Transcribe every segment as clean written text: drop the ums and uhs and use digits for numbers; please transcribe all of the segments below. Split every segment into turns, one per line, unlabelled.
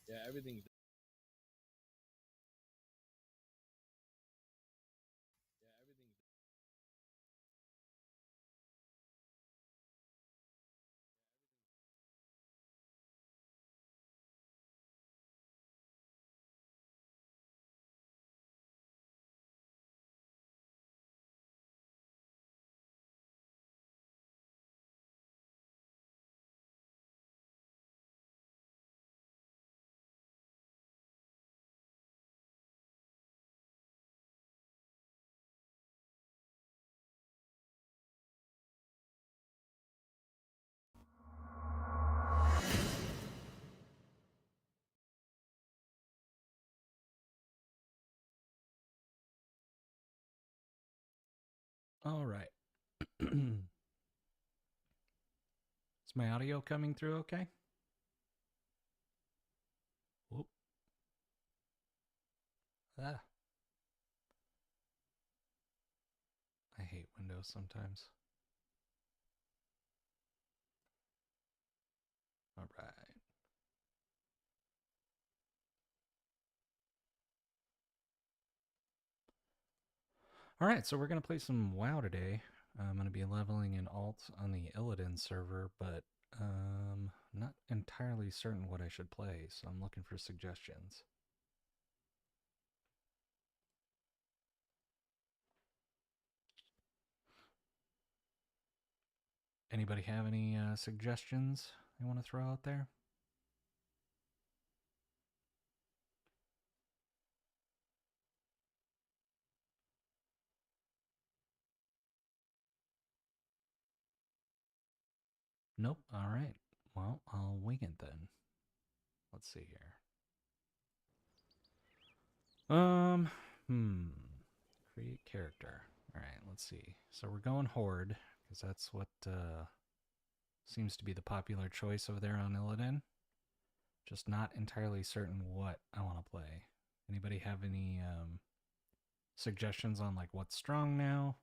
Yeah, everything's
All right. Is my audio coming through okay? Whoop. Ah, I hate Windows sometimes. All right. All right, so we're going to play some WoW today. I'm going to be leveling in alt on the Illidan server, but not entirely certain what I should play, so I'm looking for suggestions. Anybody have any suggestions they want to throw out there? Nope. All right. Well, I'll wing it then. Let's see here. Um, hmm. Create character. All right, let's see. So we're going Horde, because that's what seems to be the popular choice over there on Illidan. Just not entirely certain what I want to play. Anybody have any suggestions on like what's strong now?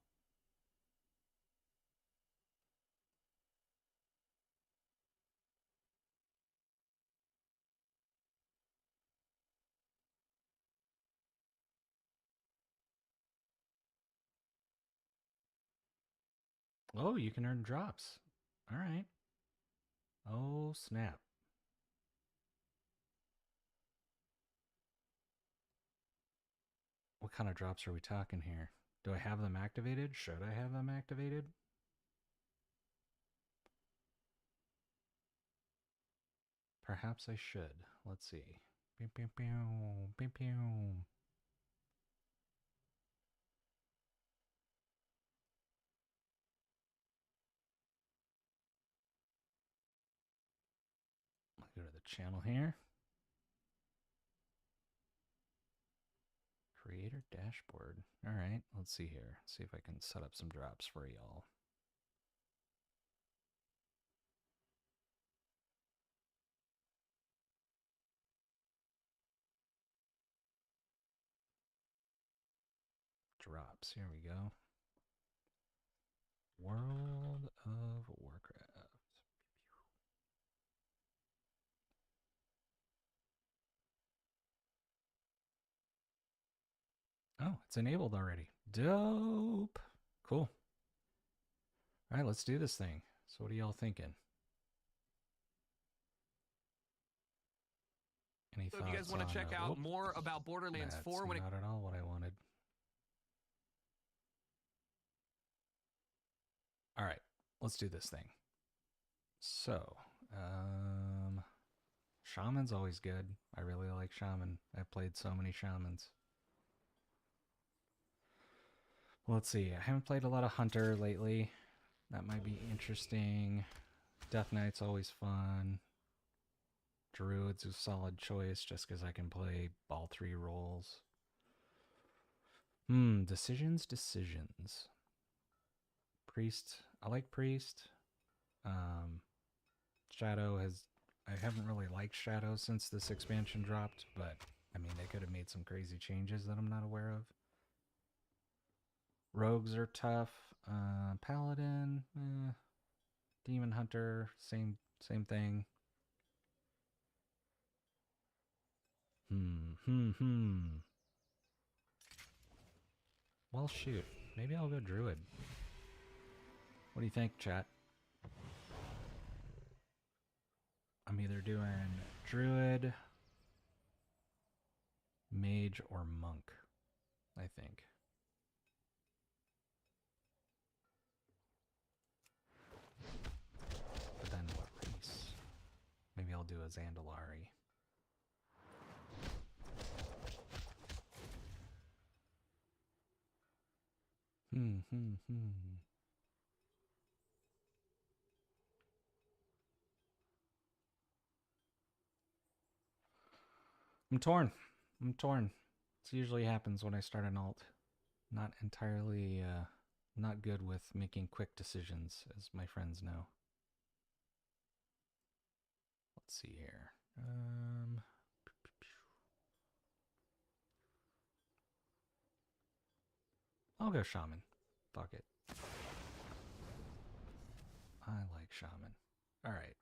Oh, you can earn drops. All right. Oh, snap. What kind of drops are we talking here? Do I have them activated? Should I have them activated? Perhaps I should. Let's see. Pew, pew, pew, pew, pew. I'll go to the channel here. Creator dashboard. All right, let's see here. See if I can set up some drops for y'all. Drops. Here we go. World of Warcraft. Oh, it's enabled already. Dope. Cool. All right, let's do this thing. So, what are y'all thinking? Any
So if you guys
thoughts
want to
on?
check out more about Borderlands
That's
4 when it
not at all what I wanted. All right, let's do this thing. So, Shaman's always good. I really like Shaman. I've played so many Shamans. Let's see. I haven't played a lot of Hunter lately. That might be interesting. Death Knight's always fun. Druid's a solid choice just because I can play all three roles. Decisions. Priest. I like Priest. Um, Shadow has. I haven't really liked Shadow since this expansion dropped, but I mean, they could have made some crazy changes that I'm not aware of. Rogues are tough. Paladin, Demon Hunter, same thing. Well, shoot. Maybe I'll go druid. What do you think, chat? I'm either doing druid, mage, or monk, I think. But then what race? Maybe I'll do a Zandalari. I'm torn. I'm torn. This usually happens when I start an alt. Not entirely, not good with making quick decisions, as my friends know. Let's see here. I'll go shaman. Fuck it. I like shaman. All right.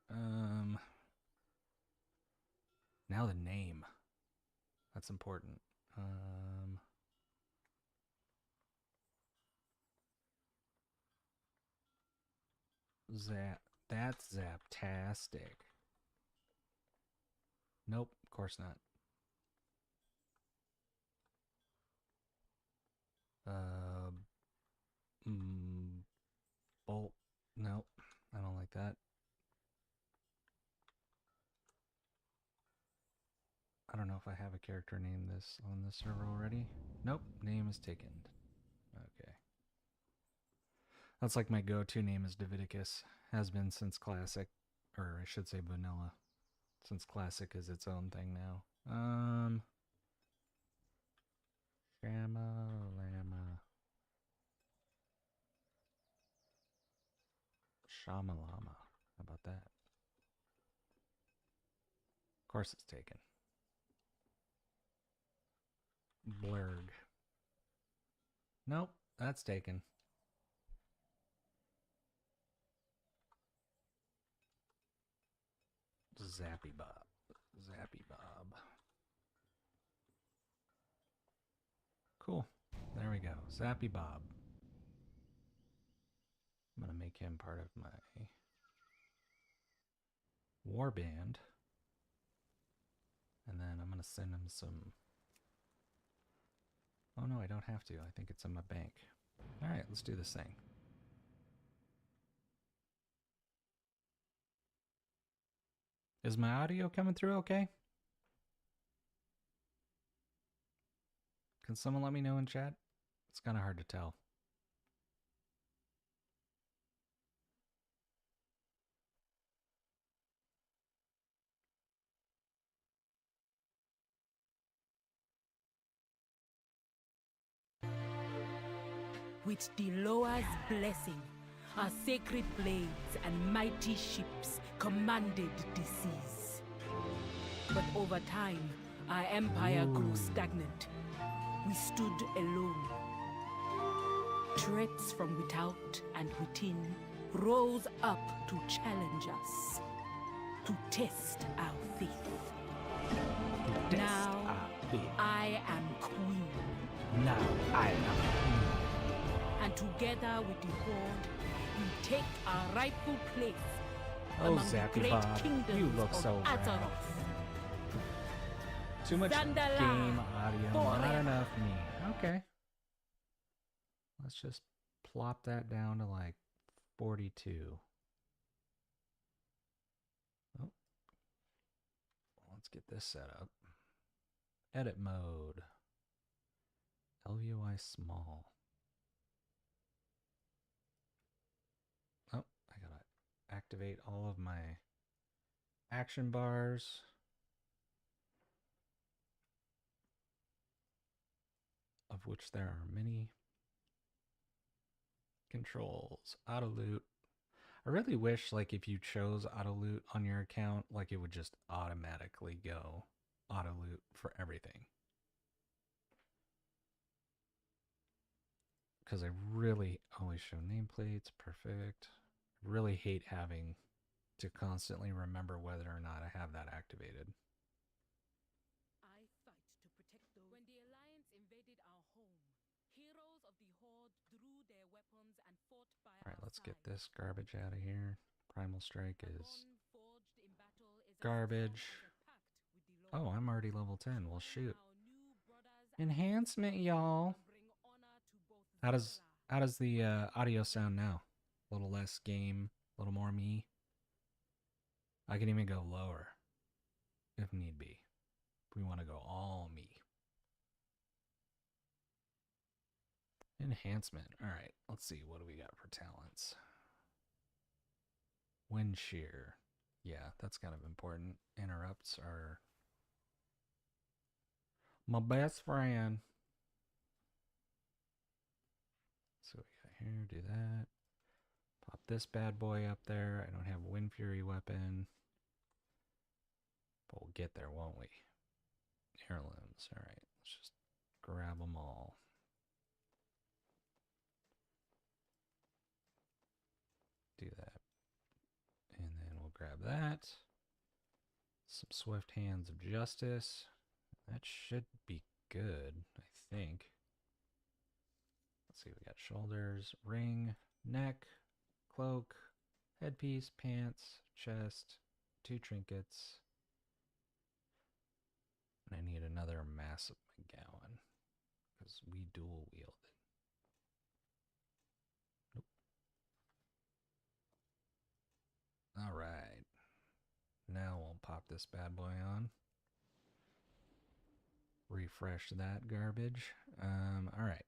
Now the name. That's important. That's Zaptastic. Nope, of course not. Bolt. Nope, I don't like that. I don't know if I have a character named this on this server already. Nope, name is taken. Okay. That's like my go-to name is Daviticus. Has been since Classic, or I should say Vanilla, since Classic is its own thing now. Shama Lama. Shamalama. How about that? Of course it's taken. Blurg. Nope, that's taken. Zappy Bob. Zappy Bob. Cool. There we go. Zappy Bob. I'm going to make him part of my warband. And then I'm going to send him some... Oh no, I don't have to. I think it's in my bank. Alright, let's do this thing. Is my audio coming through okay? Can someone let me know in chat? It's kind of hard to tell.
With Diloa's blessing, our sacred blades and mighty ships commanded disease. But over time, our empire grew stagnant. We stood alone. Threats from without and within rose up to challenge us, to test our faith. Now, I am queen.
Now, I am queen.
And together with the Horde, we take our rightful place
Oh,
among the
Zappy
great
Bob,
kingdoms
you look
of
so rad.
Azeroth.
Too much
Zandala
game audio, not
forever.
enough me. Okay. Let's just plop that down to like 42. Oh. Let's get this set up. Edit mode. LUI small. Oh, I gotta activate all of my action bars. Of which there are many. Controls, auto loot. I really wish, like, if you chose auto loot on your account, like, it would just automatically go auto loot for everything. Because I really always show nameplates, perfect. Really hate having to constantly remember whether or not I have that activated. Alright, let's get this garbage out of here. Primal Strike is garbage. Oh, I'm already level 10. Well, shoot. Enhancement, y'all. How does the audio sound now? A little less game, a little more me. I can even go lower if need be. If we want to go all me. Enhancement. All right, let's see. What do we got for talents? Wind shear. Yeah, that's kind of important. Interrupts are my best friend. So we got here, do that. Pop this bad boy up there. I don't have a Wind Fury weapon. But we'll get there, won't we? Heirlooms. All right, let's just grab them all. Do that. And then we'll grab that. Some Swift Hands of Justice. That should be good, I think. Let's see, we got shoulders, ring, neck, cloak, headpiece, pants, chest, 2 trinkets. And I need another massive McGowan, because we dual wield it. Nope. Alright. Now we'll pop this bad boy on. Refresh that garbage. Alright.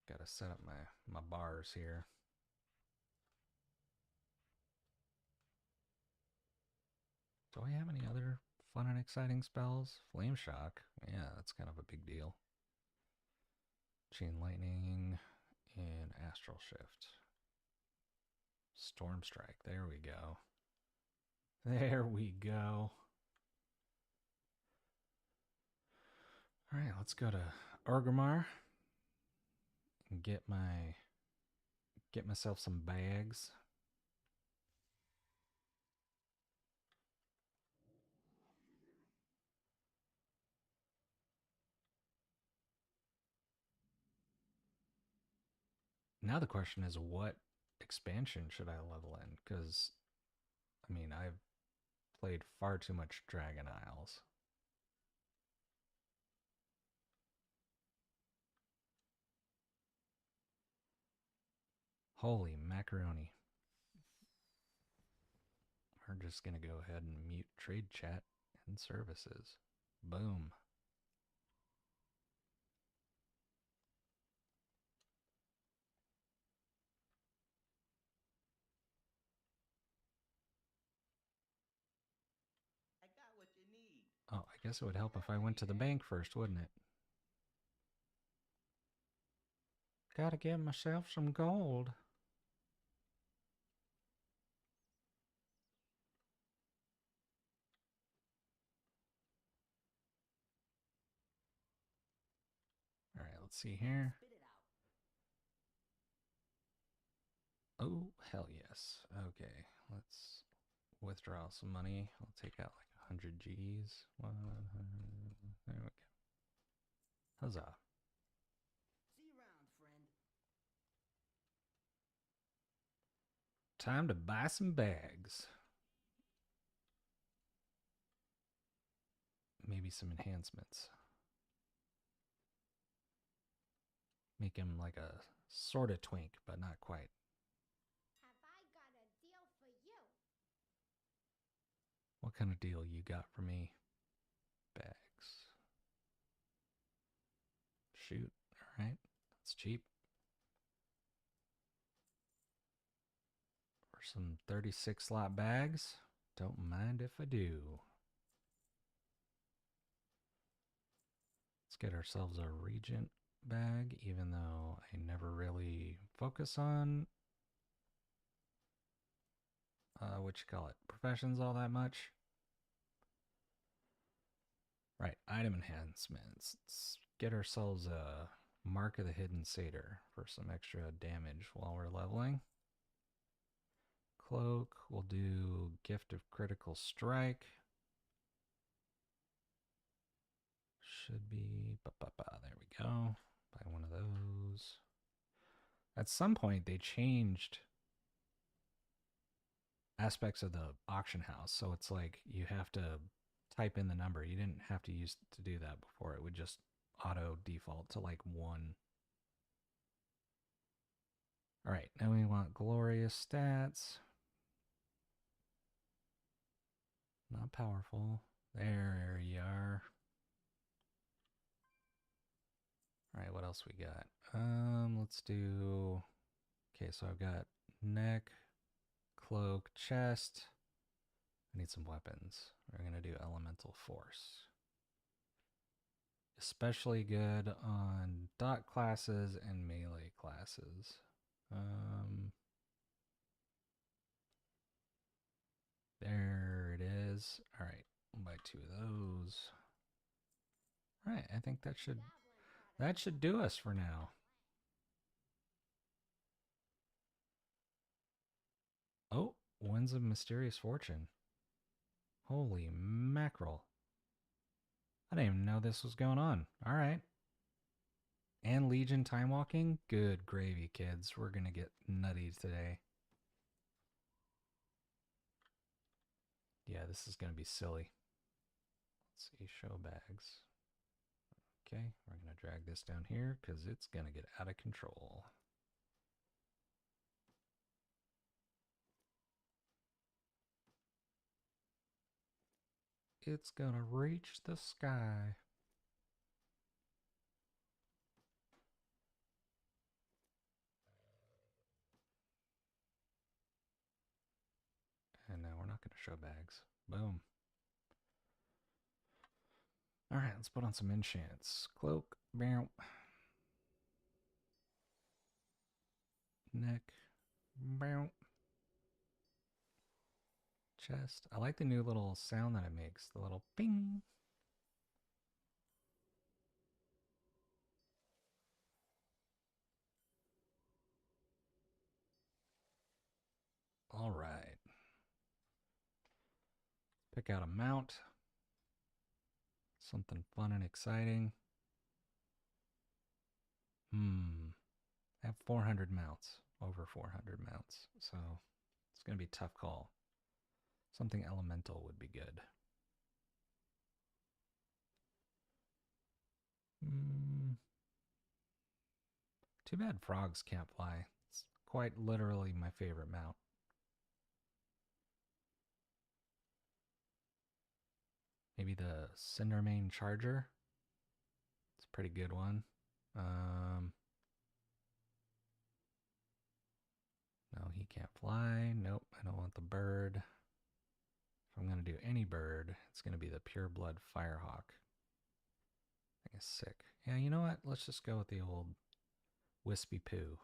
Gotta set up my bars here. Do I have any other fun and exciting spells? Flame Shock. Yeah, that's kind of a big deal. Chain Lightning and Astral Shift. Storm Strike. There we go. There we go. Alright, let's go to Orgrimmar and get myself some bags. Now the question is, what expansion should I level in? Because, I mean, I've played far too much Dragon Isles. Holy macaroni. We're just going to go ahead and mute trade chat and services. Boom.
I got what you need.
Oh, I guess it would help if I went to the bank first, wouldn't it? Gotta get myself some gold. All right, let's see here. Oh, hell yes. Okay, let's withdraw some money. I'll take out like 100 G's. 100. There we go. Huzzah.
See you around, friend.
Time to buy some bags. Maybe some enhancements. Make him like a sort of twink, but not quite.
Have I got a deal for you?
What kind of deal you got for me? Bags. Shoot. All right. That's cheap. For some 36 slot bags. Don't mind if I do. Let's get ourselves a Regent bag, even though I never really focus on professions all that much. Right, item enhancements. Let's get ourselves a Mark of the Hidden Satyr for some extra damage while we're leveling. Cloak, we'll do Gift of Critical Strike. should be, there we go. Buy one of those. At some point, they changed aspects of the auction house. So it's like you have to type in the number. You didn't have to use to do that before. It would just auto default to like 1. All right, now we want glorious stats. Not powerful. There you are. All right, what else we got? Let's do. Okay, so I've got neck, cloak, chest. I need some weapons. We're gonna do elemental force. Especially good on dot classes and melee classes. There it is. All right, we'll buy 2 of those. All right, I think that should do us for now. Oh, Winds of Mysterious Fortune. Holy mackerel. I didn't even know this was going on. All right. And Legion time walking? Good gravy, kids. We're going to get nutty today. Yeah, this is going to be silly. Let's see, show bags. Okay, we're going to drag this down here because it's going to get out of control. It's going to reach the sky. And now we're not going to show bags. Boom. All right, let's put on some enchants. Cloak, bow. Neck, bow. Chest. I like the new little sound that it makes. The little ping. All right. Pick out a mount. Something fun and exciting. I have 400 mounts. Over 400 mounts. So it's going to be a tough call. Something elemental would be good. Too bad frogs can't fly. It's quite literally my favorite mount. Maybe the Cindermane Charger. It's a pretty good one. No, he can't fly. Nope, I don't want the bird. If I'm going to do any bird, it's going to be the Pureblood Firehawk. I think it's sick. Yeah, you know what? Let's just go with the old Wispy Poo.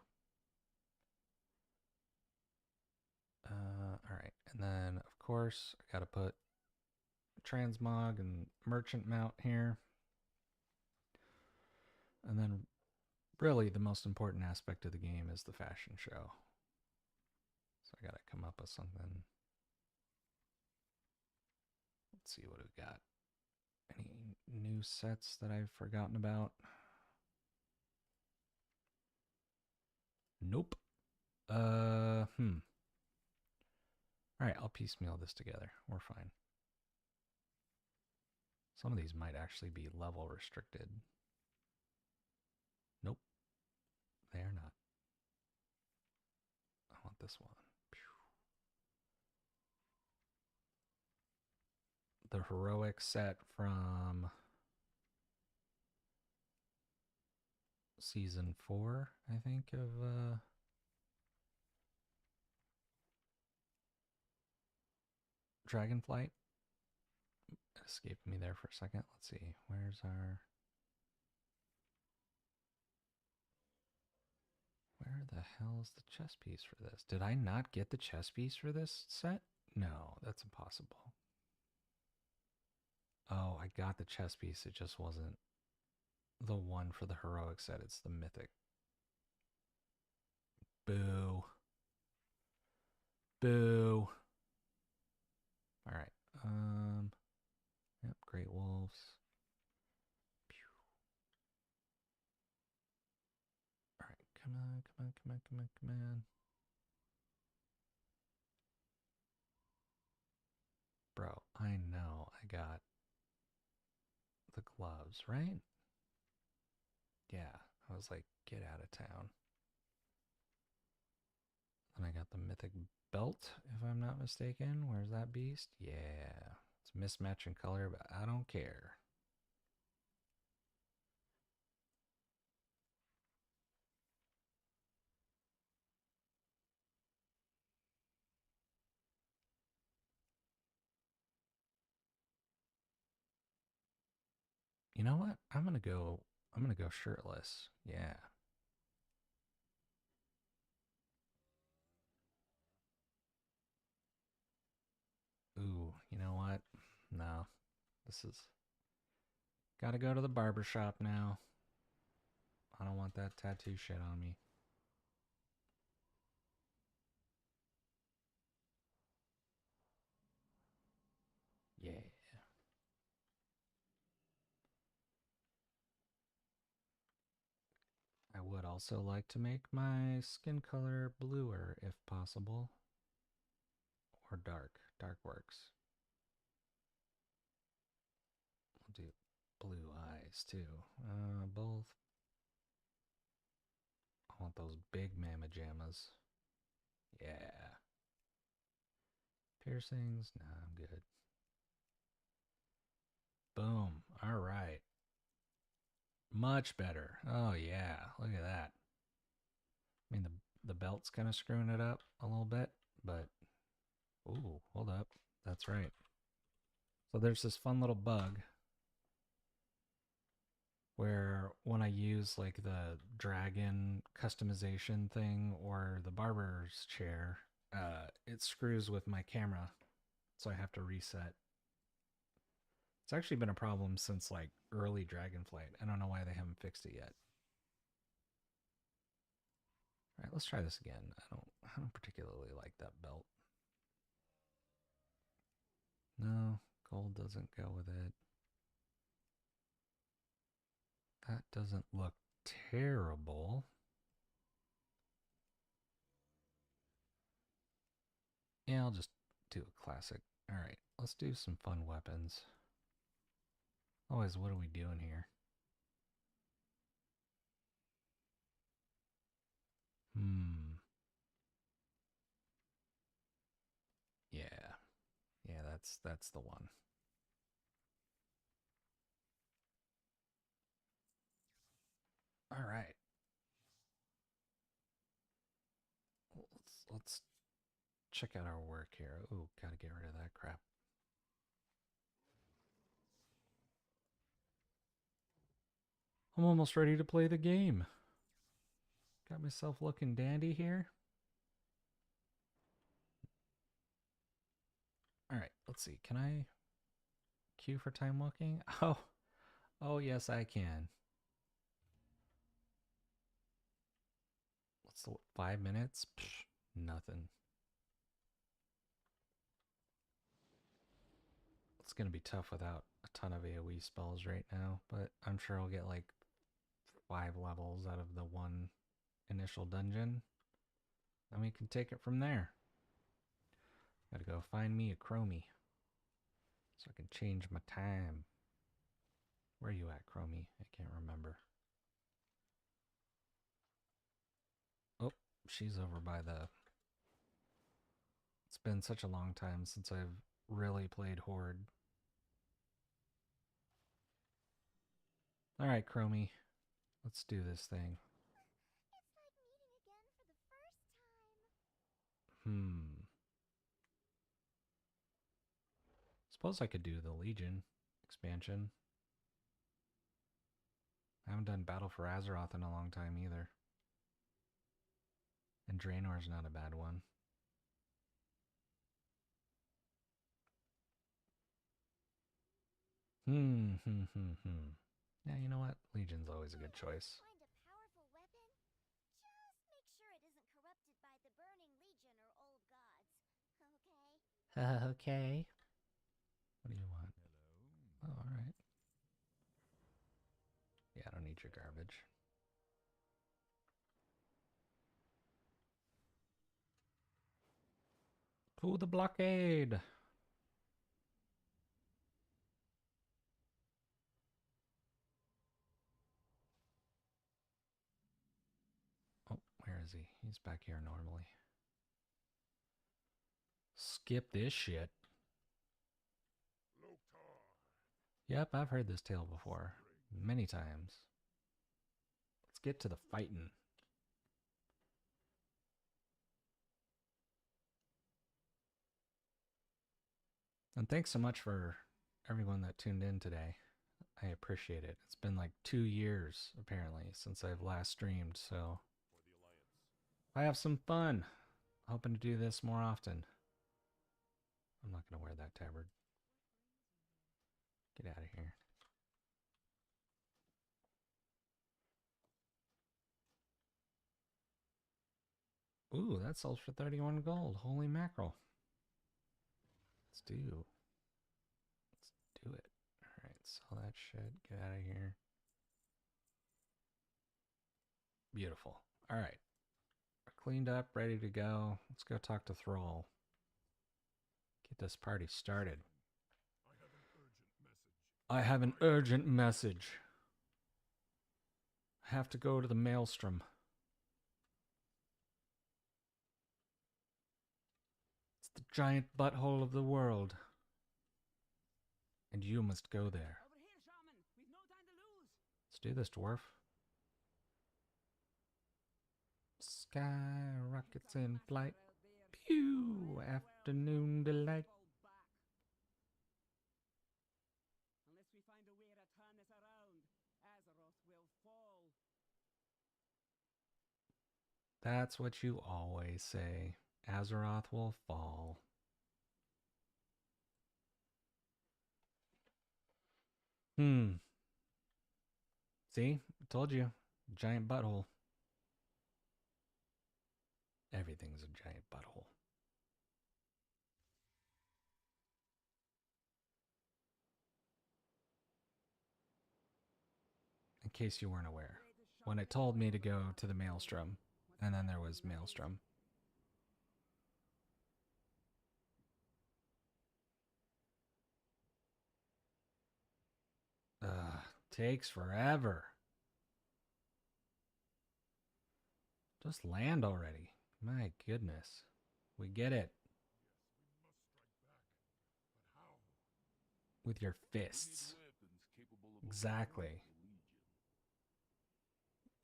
All right, and then, of course, I got to put Transmog and Merchant mount here. And then really the most important aspect of the game is the fashion show. So I got to come up with something. Let's see what we got. Any new sets that I've forgotten about? Nope. All right, I'll piecemeal this together. We're fine. Some of these might actually be level restricted. Nope. They are not. I want this one. The heroic set from season 4, I think, of Dragonflight. It escaped me there for a second. Let's see. Where's our... Where the hell is the chess piece for this? Did I not get the chess piece for this set? No, that's impossible. Oh, I got the chess piece. It just wasn't the one for the heroic set. It's the mythic. Boo. Boo. All right. Yep, Great Wolves. Pew. Come on, come on, come on, come on, come on. Bro, I know I got the gloves, right? Yeah, I was like, get out of town. And I got the mythic belt, if I'm not mistaken. Where's that beast? Yeah, it's mismatch in color, but I don't care. You know what? I'm gonna go shirtless. Yeah. Ooh, you know what? No. This is gotta go to the barber shop now. I don't want that tattoo shit on me. Yeah. I would also like to make my skin color bluer if possible. Or dark. Dark works. We'll do blue eyes too. Both. I want those big mamma jammas. Yeah. Piercings? Nah, I'm good. Boom. All right. Much better. Oh yeah. Look at that. I mean the belt's kind of screwing it up a little bit, but ooh, hold up. That's right. So there's this fun little bug where when I use like the dragon customization thing or the barber's chair, it screws with my camera, so I have to reset. It's actually been a problem since like early Dragonflight. I don't know why they haven't fixed it yet. All right, let's try this again. I don't particularly like that belt. No, gold doesn't go with it. That doesn't look terrible. Yeah, I'll just do a classic. All right, let's do some fun weapons. Always, what are we doing here? Yeah. Yeah, that's the one. All right. Let's check out our work here. Ooh, gotta get rid of that crap. I'm almost ready to play the game. Got myself looking dandy here. All right, let's see. Can I queue for time walking? Oh yes, I can. What's the 5 minutes? Psh, nothing. It's gonna be tough without a ton of AoE spells right now, but I'm sure I'll get like 5 levels out of the one initial dungeon. And we can take it from there. Gotta go find me a chromie so I can change my time. Where are you at, chromie? I can't remember. Oh, she's over by the... It's been such a long time since I've really played Horde. Alright, chromie. Let's do this thing.
It's like meeting again for the first time.
Suppose I could do the Legion expansion. I haven't done Battle for Azeroth in a long time either. And Draenor's not a bad one. Yeah, you know what? Legion's always a good choice.
Find a powerful weapon? Just make sure it isn't corrupted by the Burning Legion or old gods. Okay?
Okay. What do you want? Hello. Oh, alright. Yeah, I don't need your garbage. To the blockade. Oh, where is he? He's back here normally. Skip this shit. Yep, I've heard this tale before. Many times. Let's get to the fighting. And thanks so much for everyone that tuned in today. I appreciate it. It's been like 2 years, apparently, since I've last streamed, so I have some fun. Hoping to do this more often. I'm not going to wear that tabard. Get out of here. Ooh, that sells for 31 gold. Holy mackerel. Let's do it. Alright, sell that shit. Get out of here. Beautiful. Alright. We're cleaned up, ready to go. Let's go talk to Thrall. Get this party started. I have an urgent message. I have to go to the Maelstrom. It's the giant butthole of the world. And you must go there.
Over here, shaman. We've no time to lose.
Let's do this, dwarf. Sky rockets in flight. Pew! Afternoon delight.
Unless we find a way to turn this around, Azeroth will fall.
That's what you always say. Azeroth will fall. See? I told you. Giant butthole. Everything's a giant butthole. In case you weren't aware. When it told me to go to the Maelstrom, and then there was Maelstrom. Takes forever. Just land already. My goodness. We get it. With your fists. Exactly.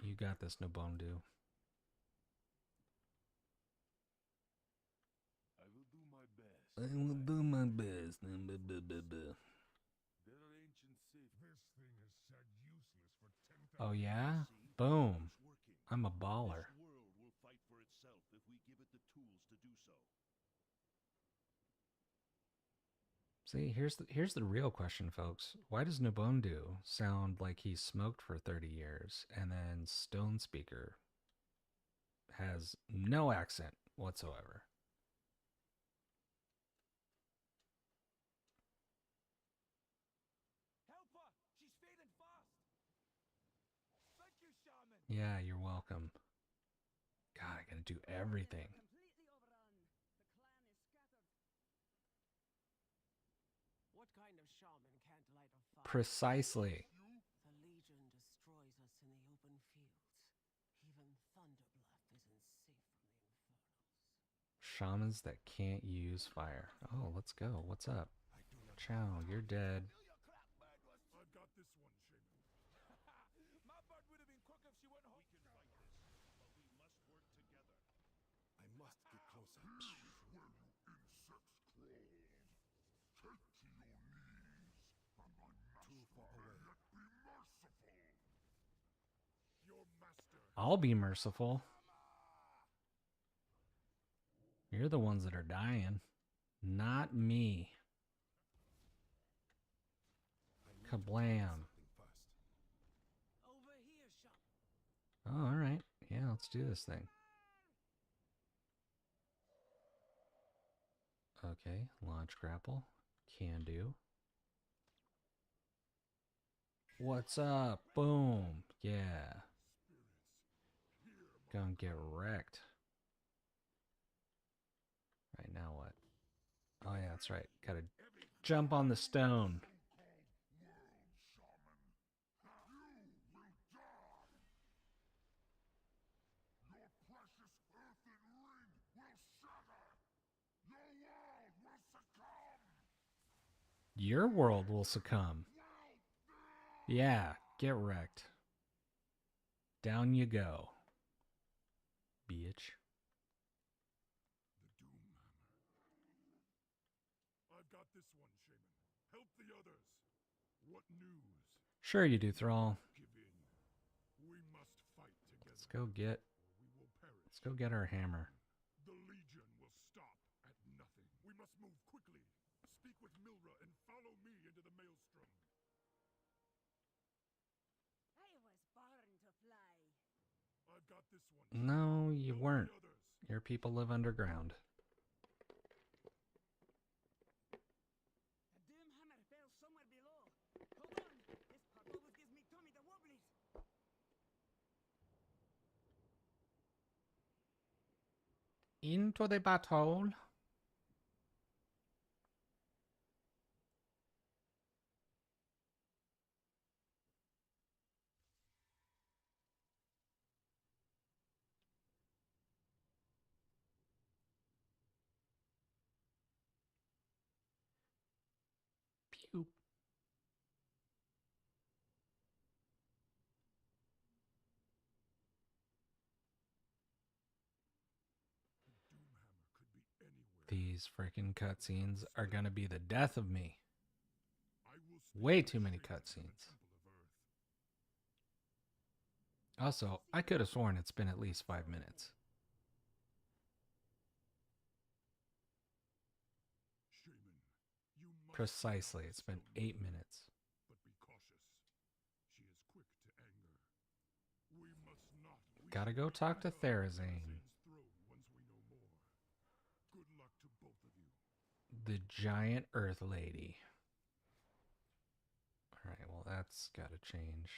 You got this, Nobondu. I will do my best. Oh yeah? Boom. I'm a baller. See, here's the real question, folks. Why does Nobondu sound like he smoked for 30 years and then Stone Speaker has no accent whatsoever?
Help her! She's fading fast! Thank you, shaman!
Yeah, you're welcome. God, I gotta do everything.
Completely overrun. The clan is scattered.
What kind of shaman can't light a fire?
Precisely.
The Legion destroys us in the open fields. Even Thunderbluff isn't safe from the infernals.
Shamans that can't use fire. Oh, let's go. What's up? Chow, you're dead.
I got this one, shaman. My bird would have been quick if she went home. We can fight this, but we must work together. I must get closer. Where you insects crawled. Take to your knees, and my master too far away. Yet be merciful. Your master.
I'll be merciful. You're the ones that are dying. Not me. Kablam.
Over here, shaman.
Oh, alright. Yeah, let's do this thing. Okay, launch grapple. Can do. What's up? Boom. Yeah. Gonna get wrecked. Right, now what? Oh yeah, that's right. Gotta jump on the stone. Your world will succumb. Yeah, get wrecked. Down you go, bitch.
The Doom Hammer. I've got this one, Shaman. Help the others. What news?
Sure you do, Thrall.
Give in. We must fight together.
Let's go get.
Or we will perish.
Let's go get our hammer.
The Legion will stop at nothing. We must move quickly. Speak with Milra and follow me into the maelstrom.
I was born to fly.
I've got this one.
No, you
Help
weren't.
the others.
Your people live underground.
The Doom Hammer fell somewhere below. Hold on. This part always gives me tummy the wobblies.
Into the battle. Pew.
The Doom Hammer could be anywhere.
These freaking cutscenes are gonna be the death of me.
I will speak
Way
with
too many
Shaman in the
cutscenes.
Temple of Earth.
Also, I could have sworn it's been at least 5 minutes.
Shaman, you must
Precisely,
not
it's been
stone
8
her,
minutes.
but be cautious. She is quick to anger. We must not.
Gotta
should
go
not
talk to
eat on
Therazane.
Therazane's throne once we know more. Good luck to both of you.
The giant Earth Lady. Alright, well that's gotta change.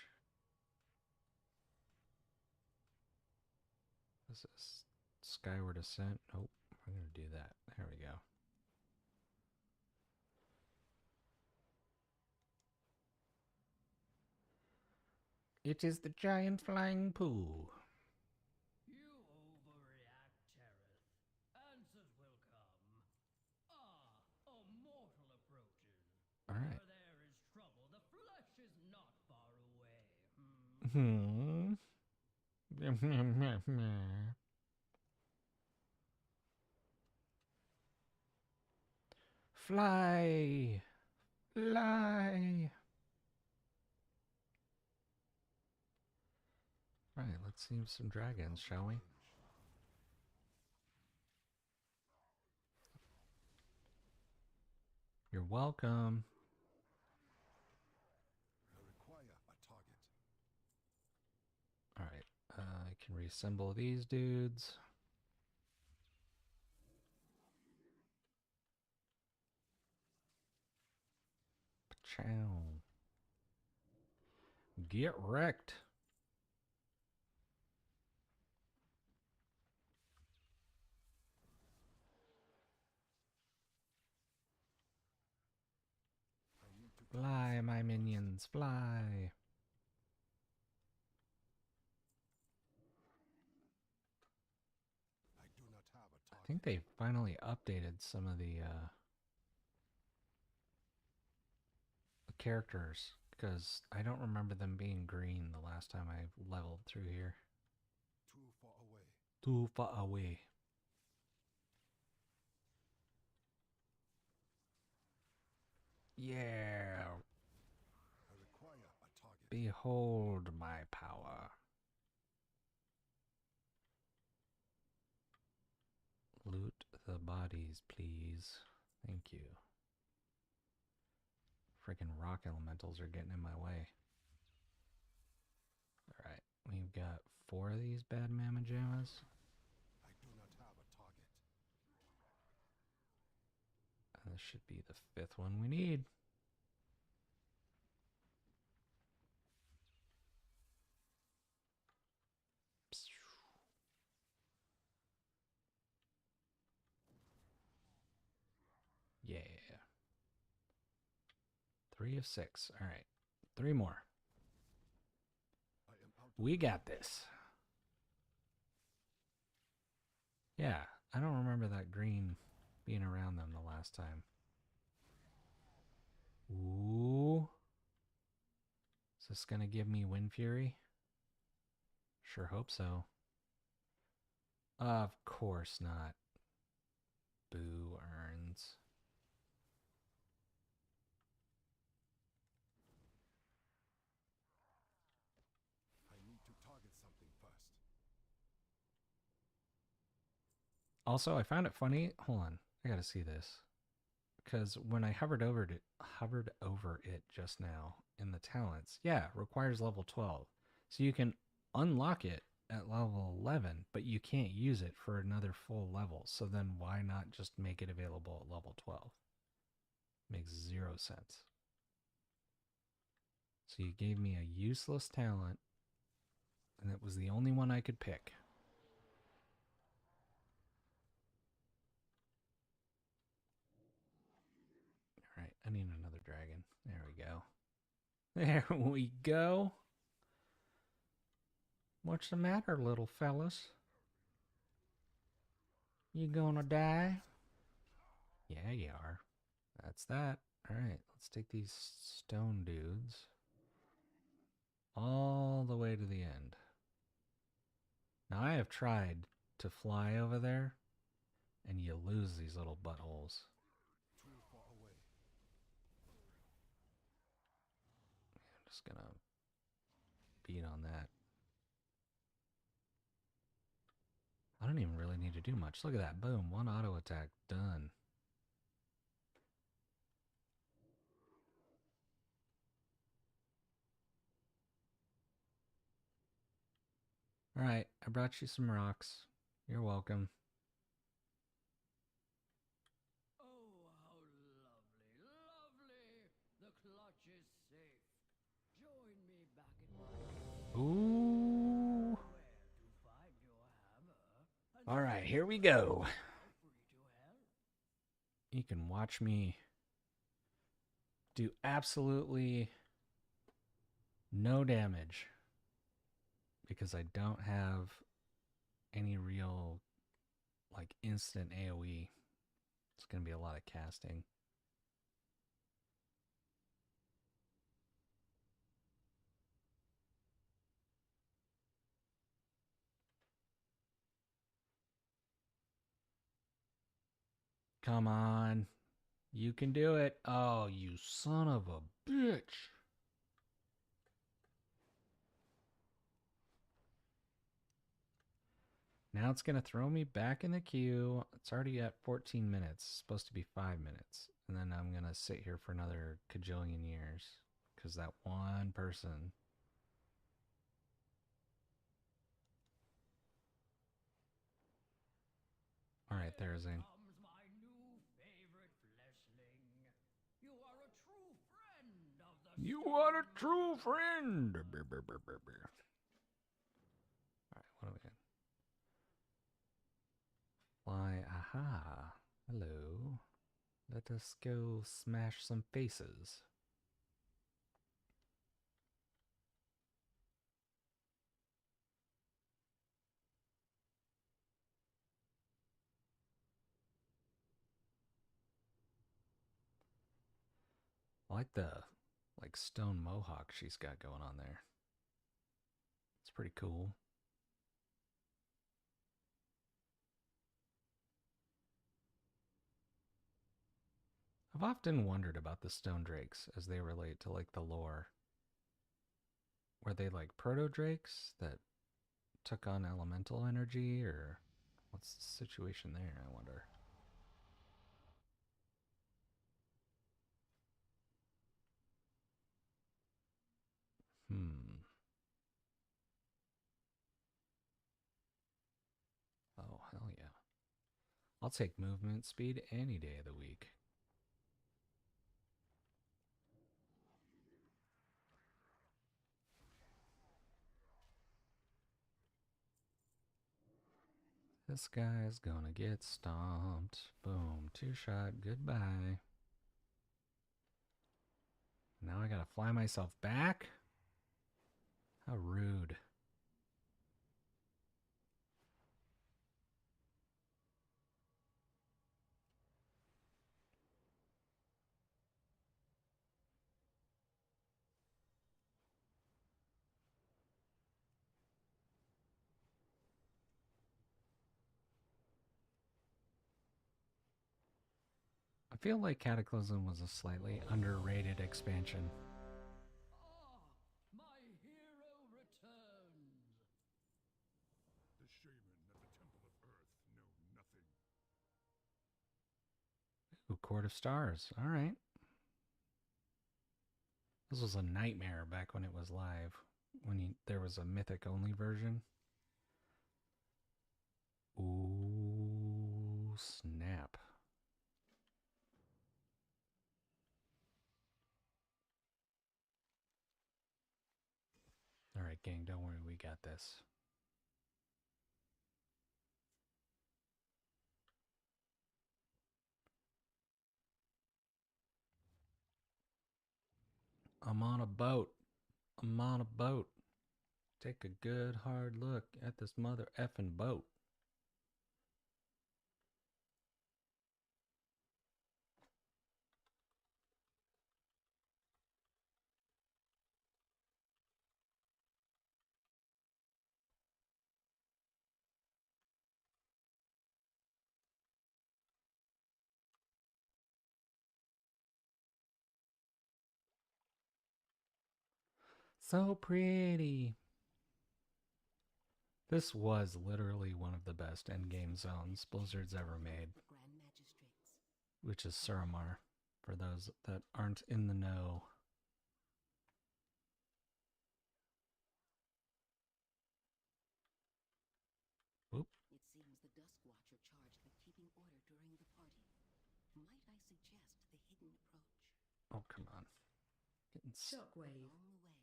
This is Skyward Ascent. Nope, we're gonna do that. There we go. It is the giant flying poo.
You overreact, Terrace. Answers will come. Ah, a mortal approaches.
All right.
Where there is trouble, the flesh is not far away.
Fly! Fly! Right, let's see some dragons, shall we? You're welcome.
I require a target.
Alright, I can reassemble these dudes. Chow. Get wrecked.
I need to
Fly, my minions, fly.
I do not have a
I
target.
think they finally updated some of the characters, because I don't remember them being green the last time I leveled through here.
Too far away.
Too far away. Yeah.
I require a target.
Behold my power. Loot the bodies, please. Thank you. Freaking rock elementals are getting in my way. Alright, we've got 4 of these bad mamma jammas.
I do not have a target.
And this should be the 5th one we need. 3 of 6. All right. 3 more.
I am out.
We got this. Yeah, I don't remember that green being around them the last time. Ooh. Is this going to give me Wind Fury? Sure hope so. Of course not. Boo earns.
I need to target something first.
Also, I found it funny. Hold on. I got to see this. Because when I hovered over it just now in the talents, yeah, requires level 12. So you can unlock it at level 11, but you can't use it for another full level. So then why not just make it available at level 12? Makes 0 sense. So you gave me a useless talent, and it was the only one I could pick. All right, I need another dragon. There we go. There we go. What's the matter, little fellas? You gonna die? Yeah, you are. That's that. All right, let's take these stone dudes all the way to the end. Now, I have tried to fly over there, and you lose these little buttholes.
Too far away.
I'm just gonna beat on that. I don't even really need to do much. Look at that. Boom. 1 auto attack. Done. All right. I brought you some rocks. You're welcome.
Oh, how lovely, lovely! The clutch is safe. Join me back in my
Ooh.
where to find your hammer. And
All right. Here we go.
feel free to help.
You can watch me do absolutely no damage because I don't have any real like instant AoE. It's going to be a lot of casting. Come on. You can do it. Oh, you son of a bitch. Now it's going to throw me back in the queue. It's already at 14 minutes. It's supposed to be 5 minutes. And then I'm going to sit here for another cajillion years. Because that one person. All right, there's Zane.
Comes my new favorite fleshling. You are a true friend of the
You
stone
are a true
world.
friend. All right, what do we got? Why, aha. Hello. Let us go smash some faces. I like the stone mohawk she's got going on there. It's pretty cool. I've often wondered about the stone drakes as they relate to like the lore. Were they like proto drakes that took on elemental energy, or what's the situation there, I wonder? Oh, hell yeah. I'll take movement speed any day of the week. This guy's gonna get stomped. Boom. 2-shot. Goodbye. Now I gotta fly myself back? How rude. I feel like Cataclysm was a slightly underrated expansion.
Ah, my hero returns.
The shaman at the Temple of Earth know nothing.
Ooh, Court of Stars. All right. This was a nightmare back when it was live. There was a mythic only version. Ooh, snap. All right, gang, don't worry, we got this. I'm on a boat. I'm on a boat. Take a good hard look at this mother effing boat. So pretty. This was literally one of the best endgame zones Blizzard's ever made,
Grand Magistrates.
which is Suramar, for those that aren't in the know. Oop.
It seems the Dusk Watcher charged with keeping order during the party. Might I suggest the hidden approach?
Oh, come on.
Shockwave.
Along the way,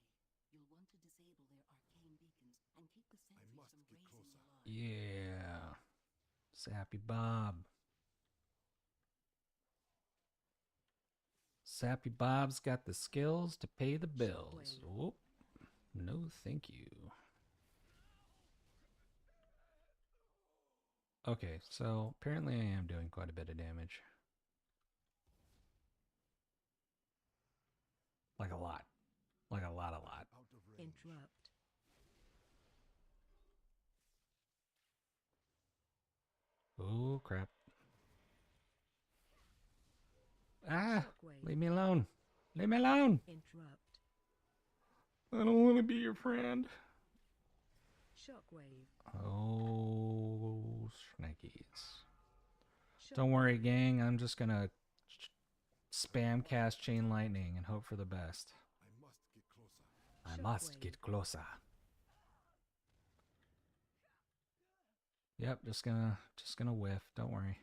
you'll want to disable their arcane beacons and keep the sentries
must
from
get
raising
closer.
alarm.
Yeah. Sappy Bob. Sappy Bob's got the skills to pay the bills. Oh, no thank you. Okay, so apparently I am doing quite a bit of damage. Like a lot. Like a lot.
Out of range.
Interrupt.
Oh, crap. Ah!
Shockwave.
Leave me alone. Leave me alone!
Interrupt.
I don't want to be your friend.
Shockwave.
Oh, shnikes. Don't worry, gang. I'm just gonna spam cast Chain Lightning and hope for the best.
I must get closer.
I must get closer. Yep, just gonna whiff. Don't worry.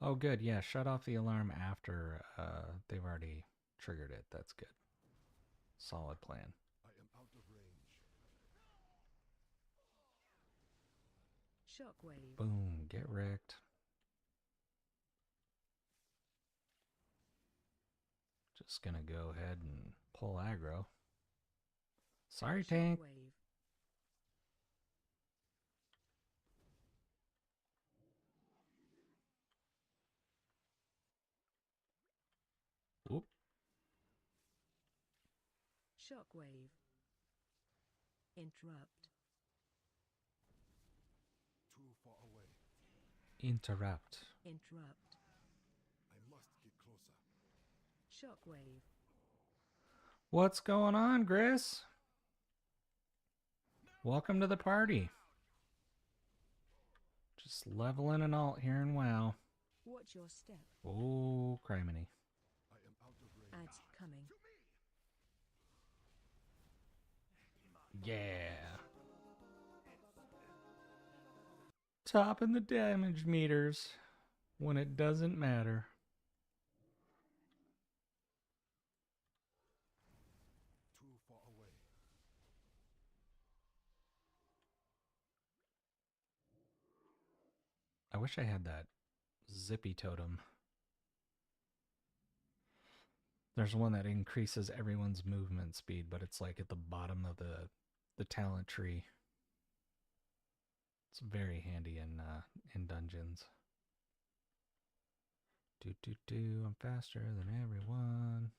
Oh, good. Yeah, shut off the alarm after they've already triggered it. That's good. Solid plan.
I am out of range.
Shockwave.
Boom. Get wrecked. Just gonna go ahead and pull aggro. Sorry, tank.
Shockwave.
Whoop.
Shockwave. Interrupt.
Too far away.
Interrupt.
Interrupt.
I must get closer.
Shockwave.
What's going on, Gris? Welcome to the party. Just leveling an alt here in WoW.
Watch your step.
Oh, criminy.
I am out of range.
Ads coming.
Yeah. Topping the damage meters when it doesn't matter.
Too far away.
I wish I had that zippy totem. There's one that increases everyone's movement speed, but it's like at the bottom of the talent tree. It's very handy in dungeons. I'm faster than everyone,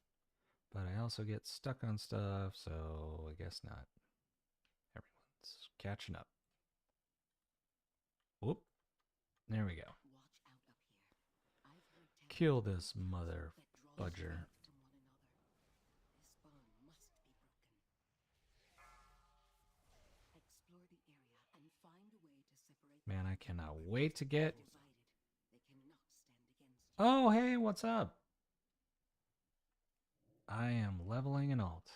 but I also get stuck on stuff, so I guess not. Everyone's catching up. Whoop. There we go.
Watch out up here. I've heard tales
Kill
of
this
monsters
mother
that draw
budger.
strength from one another. This bond must be broken. Explore the area and find a way to separate.
Man, I cannot wait to get...
Divided. They cannot stand against you.
Oh, hey, what's up? I am leveling an alt.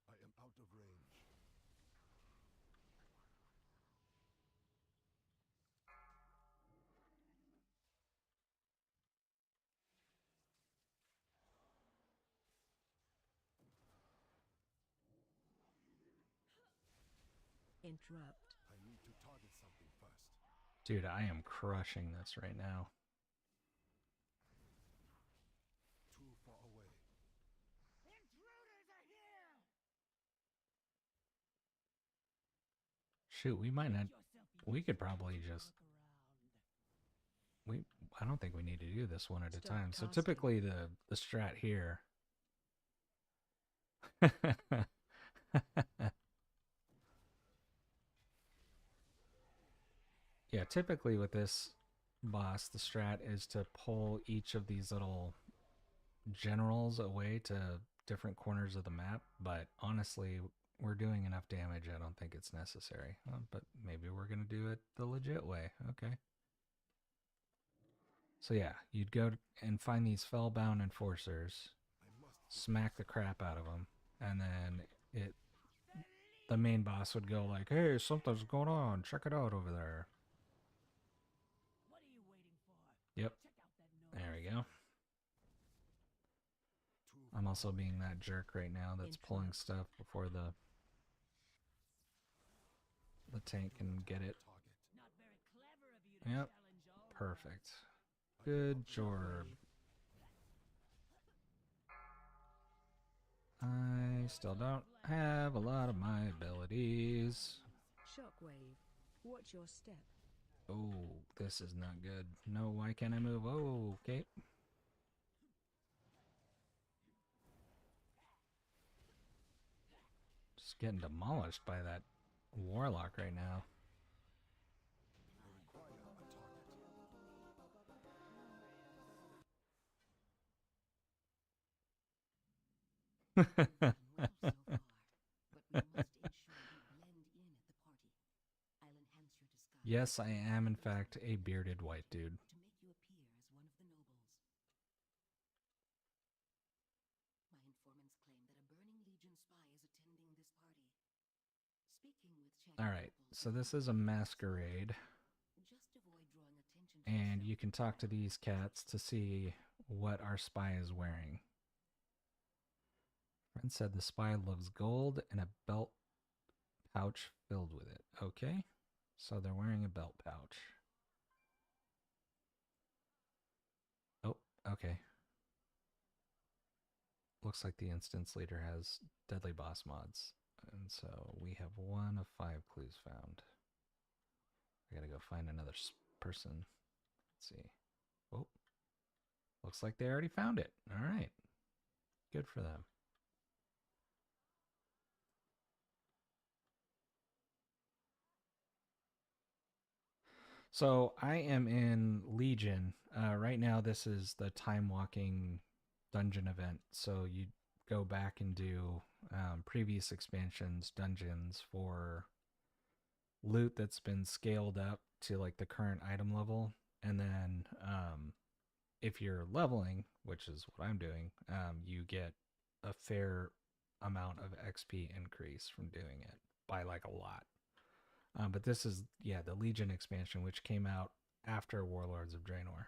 I am out of range.
Interrupt.
I need to target something first.
Dude, I am crushing this right now.
Too far away.
Intruders are here!
Shoot, we might not...
Yourself
We could probably just...
around.
I don't think we need to do this one at a
Stop
time. So
casting.
typically the strat here... Yeah, typically with this boss, the strat is to pull each of these little generals away to different corners of the map, but honestly, we're doing enough damage, I don't think it's necessary. But maybe we're going to do it the legit way. Okay. So yeah, you'd go and find these fellbound enforcers,
I must
smack the crap out of them, and then the main boss would go like, hey, something's going on, check it out over there.
What are you waiting for?
Yep,
Check out that
there
nose.
we go.
too
I'm also being that jerk right now that's pulling stuff before the tank can get it.
target.
Not very clever of you to
Yep,
challenge all
perfect. Good job. I still don't have a lot of my abilities.
Shockwave. Watch your step.
Oh, this is not good. No, why can't I move? Oh, okay. Just getting demolished by that warlock right now.
I require a target.
Well so far, but we must ensure you blend in at the party. I'll enhance your disguise.
Yes, I am in fact a bearded white dude.
To make you appear as one of the nobles. My informants claim that a Burning Legion spy is attending this party. Speaking with Czech
Alright,
nobles,
so this is a masquerade,
just avoid drawing attention to
and
yourself.
you can talk to these cats to see what our spy is wearing. Friend said the spy loves gold and a belt pouch filled with it. Okay, so they're wearing a belt pouch. Oh, okay. Looks like the instance leader has deadly boss mods. And so we have 1 of 5 clues found. I gotta go find another person. Let's see. Oh, looks like they already found it. All right. Good for them. So I am in Legion. Right now, this is the time walking dungeon event. So you go back and do previous expansions, dungeons for loot that's been scaled up to like the current item level. And then if you're leveling, which is what I'm doing, you get a fair amount of XP increase from doing it by like a lot. But this is, yeah, the Legion expansion, which came out after Warlords of Draenor.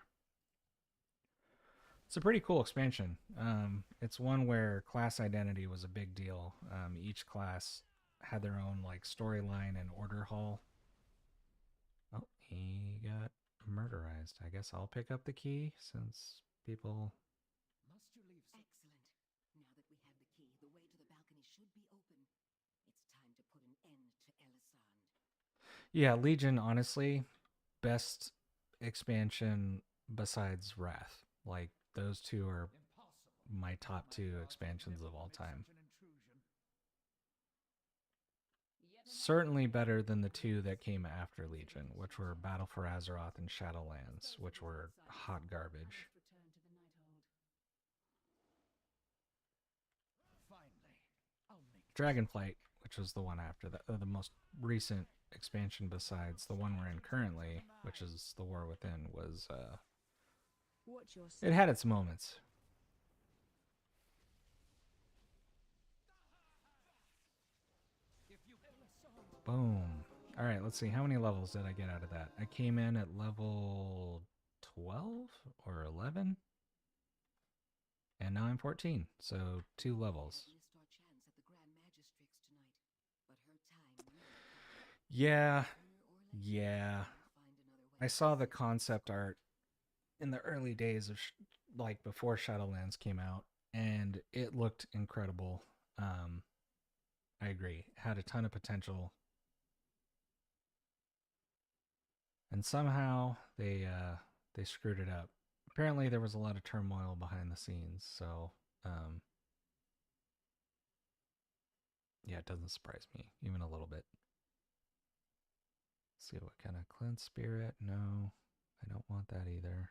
It's a pretty cool expansion. It's one where class identity was a big deal. Each class had their own like storyline and order hall. Oh, he got murderized. I guess I'll pick up the key since people...
Must you leave so?
Excellent. Now that we have the key, the way to the balcony should be open. It's time to put an end to Illidan.
Yeah, Legion, honestly, best expansion besides Wrath. Like, those two are
Impossible.
my top
My
two
gods
expansions
would
of
never
all
permit
time.
such an intrusion.
Certainly better than the two that came after Legion, which were Battle for Azeroth and Shadowlands, which were hot garbage.
Finally, I'll make
Dragonflight, which was the one after that, the most recent expansion besides the one we're in currently, which is the War Within, was
Watch your
it had its moments.
if you
Boom. All right, let's see. How many levels did I get out of that? I came in at level 12 or 11. And now I'm 14, so 2 levels.
We missed our chance at the Grand Magistrix tonight, but her time will come.
Yeah,
Sooner or later,
yeah.
we'll find another way
I
to
saw the
save
concept art in the early days of like before Shadowlands came out, and it looked incredible. I agree. Had a ton of potential, and somehow they screwed it up. Apparently, there was a lot of turmoil behind the scenes, so yeah, it doesn't surprise me even a little bit. Let's see what kind of cleanse spirit. No, I don't want that either.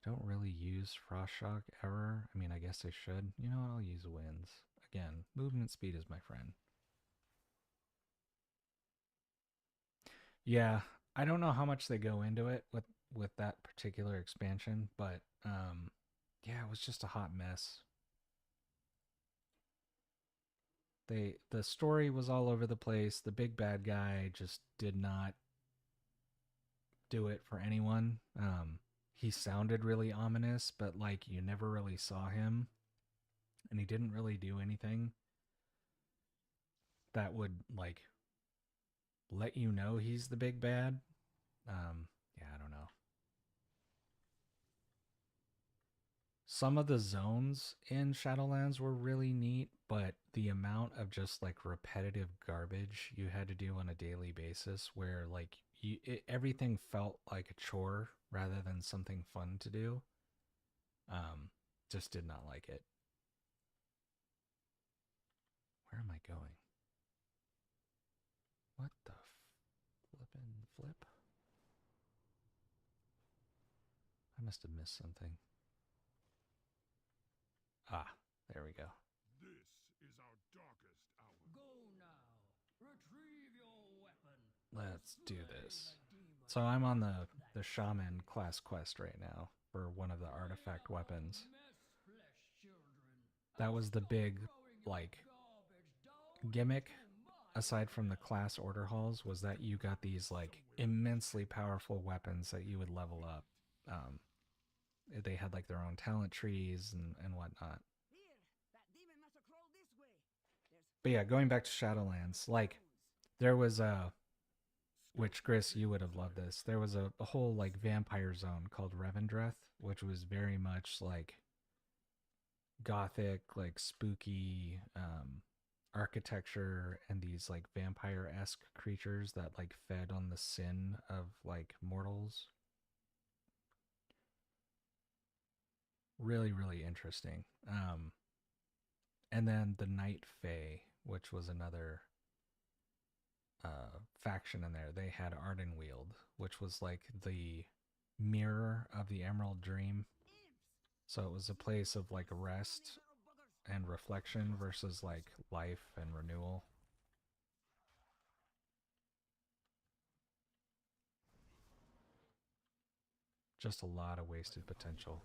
Don't really use Frost Shock ever. I mean, I guess I should. You know, I'll use Winds. Again, movement speed is my friend. Yeah, I don't know how much they go into it with that particular expansion, but yeah, it was just a hot mess. The story was all over the place. The big bad guy just did not do it for anyone. He sounded really ominous, but like you never really saw him, and he didn't really do anything that would like let you know he's the big bad. Yeah, I don't know. Some of the zones in Shadowlands were really neat, but the amount of just like repetitive garbage you had to do on a daily basis where like everything felt like a chore rather than something fun to do. Just did not like it. Where am I going? What the flippin' flip? I must have missed something. Ah, there we go.
This is our darkest hour.
go now. Retrieve your weapon.
Let's do
Slay
this.
the demon.
So I'm on the shaman class quest right now for one of the artifact weapons.
Mess flesh children.
That was the big like
Garbage down
gimmick
to my
aside from the class order halls was that you got these like immensely powerful weapons that you would level up. They had like their own talent trees and whatnot.
Here, that demon must have crawled this way. There's
But yeah, going back to Shadowlands, like there was a, which Chris, you would have loved this. There was a whole like vampire zone called Revendreth, which was very much like gothic, like spooky architecture and these like vampire-esque creatures that like fed on the sin of like mortals. Really, really interesting. And then the Night Fae, which was another faction in there. They had Ardenweald, which was like the mirror of the Emerald Dream. So it was a place of like rest and reflection versus like life and renewal. Just a lot of wasted potential.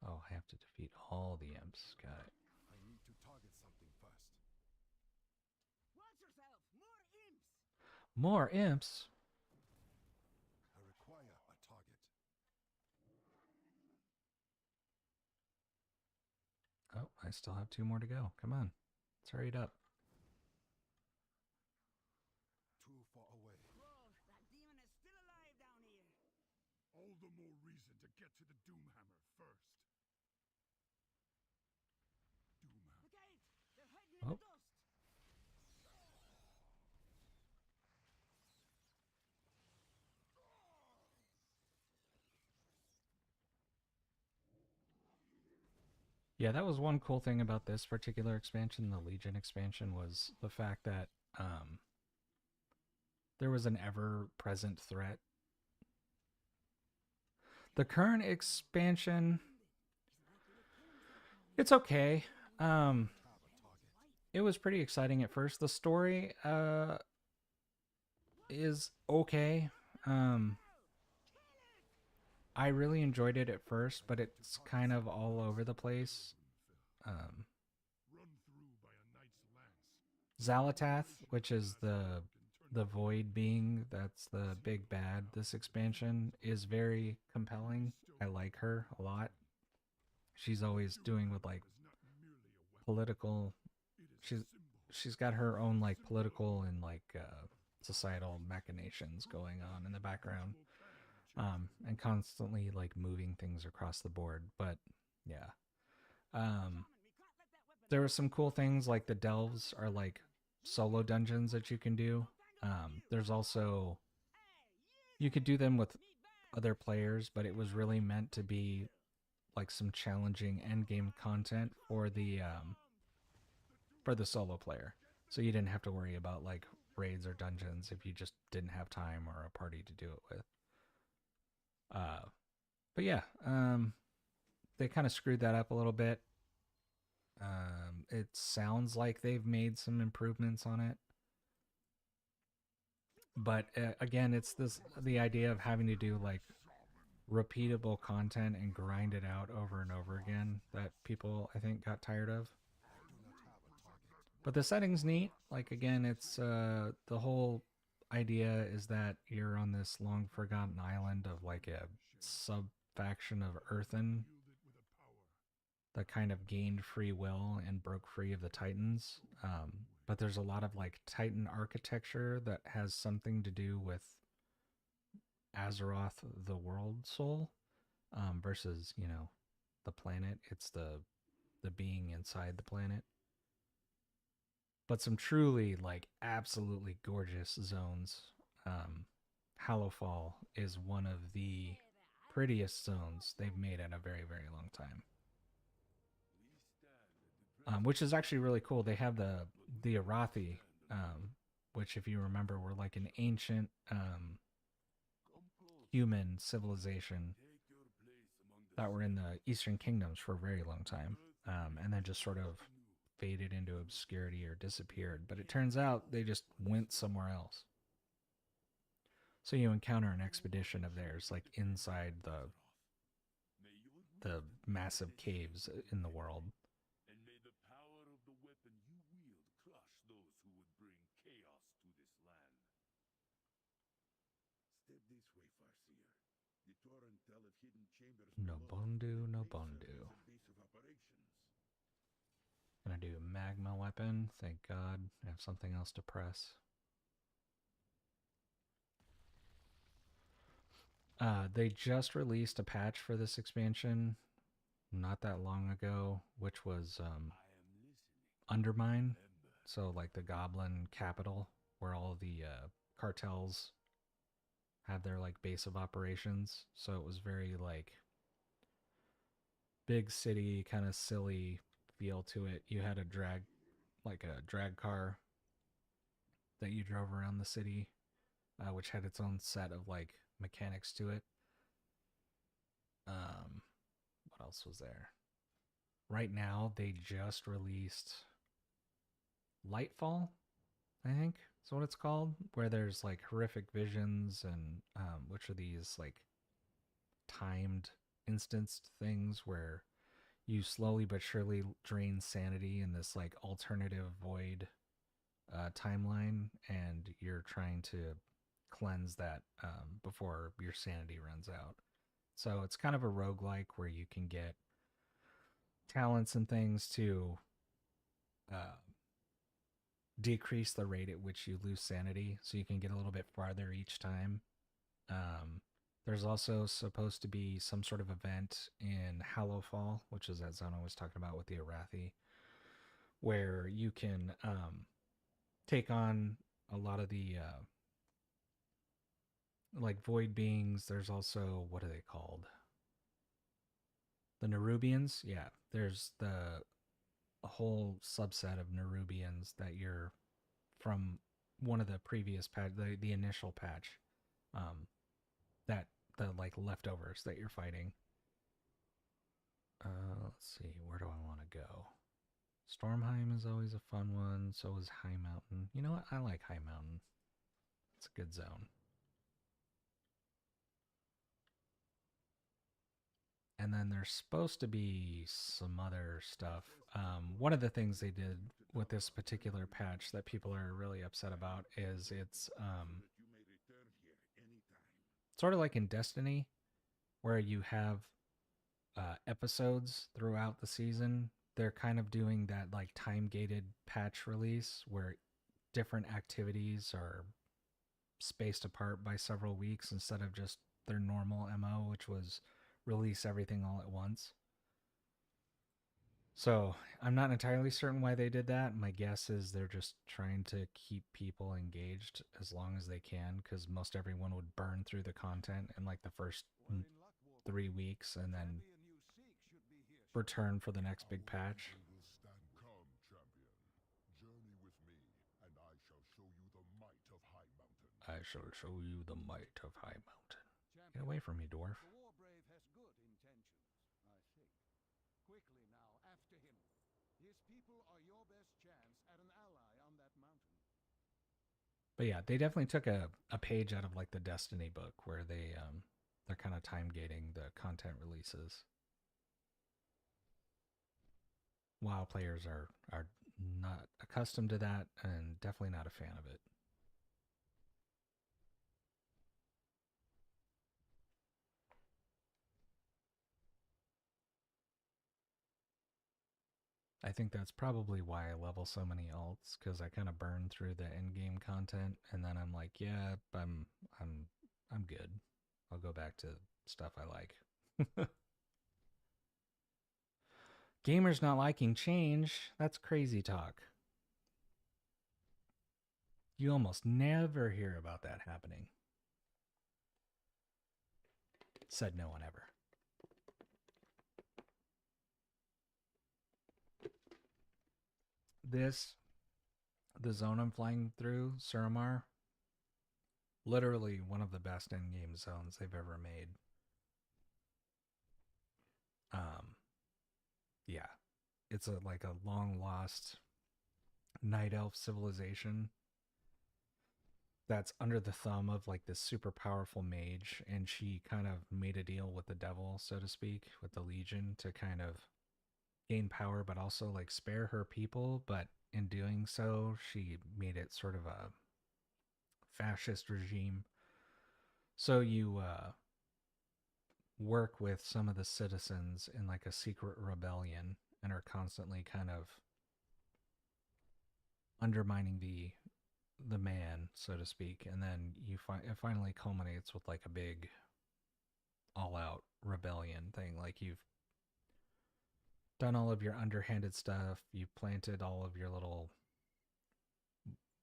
Oh, I have to defeat all the imps. Got it.
I need to target something first.
Watch yourself! More imps!
More imps?
I require a target.
Oh, I still have 2 more to go. Come on. Let's hurry it up.
the more reason to get to the Doomhammer first. Doomhammer.
The gate! They're hiding in
Oh.
the dust!
Yeah, that was one cool thing about this particular expansion, the Legion expansion, was the fact that there was an ever-present threat. The current expansion, it's okay. It was pretty exciting at first. The story is okay. I really enjoyed it at first, but it's kind of all over the place.
Run through by a knight's lance.
Zalatath, which is the void being that's the big bad this expansion, is very compelling. I like her a lot. She's always doing with like political, she's got her own like political and like societal machinations going on in the background, and constantly like moving things across the board. But yeah, there were some cool things like the delves are like solo dungeons that you can do. There's also, you could do them with other players, but it was really meant to be like some challenging end game content for the solo player. So you didn't have to worry about like raids or dungeons if you just didn't have time or a party to do it with. But yeah, they kind of screwed that up a little bit. It sounds like they've made some improvements on it. But again, it's the idea of having to do like repeatable content and grind it out over and over again that people, I think, got tired of. But the setting's neat. Like, again, it's the whole idea is that you're on this long forgotten island of like a sub faction of Earthen that kind of gained free will and broke free of the Titans. But there's a lot of like Titan architecture that has something to do with Azeroth, the world soul, versus, you know, the planet. It's the being inside the planet. But some truly like absolutely gorgeous zones. Hallowfall is one of the prettiest zones they've made in a very, very long time. Which is actually really cool. They have the Arathi, which, if you remember, were like an ancient human civilization that were in the Eastern Kingdoms for a very long time, and then just sort of faded into obscurity or disappeared. But it turns out they just went somewhere else. So you encounter an expedition of theirs, like inside the massive caves in the world.
And may the power of the weapon you wield crush those who would bring chaos to this land. Step this way, Farseer. The Torrent tell of hidden chambers
No
below
bondu, no
that may serve
bondu.
as a base of operations.
Gonna do magma weapon. Thank God. I have something else to press. They just released a patch for this expansion not that long ago, which was Undermine. So like the Goblin capital, where all the cartels have their like base of operations. So it was very like big city, kind of silly feel to it. You had a drag car that you drove around the city, which had its own set of like mechanics to it. What else was there? Right now, they just released Lightfall, I think is what it's called, where there's like horrific visions and which are these like timed instanced things where you slowly but surely drain sanity in this like alternative void timeline, and you're trying to cleanse that before your sanity runs out. So it's kind of a roguelike where you can get talents and things to decrease the rate at which you lose sanity, so you can get a little bit farther each time. There's also supposed to be some sort of event in Hallowfall, which is that zone I was talking about with the Arathi, where you can take on a lot of the like void beings. There's also, what are they called? The Nerubians. Yeah, there's a whole subset of Nerubians that you're from one of the previous patch, the initial patch, that the like leftovers that you're fighting. Let's see, where do I want to go? Stormheim is always a fun one. So is High Mountain. You know what? I like High Mountain. It's a good zone. And then there's supposed to be some other stuff. One of the things they did with this particular patch that people are really upset about is it's sort of like in Destiny, where you have episodes throughout the season. They're kind of doing that like time gated patch release where different activities are spaced apart by several weeks instead of just their normal MO, which was release everything all at once. So I'm not entirely certain why they did that. My guess is they're just trying to keep people engaged as long as they can, because most everyone would burn through the content in like the first 3 weeks and then return for the next big patch. I shall show you the might of High Mountain. Get away from me, dwarf.
The Warbrave has good intentions, I think. Quickly now, after him. His people are your best chance at an ally on that mountain.
But yeah, they definitely took a page out of like the Destiny book where they're kind of time gating the content releases. WoW players are not accustomed to that and definitely not a fan of it. I think that's probably why I level so many alts, because I kind of burn through the in-game content and then I'm like, yeah, I'm good. I'll go back to stuff I like. Gamers not liking change, that's crazy talk. You almost never hear about that happening. Said no one ever. The zone I'm flying through, Suramar, literally one of the best in-game zones they've ever made. Yeah, it's like a long lost night elf civilization that's under the thumb of like this super powerful mage, and she kind of made a deal with the devil, so to speak, with the Legion to kind of gain power but also like spare her people, but in doing so she made it sort of a fascist regime. So you work with some of the citizens in like a secret rebellion and are constantly kind of undermining the man, so to speak, and then it finally culminates with like a big all-out rebellion thing. Like you've done all of your underhanded stuff, you've planted all of your little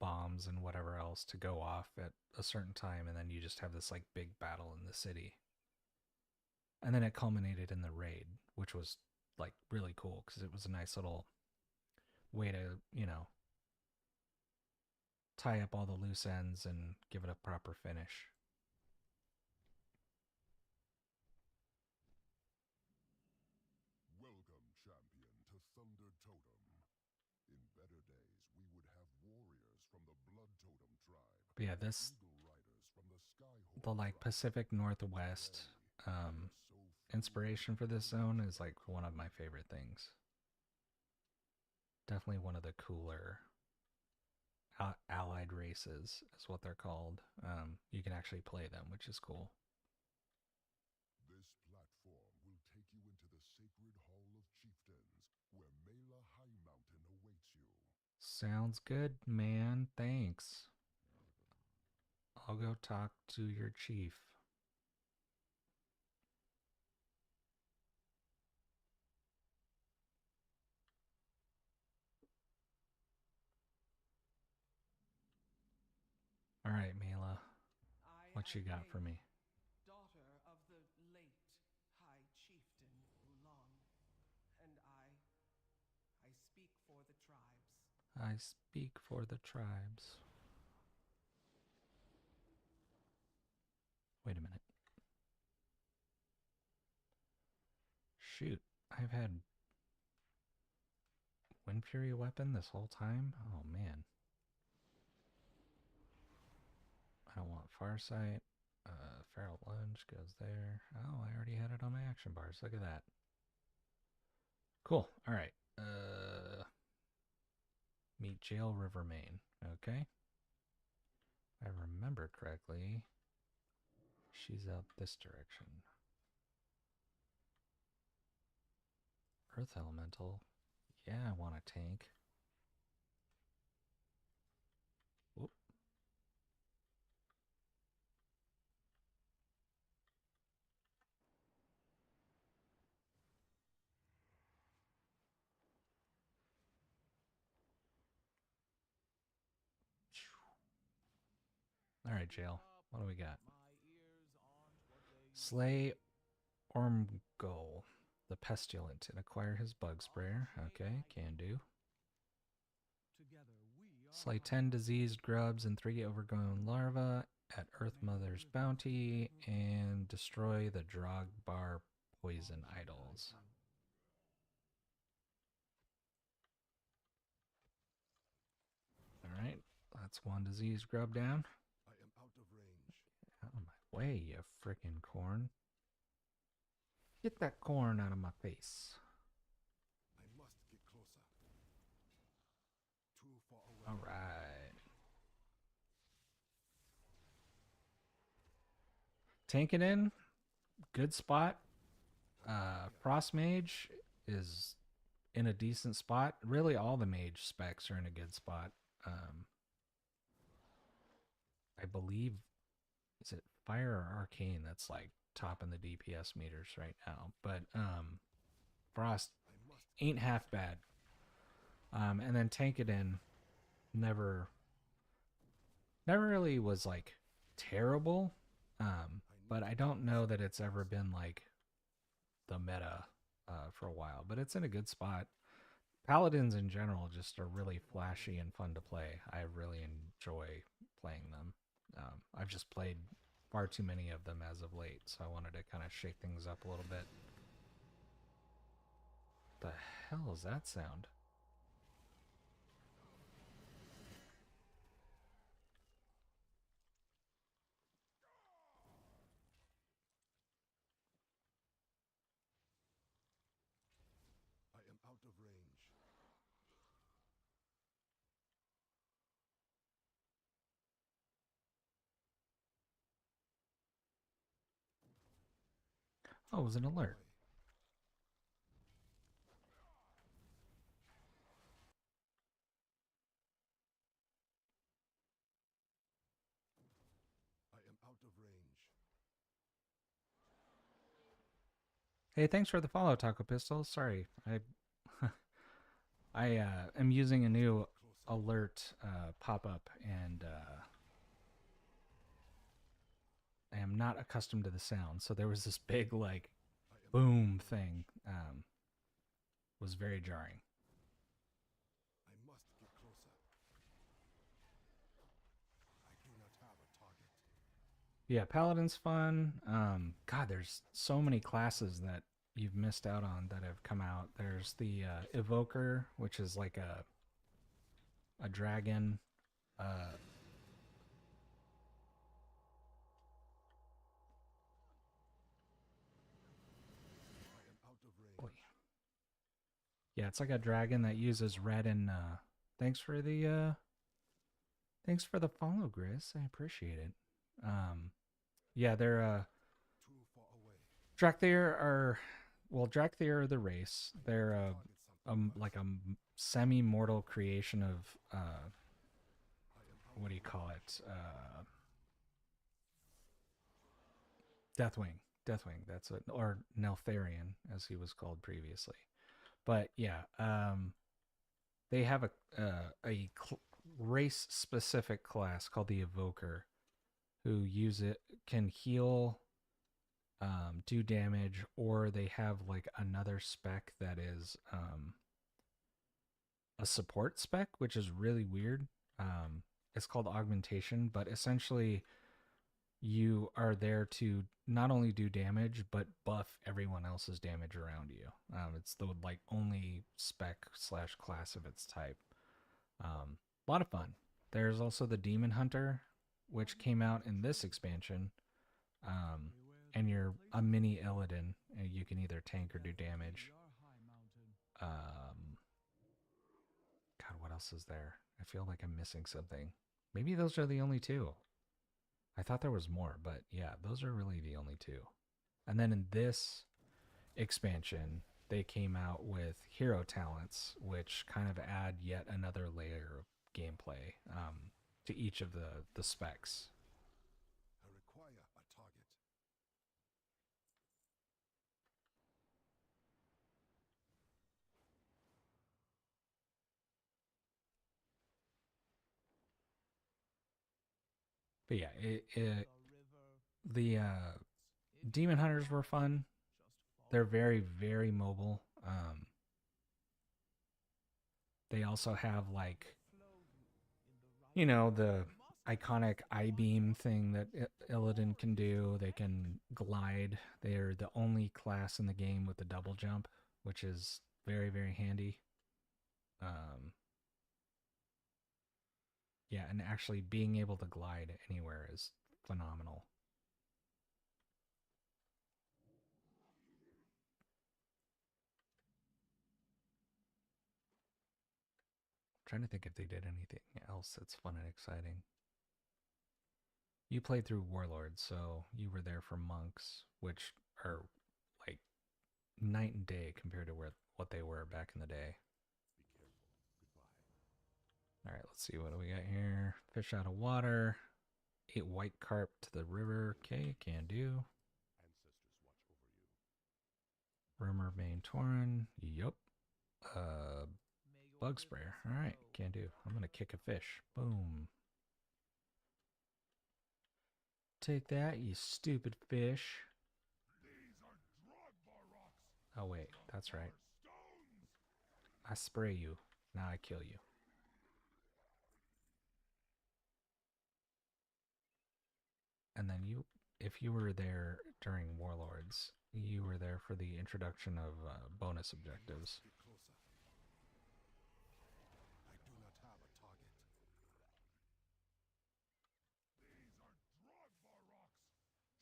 bombs and whatever else to go off at a certain time, and then you just have this like big battle in the city. And then it culminated in the raid, which was like really cool because it was a nice little way to, tie up all the loose ends and give it a proper finish.
Welcome, champion, to Thunder Totem. In better days, we would have warriors from the Blood Totem tribe.
But yeah, this
Eagle riders from the
the like Pacific Northwest inspiration for this zone is like one of my favorite things. Definitely one of the cooler allied races is what they're called. You can actually play them, which is cool.
This platform will take you into the sacred hall of chieftains, where Mela High Mountain awaits you.
Sounds good, man. Thanks. I'll go talk to your chief. What you got for me?
Daughter of the late High Chieftain Ulan, and I speak for the tribes.
I speak for the tribes. Wait a minute. Shoot, I've had Wind Fury weapon this whole time? Oh man. I don't want Farsight. Feral Lunge goes there. Oh, I already had it on my action bars. Look at that. Cool. All right. Meet Jail River Main. Okay. If I remember correctly, she's out this direction. Earth Elemental. Yeah, I want a tank. Whoop. All right, Jail. What do we got? Slay Ormgol, the Pestilent, and acquire his bug sprayer. Okay, can do. Slay 10 diseased grubs and 3 overgrown larvae at Earth Mother's bounty, and destroy the Drogbar poison idols. Alright, that's 1 diseased grub down.
I am out of range.
Out of my way, you frickin' corn. Get that corn out of my face.
I must get closer. Too far away.
Alright. Tank it in. Good spot. Frost Mage is in a decent spot. Really, all the mage specs are in a good spot. I believe, is it Fire or Arcane that's like topping the DPS meters right now? But Frost ain't half bad. And then tank it in. Never really was like terrible. But I don't know that it's ever been like the meta for a while, but it's in a good spot. Paladins in general just are really flashy and fun to play. I really enjoy playing them. I've just played far too many of them as of late, so I wanted to kind of shake things up a little bit. The hell is that sound?
I am out of range.
Oh, it was an alert.
I am out of range.
Hey, thanks for the follow, Taco Pistol. Sorry, I am using a new alert pop-up, and I am not accustomed to the sound. So there was this big like boom thing. Was very jarring.
I must get closer. I do not have a target.
Yeah, Paladin's fun. God, there's so many classes that you've missed out on that have come out. There's the Evoker, which is like a dragon. Boy. Yeah, it's like a dragon that uses red and thanks for the follow, Gris. I appreciate it. Yeah, they're
Too far away.
Drakthir are the race. They're like a semi-mortal creation of what do you call it? Deathwing. That's it, or Neltharion, as he was called previously. But yeah, they have a race-specific class called the Evoker, who can heal, do damage, or they have like another spec that is a support spec, which is really weird. It's called augmentation, but essentially you are there to not only do damage but buff everyone else's damage around you. It's the like only spec slash class of its type. A lot of fun. There's also the Demon Hunter, which came out in this expansion. And you're a mini Illidan. You can either tank or do damage. God, what else is there? I feel like I'm missing something. Maybe those are the only two. I thought there was more, but yeah, those are really the only two. And then in this expansion, they came out with hero talents, which kind of add yet another layer of gameplay to each of the specs.
I require a target.
But yeah, the Demon Hunters were fun. They're very, very mobile. They also have like, you know, the iconic I-beam thing that Illidan can do. They can glide. They're the only class in the game with the double jump, which is very, very handy. Yeah, and actually being able to glide anywhere is phenomenal. I'm trying to think if they did anything else that's fun and exciting. You played through Warlords, so you were there for monks, which are like night and day compared to what they were back in the day.
Be careful. Goodbye.
All right, let's see what do we got here. Fish out of water. 8 white carp to the river. Okay, can do.
Ancestors watch over you.
Rumor Main Torin. Yup. Bug sprayer. All right, can do. I'm gonna kick a fish. Boom. Take that, you stupid fish. Oh wait, that's right. I spray you. Now I kill you. And then you, if you were there during Warlords, you were there for the introduction of bonus objectives.
Get closer. I do not have a target. These are drug bar rocks.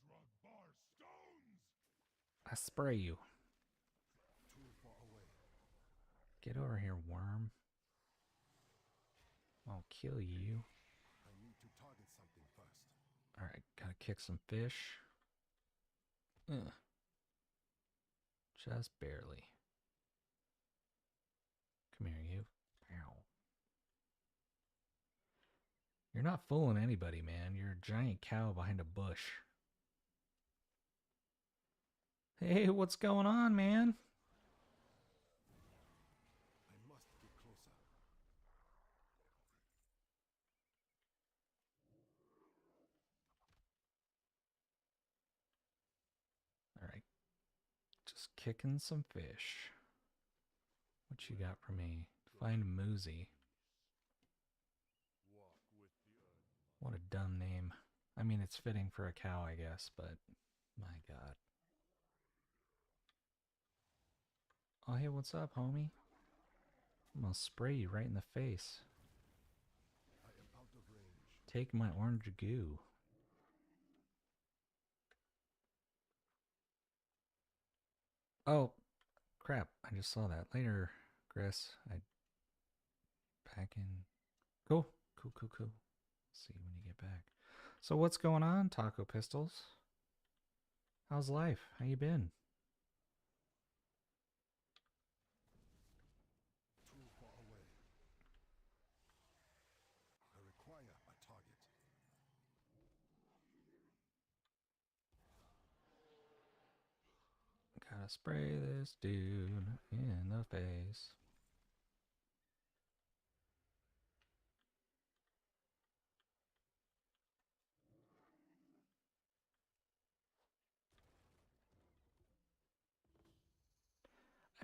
Drug bar stones.
I spray you.
Too far away.
Get over here, worm. I'll kill you.
I need to target something first.
Alright, gotta kick some fish. Ugh. Just barely. Come here, you. Ow. You're not fooling anybody, man. You're a giant cow behind a bush. Hey, what's going on, man?
I must get closer.
Alright. Just kicking some fish. What you got for me? Find Moozy.
Walk with the earth.
What a dumb name. I mean, it's fitting for a cow, I guess, but my god. Oh, hey, what's up, homie? I'm gonna spray you right in the face.
I am out of range.
Take my orange goo. Oh, crap. I just saw that. Later, Chris. I back in. Cool. Cool. See you when you get back. So what's going on, Taco Pistols? How's life? How you been?
Too far away. I require a target.
Gotta spray this dude in the face.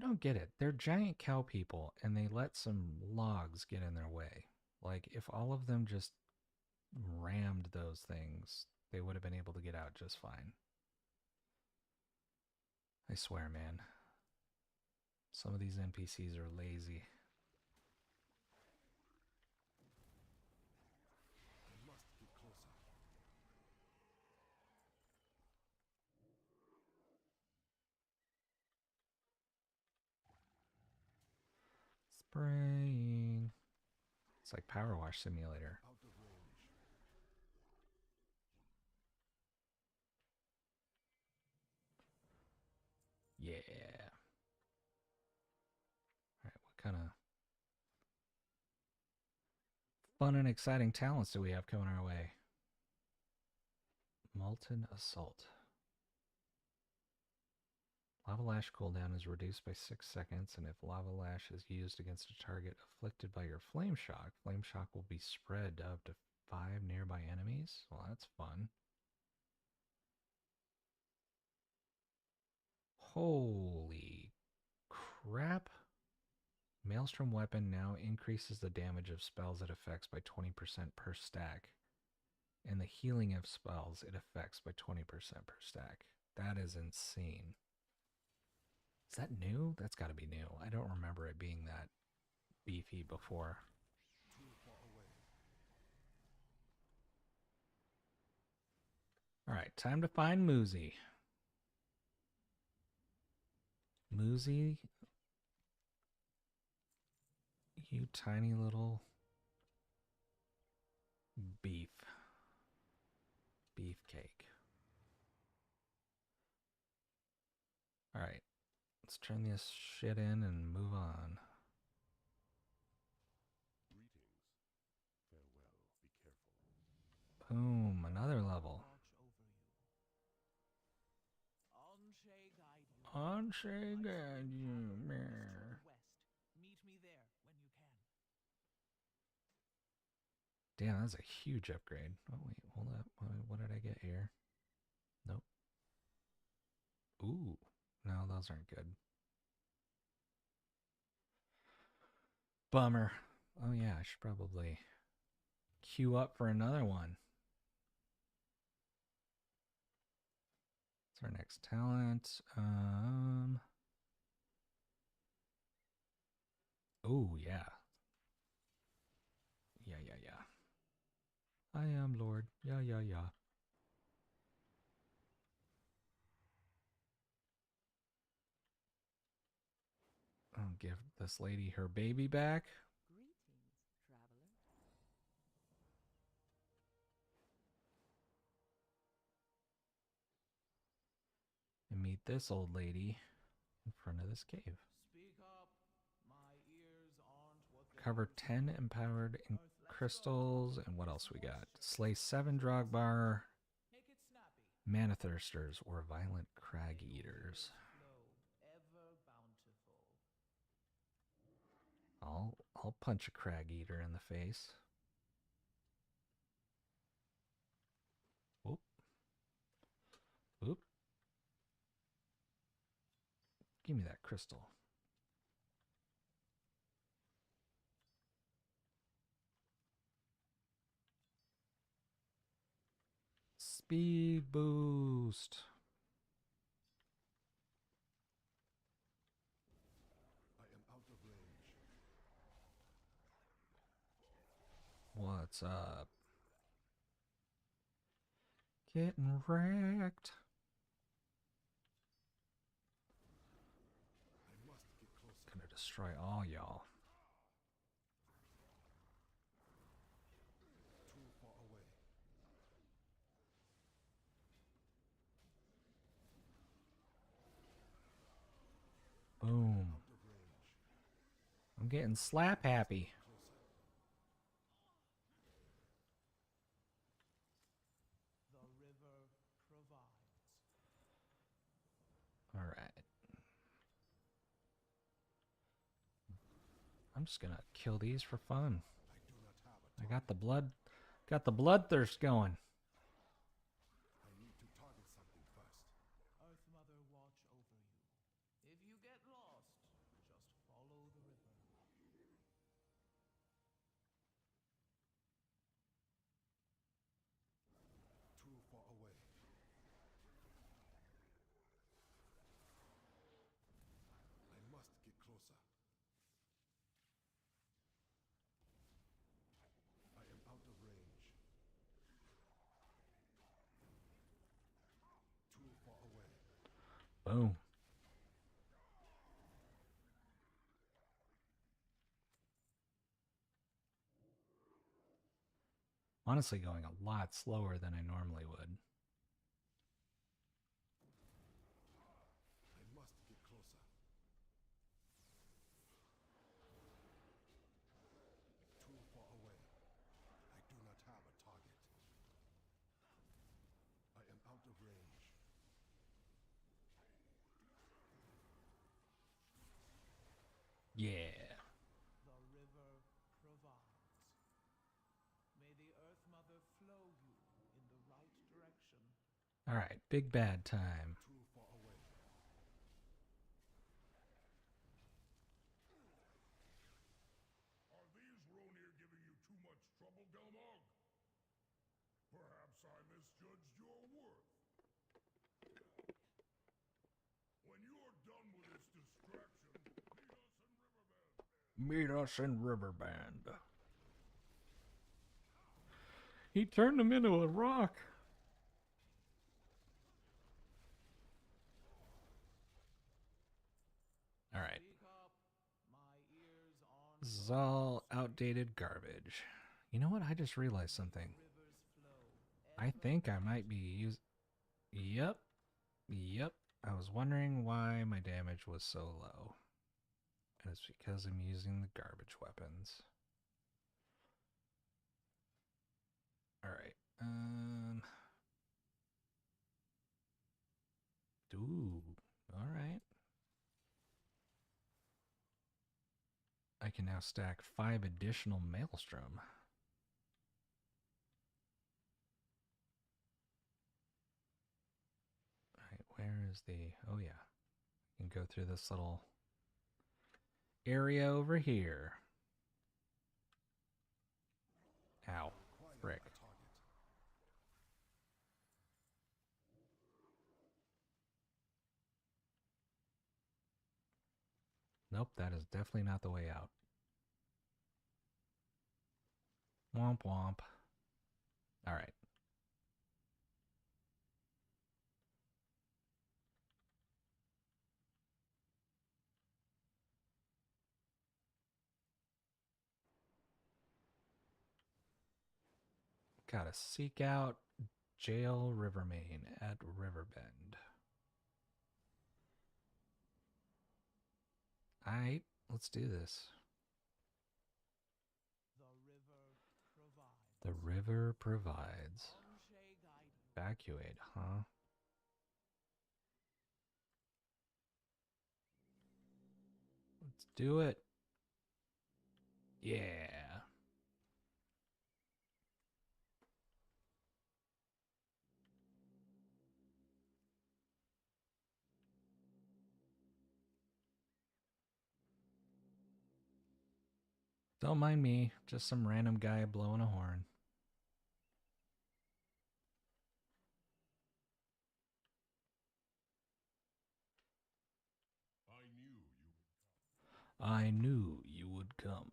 don't get it. They're giant cow people, and they let some logs get in their way. Like, if all of them just rammed those things, they would have been able to get out just fine. I swear, man. Some of these NPCs are lazy.
I must get closer.
Spraying. It's like Power Wash Simulator.
Out of range.
Yeah. Alright, what kind of fun and exciting talents do we have coming our way? Molten Assault. Lava Lash cooldown is reduced by 6 seconds, and if Lava Lash is used against a target afflicted by your Flame Shock will be spread to up to 5 nearby enemies. Well, that's fun. Holy crap. Maelstrom weapon now increases the damage of spells it affects by 20% per stack, and the healing of spells it affects by 20% per stack. That is insane. Is that new? That's got to be new. I don't remember it being that beefy before.
Too far away.
All right, time to find Moozy. Moozy, you tiny little beefcake. All right, let's turn this shit in and move on.
Greetings. Farewell. Be careful.
Boom, another level.
Anshe guide you.
Anshe guide you.
West. Meet me there when you can.
Damn, that's a huge upgrade. Oh, wait, hold up. What did I get here? Nope. Ooh, no, those aren't good. Bummer. Oh, yeah, I should probably queue up for another one. What's our next talent? Oh, yeah. Yeah. I am Lord. Yeah. I'll give this lady her baby back.
Greetings, traveler.
And meet this old lady in front of this cave.
Speak up. My ears aren't what they
Cover
used to
10
be.
empowered
Earth, let's go.
crystals. And what else we got? Slay 7 Drogbar,
Make it snappy.
Mana Thirsters, or Violent Crag Eaters.
Flow, ever bountiful.
I'll punch a Crag Eater in the face. Oop. Oop. Give me that crystal. Speed boost.
I am out of range.
What's up? Getting wrecked.
I must get closer.
Gonna destroy all y'all.
Too far away.
Boom.
Out of range.
I'm getting slap happy.
Closer.
The river provides.
All right. I'm just gonna kill these for fun.
I do not have a
I
target.
got the bloodthirst going.
I need to target something first.
Earth Mother watch over you. If you get lost,
Boom. Honestly, going a lot slower than I normally would.
I must get closer. Too far away. I do not have a target. I am out of range.
Yeah.
The river provides. May the Earth Mother flow you in the right direction.
All right, big bad time.
Too far away. Are these Ronir giving you too much trouble, Delmog? Perhaps I misjudged your worth. When you're done with its distraction, meet us in Riverbend.
Meet us in Riverbend. He turned him into a rock. All right.
Speak up. My ears on
This is all outdated garbage. You know what? I just realized something.
rivers flow.
I think I might be using... Yep. Yep. I was wondering why my damage was so low. And it's because I'm using the garbage weapons. Alright. Ooh. Alright. I can now stack 5 additional Maelstrom. Alright, where is the... Oh yeah. You can go through this little area over here. Ow. Frick.
A target.
Nope, that is definitely not the way out. Womp womp. Alright. Gotta seek out Jail Rivermain at Riverbend. Alright, let's do this.
The river provides.
The river provides.
Anshe guide.
Evacuate, huh? Let's do it. Yeah. Don't mind me, just some random guy blowing a horn. I knew you would come.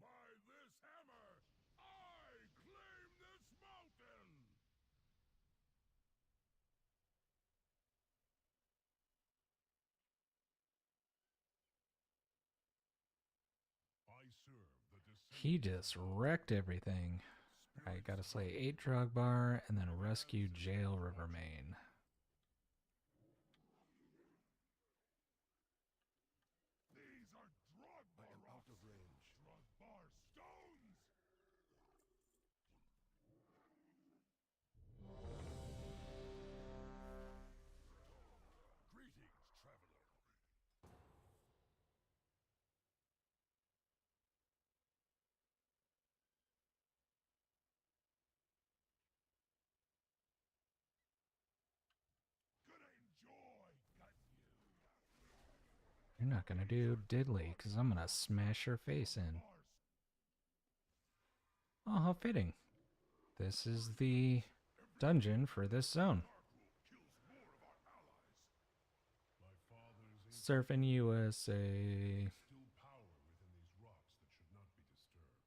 By this hammer, I claim this mountain! I serve the
He just wrecked everything. I gotta slay 8 Drogbar and then rescue Jail Rivermain.
These are Drogbar. I am out of range. Drogbar stones! Greetings, traveler. Gonna enjoy, got you.
You're not gonna do diddly, because I'm gonna smash your face in. Oh, how fitting. This is the dungeon for this zone. Surfing USA.
Still power within these rocks that should not be disturbed.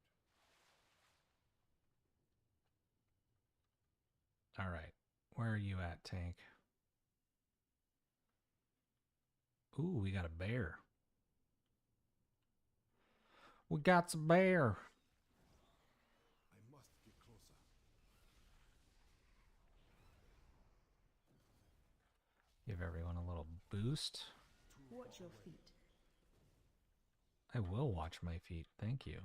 All right. Where are you at, tank? Ooh, we got a bear. We got a bear.
I must get closer.
Give everyone a little boost.
Watch your feet.
I will watch my feet. Thank you.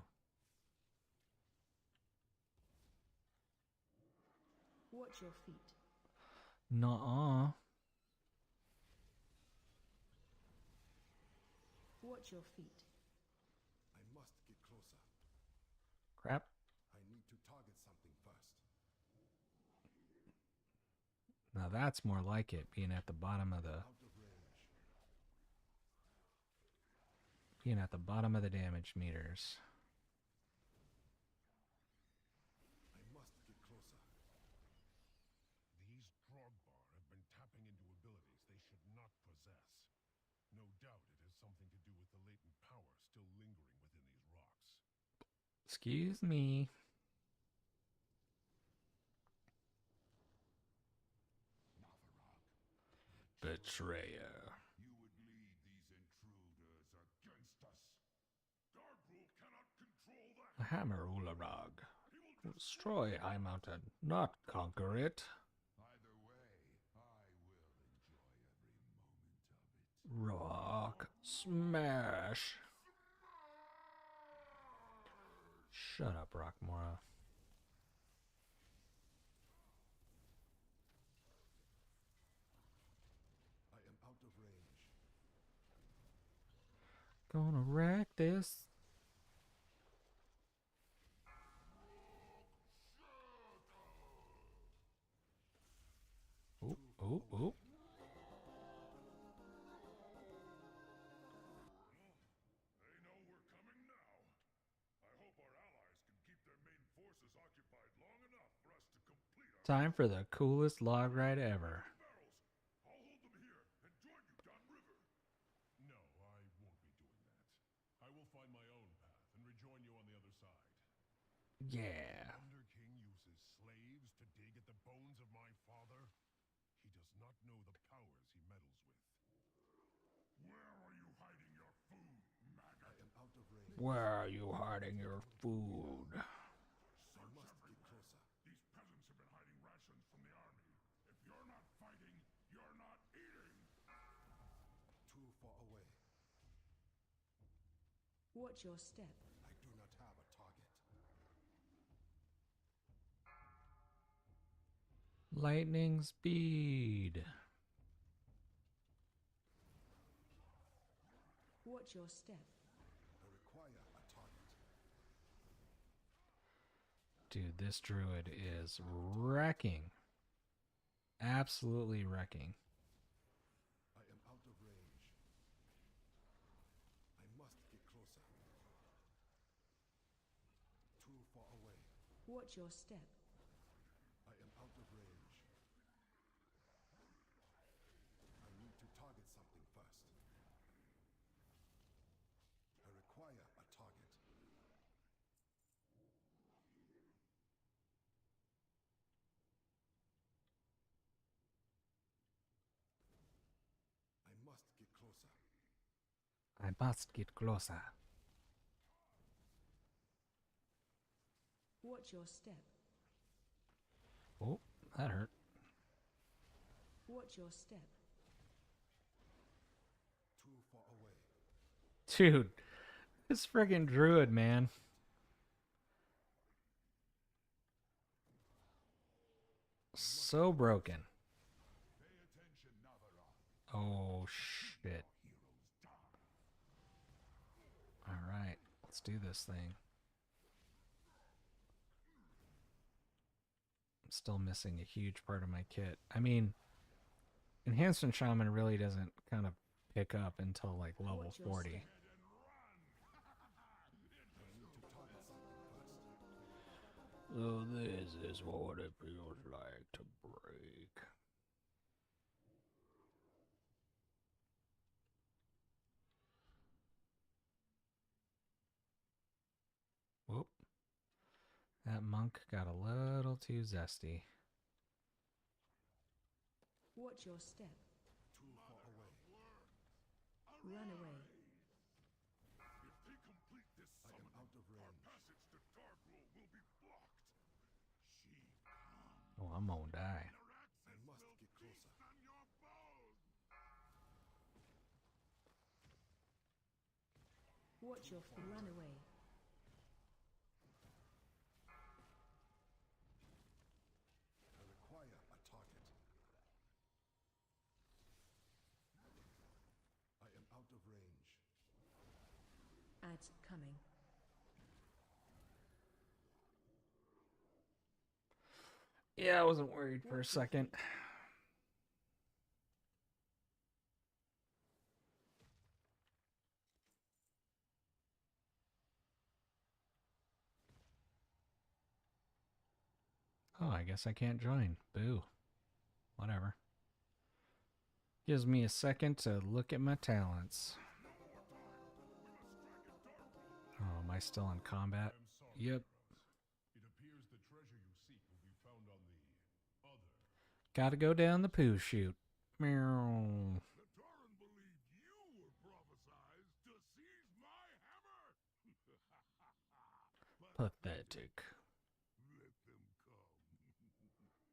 Watch your feet.
Nuh-uh.
Watch your feet.
I must get closer.
Crap.
I need to target something first.
Now that's more like it, being at the bottom of the
Out of range.
damage meters.
I must get closer.
These Drogbar have been tapping into abilities they should not possess. No doubt it has something to do with the latent power still lingering within these rocks.
Excuse me. Betrayer.
You would lead these intruders against us.
Garbrul cannot control that.
A hammer Ularag. Destroy High Mountain, not conquer it.
Either way, I will enjoy every moment of it.
Rock smash. Shut up, Rockmora.
I am out of range.
Gonna wreck this. Oop, oop, oop.
They know we're coming now. I hope our allies can keep their main forces occupied long enough for us to complete our
Time for the coolest log ride ever.
barrels. I'll hold them here and join you downriver. No, I won't be doing that. I will find my own path and rejoin you on the other side.
Yeah.
Wonder King uses slaves to dig at the bones of my father? He does not know the powers he meddles with. Where are you hiding your food, maggot?
I am out of range.
Where are you hiding your food?
I must get closer.
These peasants have been hiding rations from the army. If you're not fighting, you're not eating.
Too far away.
Watch your step.
I do not have a target.
Lightning speed.
Watch your step.
I require a target.
Dude, this druid is wrecking. Absolutely wrecking.
I am out of range. I must get closer. Too far away.
Watch your step.
I am out of range. I need to target something first. I require a target. I must get closer.
I must get closer.
Watch your step.
Oh, that hurt.
Watch your step.
Too far away.
Dude, this friggin' druid, man. So broken.
Pay attention, Navarra.
Oh, shit. Alright, let's do this thing. I'm still missing a huge part of my kit. I mean, Enhancement Shaman really doesn't kind of pick up until like level
Watch your
40.
step.
I need to target something first.
So this is what it feels like to break. Whoop. That monk got a little too zesty.
Watch your step.
Too far away.
Run away.
If they complete this summoning, I am out of range. Our passage to Darkroll will be blocked. She comes.
Oh, I'm gonna die.
I must get closer. Your bones.
Watch your feet. Run away.
I require a target. I am out of range.
Ads coming.
Yeah, I wasn't worried for a second. Oh, I guess I can't join. Boo. Whatever. Gives me a second to look at my talents. Oh, am I still in combat? Yep.
It appears the treasure you seek will be found on the other.
Gotta go down the poo chute. Meow.
The Tauren believed you were prophesized to seize my hammer.
Pathetic.
Let them come.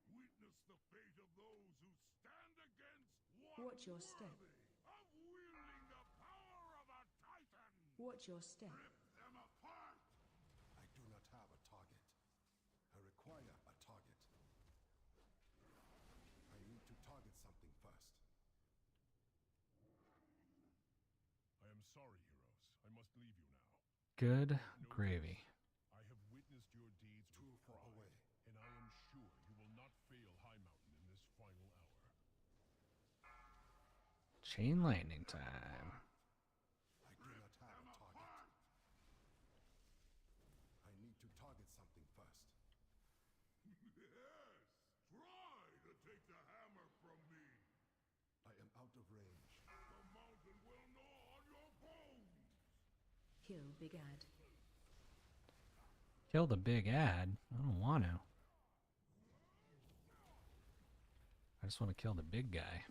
Witness the fate of those who stand against one
Watch your step.
of wielding the power of a titan.
Watch your step.
Rip them apart. I do not have a target. I require a target. I need to target something first. I am sorry, heroes. I must leave you now.
Good gravy.
I have witnessed your deeds too far away, and I am sure you will not fail High Mountain in this final hour.
Chain lightning time.
I do not have a target. I need to target something first. Yes, try to take the hammer from me. I am out of range. The mountain will gnaw on your bones.
Kill Big Ad.
Kill the big ad. I don't want to. I just want to kill the big guy.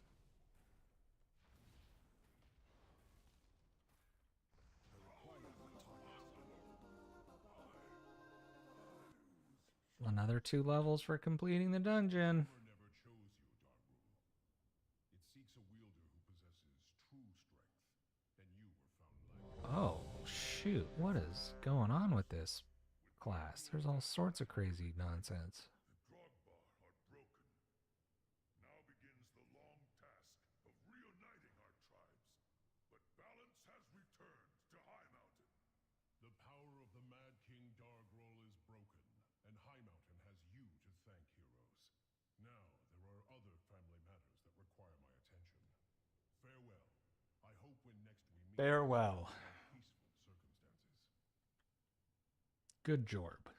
Another 2 levels for completing the dungeon.
Never chose you, Darkroll. It seeks a wielder who possesses true strength, and you were found lacking.
Oh, shoot. What is going on with this class? There's all sorts of crazy nonsense.
The Drogbar are broken. Now begins the long task of reuniting our tribes. But balance has returned to High Mountain. The power of the Mad King Darkroll is broken, and High Mountain has you to thank, heroes. Now there are other family matters that require my attention. Farewell. I hope when next we meet,
Farewell.
peaceful circumstances.
Good job.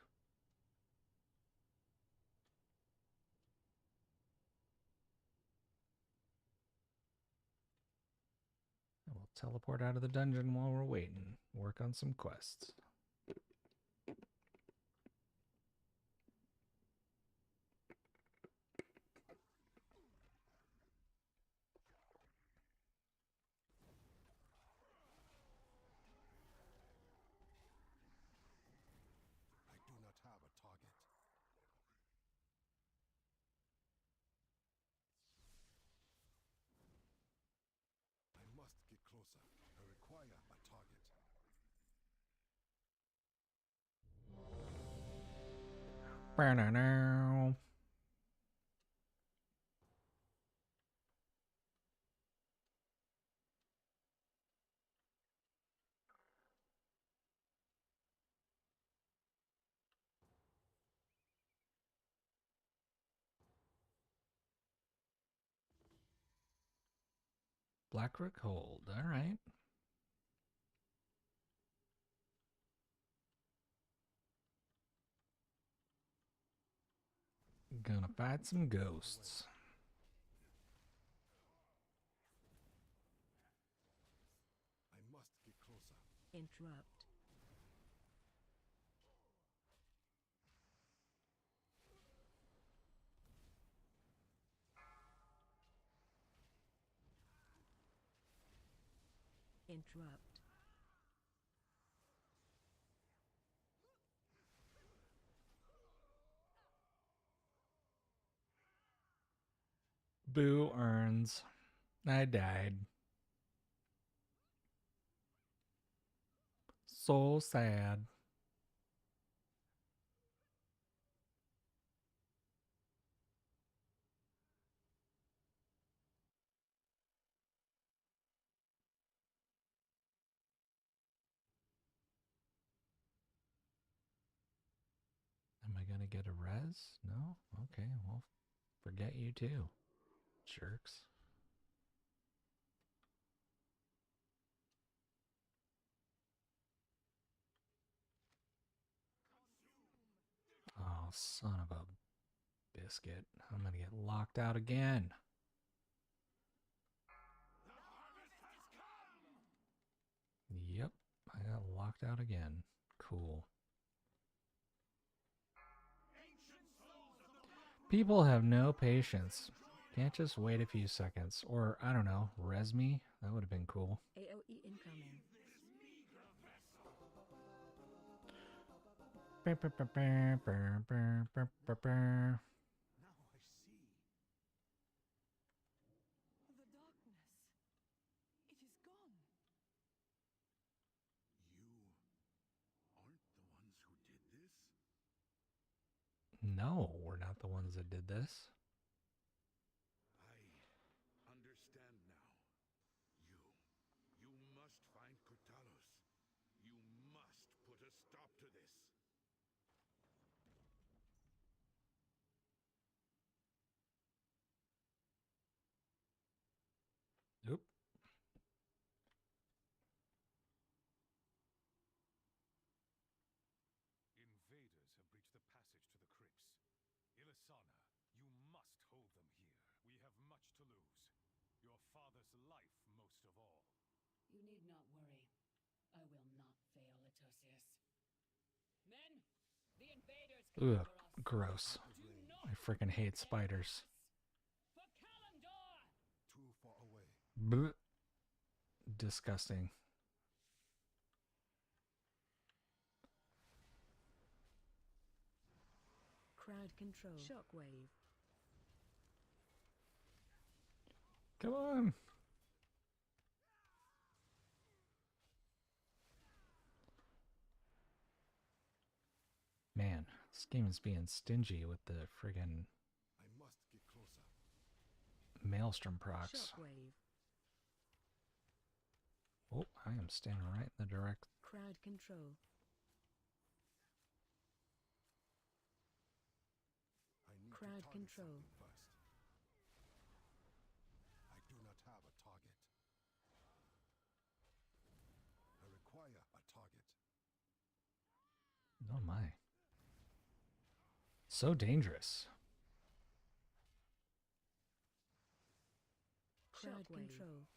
And we'll teleport out of the dungeon while we're waiting. Work on some quests.
I do not have a target. I must get closer. I require a target.
Ba-na-now. Blackrook Hold. All right. Gonna fight some ghosts.
I must get closer.
Interrupt. Interrupt.
Boo earns. I died. So sad. Am I gonna get a res? No? Okay, well, forget you too. Jerks. Oh, son of a biscuit. I'm gonna get locked out again. Yep, I got locked out again. Cool. People have no patience. Can't just wait a few seconds. Or, I don't know, res me? That would have been cool.
AoE incoming.
Now I see. The darkness. It is gone.
You aren't the ones who did this?
No, we're not the ones that did this.
I understand now. You must find Kurtalos. You must put a stop to this.
Oop.
Invaders have breached the passage to the crypts. Illisana, you must hold them here. We have much to lose. Your father's life most of all.
You need not worry. I will not fail, Etosius. Men, the invaders come
Ugh,
for us.
gross.
Do not
I freaking hate spiders.
For Kalimdor!
Too far away.
Blech. Disgusting.
Crowd control. Shockwave.
Come on. Man, this game is being stingy with the friggin'
I must get closer.
Maelstrom procs.
Shockwave.
Oh, I am standing right in the direct.
Crowd control.
I need
Crowd
to target
control.
something first. I do not have a target. I require a target.
Oh my. So dangerous.
Crowd control.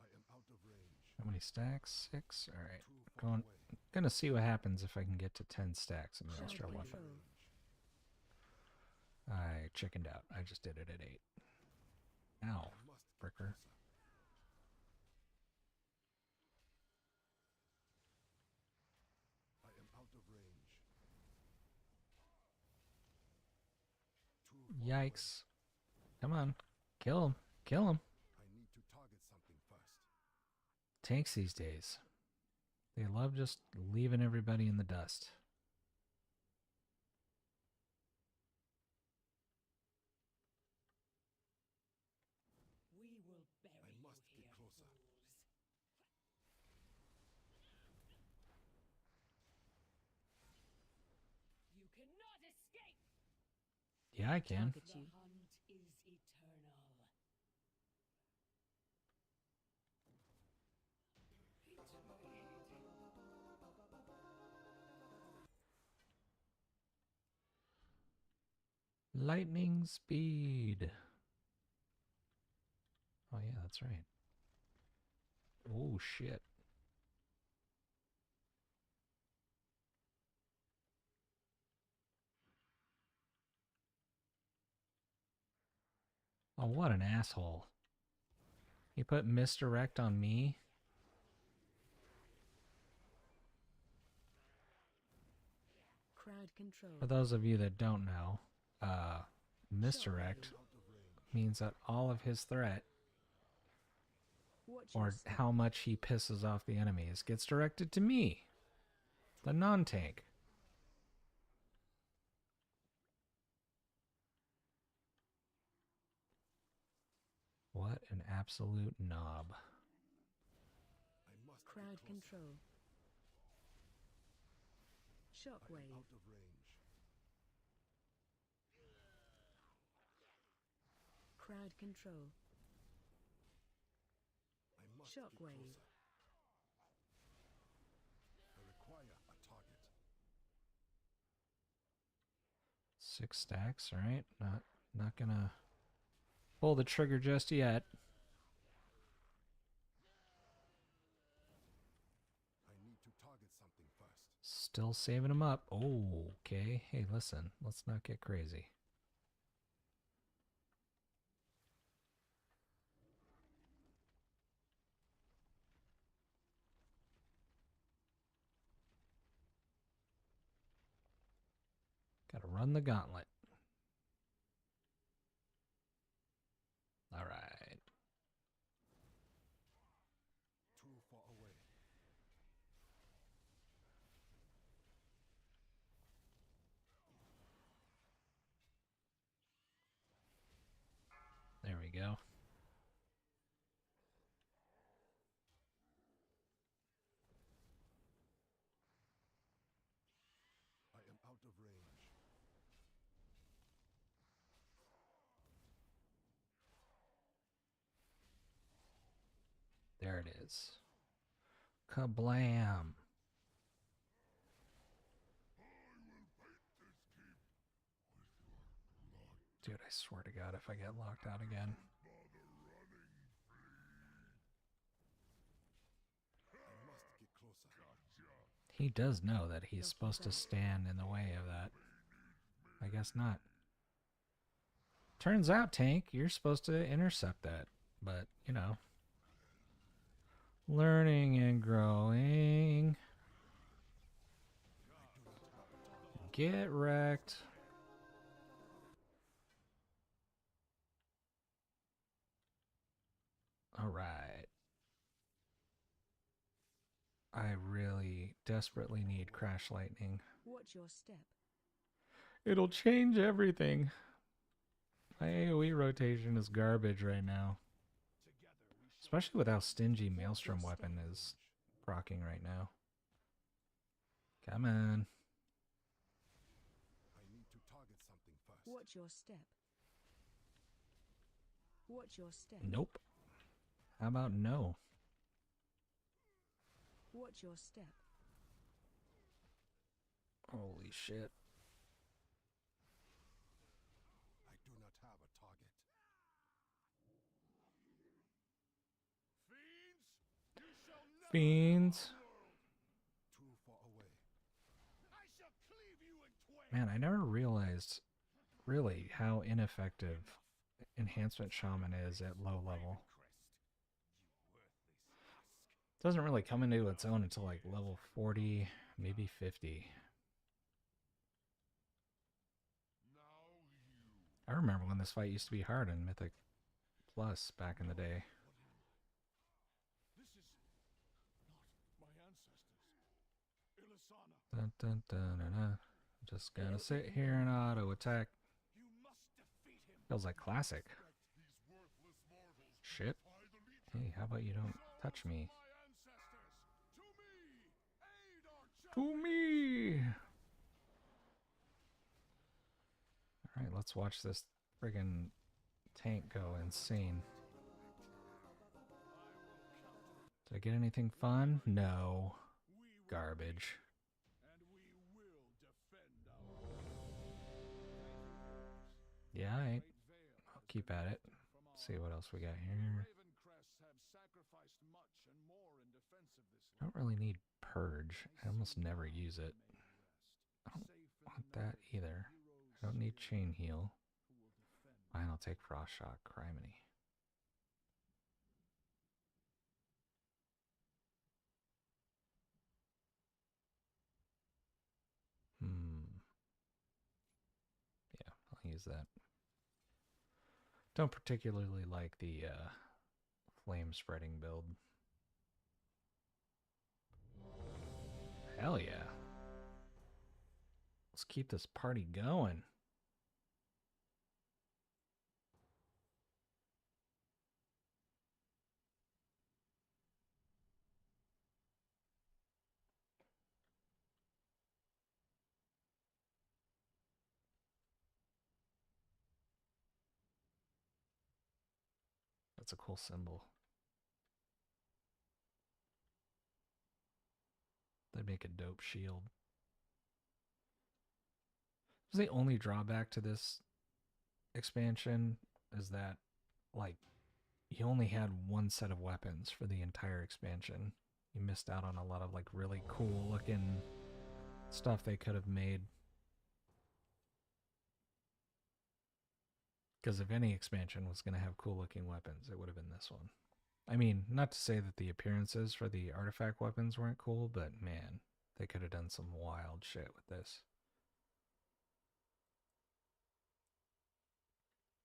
I am out of range.
How many stacks? 6? Alright.
Too far
Going,
away.
gonna see what happens if I can get to 10 stacks of Maelstrom
Crowd
weapon.
control.
I chickened out. I just did it at 8. Ow,
I must get
fricker.
closer. I am out of range. Too far away.
Yikes. Come on. Kill him. Kill him.
I need to target something first.
Tanks these days. They love just leaving everybody in the dust.
We will bury
I must
you
get
here,
closer.
fools. You cannot escape!
Yeah, I can.
Target
The
you.
hunt is eternal.
Lightning speed. that's right. Oh, shit. Oh, what an asshole. He put misdirect on me?
Crowd control.
For those of you that don't know, misdirect means that all of his threat,
Watch your
or
step.
how much he pisses off the enemies, gets directed to me, the non-tank. What an absolute knob.
I must get
Crowd
closer.
control.
I am
Shockwave.
out of range.
Crowd control.
I must
Shockwave.
get closer. I require a target.
6 stacks, alright. Not gonna pull the trigger just yet.
I need to target something first.
Still saving him up. Oh, okay. Hey, listen. Let's not get crazy. Gotta run the gauntlet. All right.
Too far away.
There we go.
I am out of range.
There it is. Kablam. Dude, I swear to God, if I get locked out again.
I must get closer.
He does know that he's supposed to stand in the way of that. I guess not. Turns out, Tank, you're supposed to intercept that. But, you know. Learning and growing. Get wrecked. All right. I really desperately need Crash Lightning.
Watch your step.
It'll change everything. My AoE rotation is garbage right now. Especially with how stingy Maelstrom Weapon is proccing right now. Come on.
I need to target something first.
Watch your step. Watch your step.
Nope. How about no?
Watch your step.
Holy shit.
I do not have a target.
Fiends, you shall never
Fiends.
Too far away.
I shall cleave you in twain.
Man, I never realized really how ineffective Enhancement Shaman is at low level. Doesn't really come into its own until like level 40, maybe 50. I remember when this fight used to be hard in Mythic Plus back in the day.
This is not my ancestors. Illidan,
Dun, dun, dun, dun, dun. Just gonna sit here and auto attack.
you must defeat him.
Feels like classic.
These worthless mortals
Shit.
defy the Legion.
Hey, how about you don't touch me?
My ancestors, to me, aid our
To me! Alright, let's watch this friggin' tank go insane. Did I get anything fun? No. Garbage.
and we will defend our
Yeah, I'll keep at it. See what else we got here.
Ravencrest
I don't really need Purge. I almost never use it. I don't want that either. I don't need Chain Heal. Fine, I'll take Frost Shock. Criminy. Yeah, I'll use that. Don't particularly like the flame spreading build. Hell yeah. Let's keep this party going. That's a cool symbol. That'd make a dope shield. The only drawback to this expansion is that, like, you only had one set of weapons for the entire expansion. You missed out on a lot of, like, really cool looking stuff they could have made. Because if any expansion was going to have cool looking weapons, it would have been this one. I mean, not to say that the appearances for the artifact weapons weren't cool, but man, they could have done some wild shit with this.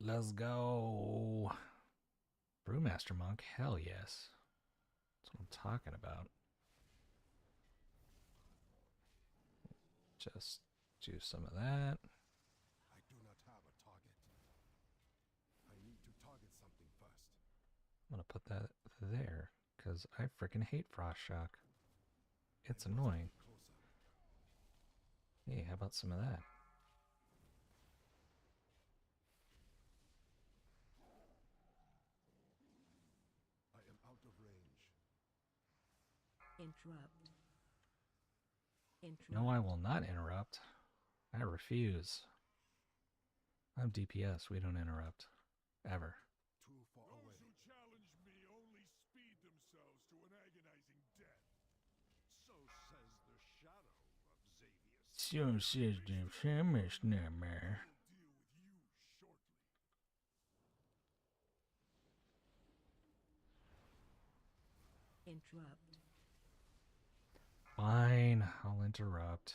Let's go. Brewmaster Monk, hell yes. That's what I'm talking about. Just do some of that.
I do not have a target. I need to target something first.
I'm going to put that there, because I freaking hate Frost Shock. It's annoying. Hey, how about some of that?
I am out of range.
Interrupt. Interrupt.
No, I will not interrupt. I refuse. I'm DPS. We don't interrupt. Ever.
Too far away.
Those who challenge me only speed themselves to an agonizing death. So says the shadow of Xavius.
So says the famous nightmare.
We'll deal with you shortly.
Interrupt.
Fine, I'll interrupt.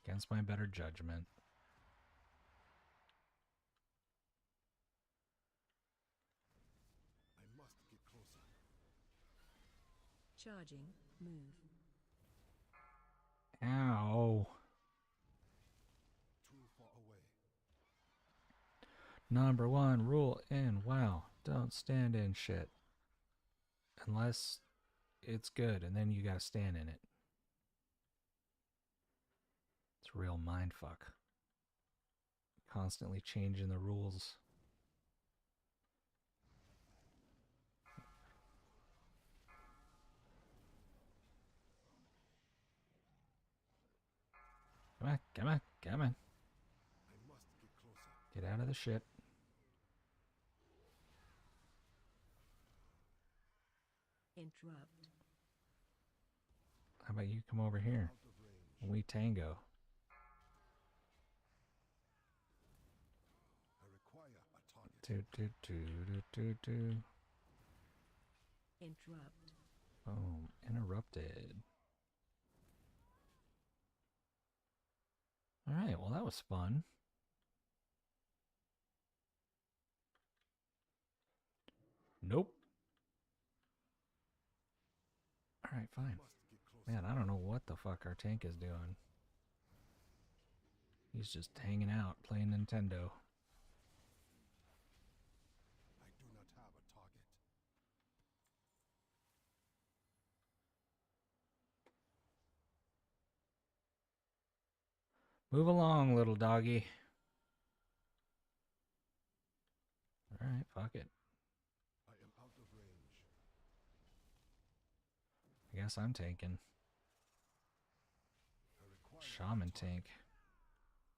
Against my better judgment.
I must get closer.
Charging. Move.
Ow.
Too far away.
Number one rule in WoW. Don't stand in shit. Unless it's good, and then you gotta stand in it. It's a real mindfuck. Constantly changing the rules. Come on, come on, come on.
I must get closer.
Get out of the shit.
Interrupt.
How about you come over here?
Out of range.
We tango.
I require a target.
Do.
Interrupt.
Boom. Interrupted. Alright, well that was fun. Nope. Alright, fine.
Must get closer.
Man, I don't know what the fuck our tank is doing. He's just hanging out, playing Nintendo.
I do not have a target.
Move along, little doggy. Alright, fuck it.
I am out of range.
I guess I'm tanking.
I require
Shaman tank.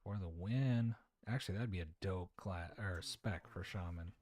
For the win. Actually, that'd be a dope class or spec for Shaman.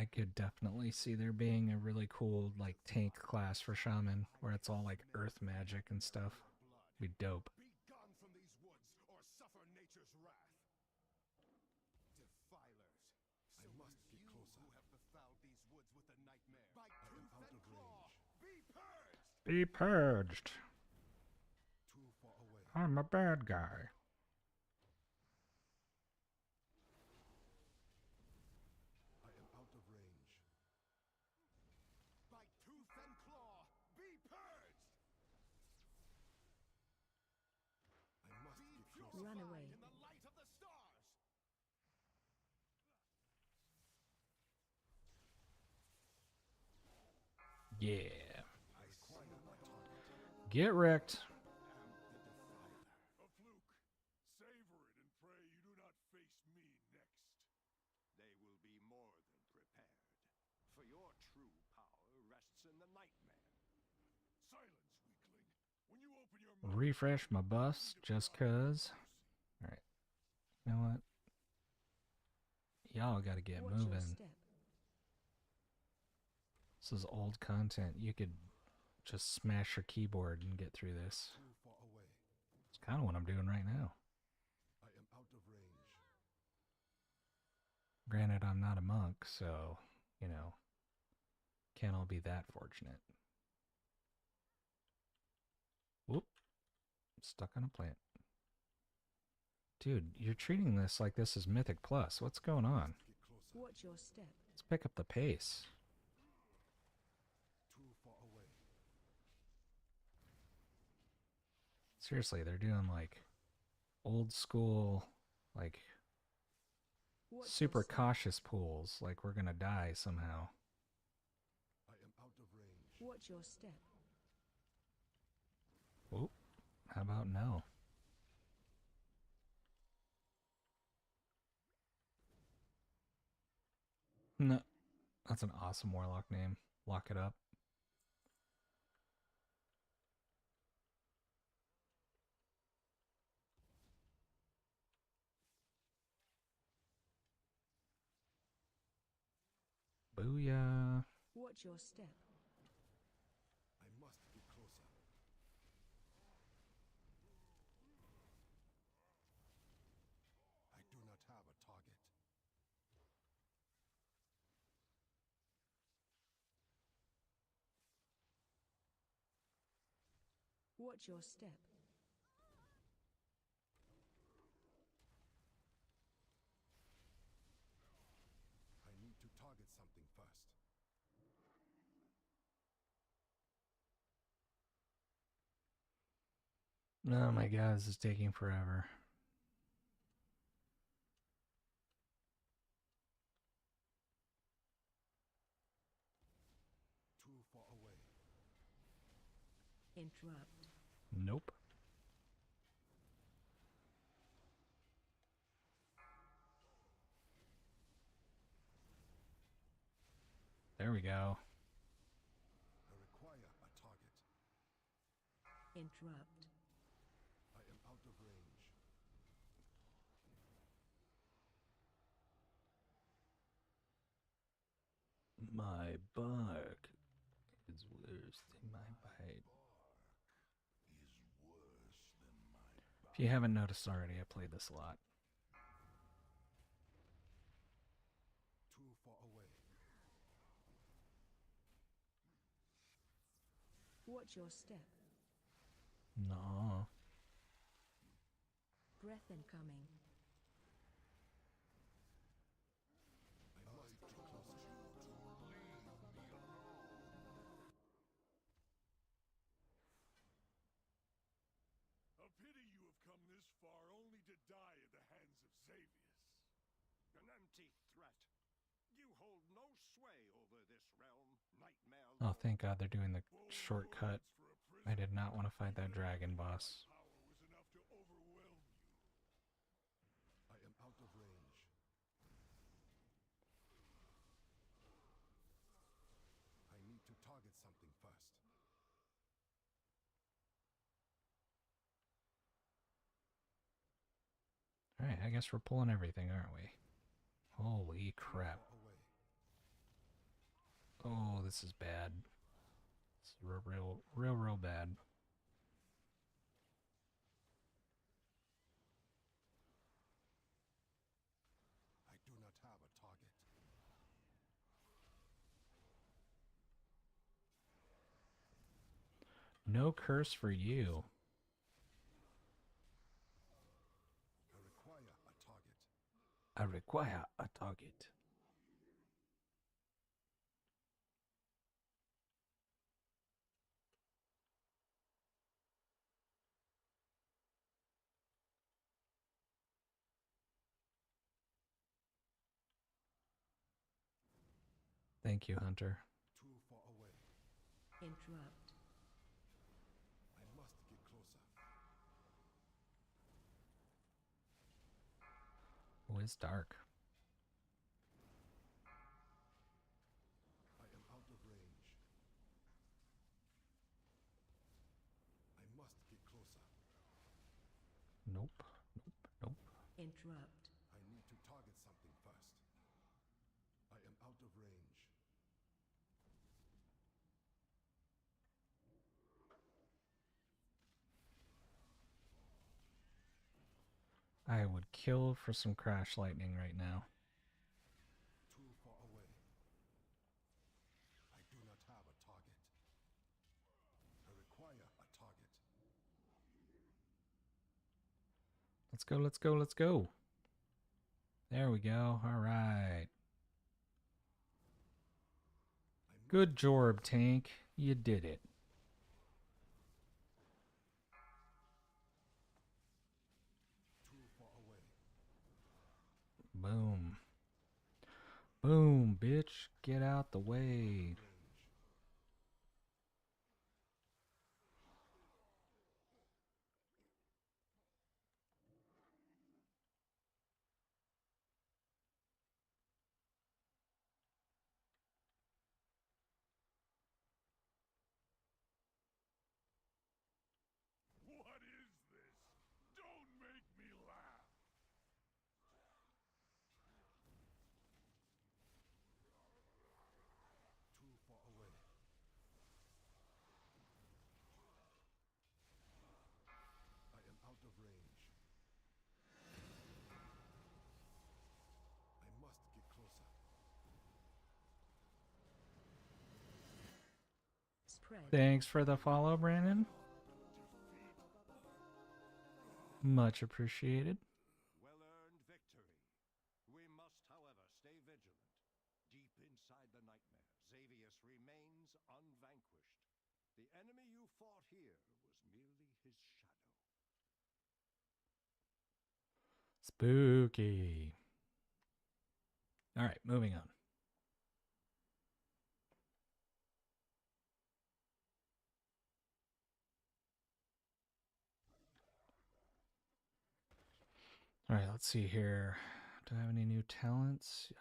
I could definitely see there being a really cool like tank class for shaman where it's all like earth magic and stuff. Be dope.
Be gone from these woods or suffer nature's wrath. Defilers. I must get closer. Who have befouled these woods with a nightmare. By tooth and claw. Be purged.
Be purged.
Too far away.
I'm a bad guy.
I am out of range. By tooth and claw. Be purged. I must get closer.
Run away.
In the light of the stars.
Yeah.
I require my target.
Get wrecked.
A fluke. Savor it and pray you do not face me next. They will be more than prepared. For your true power rests in the nightmare. Silence, weakling. When you open your mouth,
Refresh my buffs just cuz. Alright. You know what? Y'all gotta get
Watch your
moving.
step.
This is old content. You could just smash your keyboard and get through this.
too far away.
It's kind of what I'm doing right now.
I am out of range.
Granted, I'm not a monk, so, you know, can't all be that fortunate. Whoop. Stuck on a plant. Dude, you're treating this like this is Mythic Plus. What's going on?
Get closer.
Watch your step.
Let's pick up the pace.
Too far away.
Seriously, they're doing like old school, like
Watch your
super
step.
cautious pools, like we're gonna die somehow.
I am out of range.
Watch your step.
Oop. How about no? No. That's an awesome warlock name. Lock it up. Booyah.
Watch your step.
I must get closer. I do not have a target.
Watch your step.
I need to target something first.
Oh my god, this is taking forever.
Too far away.
Interrupt.
Nope. There we go.
I require a target.
Interrupt.
I am out of range.
My bark is worse than my bite. If you haven't noticed already, I played this a lot.
Too far away.
Watch your step.
No.
Breath incoming.
I must get closer.
A pity you have come this far only to die at the hands of Xavius.
An empty threat. You hold no sway over this realm, nightmare.
Oh, thank God they're doing the
Full
shortcut.
words for a
I
prisoner.
did not want to fight that dragon boss.
Power was enough to overwhelm you.
I am out of range. I need to target something first.
Alright, I guess we're pulling everything, aren't we? Holy crap.
Far away.
this is bad. This is real bad.
I do not have a target.
No curse for you.
I require a target.
I require a target. Thank you, Hunter.
Too far away.
Interrupt.
I must get closer.
Oh, it's dark.
I am out of range. I must get closer.
Nope. Nope.
Interrupt.
I need to target something first. I am out of range.
I would kill for some crash lightning right now.
Too far away. I do not have a target. I require a target.
Let's go, let's go, let's go. There we go. All right. Good job, Tank. You did it.
Too far away.
Boom. Boom, bitch. Get out the way.
Range.
What is this? Don't make me laugh!
Too far away. I am out of range. I must get closer.
Spread.
Thanks for the follow, Brandon. Much appreciated.
Well-earned victory. We must, however, stay vigilant. Deep inside the nightmare, Xavius remains unvanquished. The enemy you fought here was merely his shadow.
Spooky. All right, moving on. All right, let's see here. Do I have any new talents?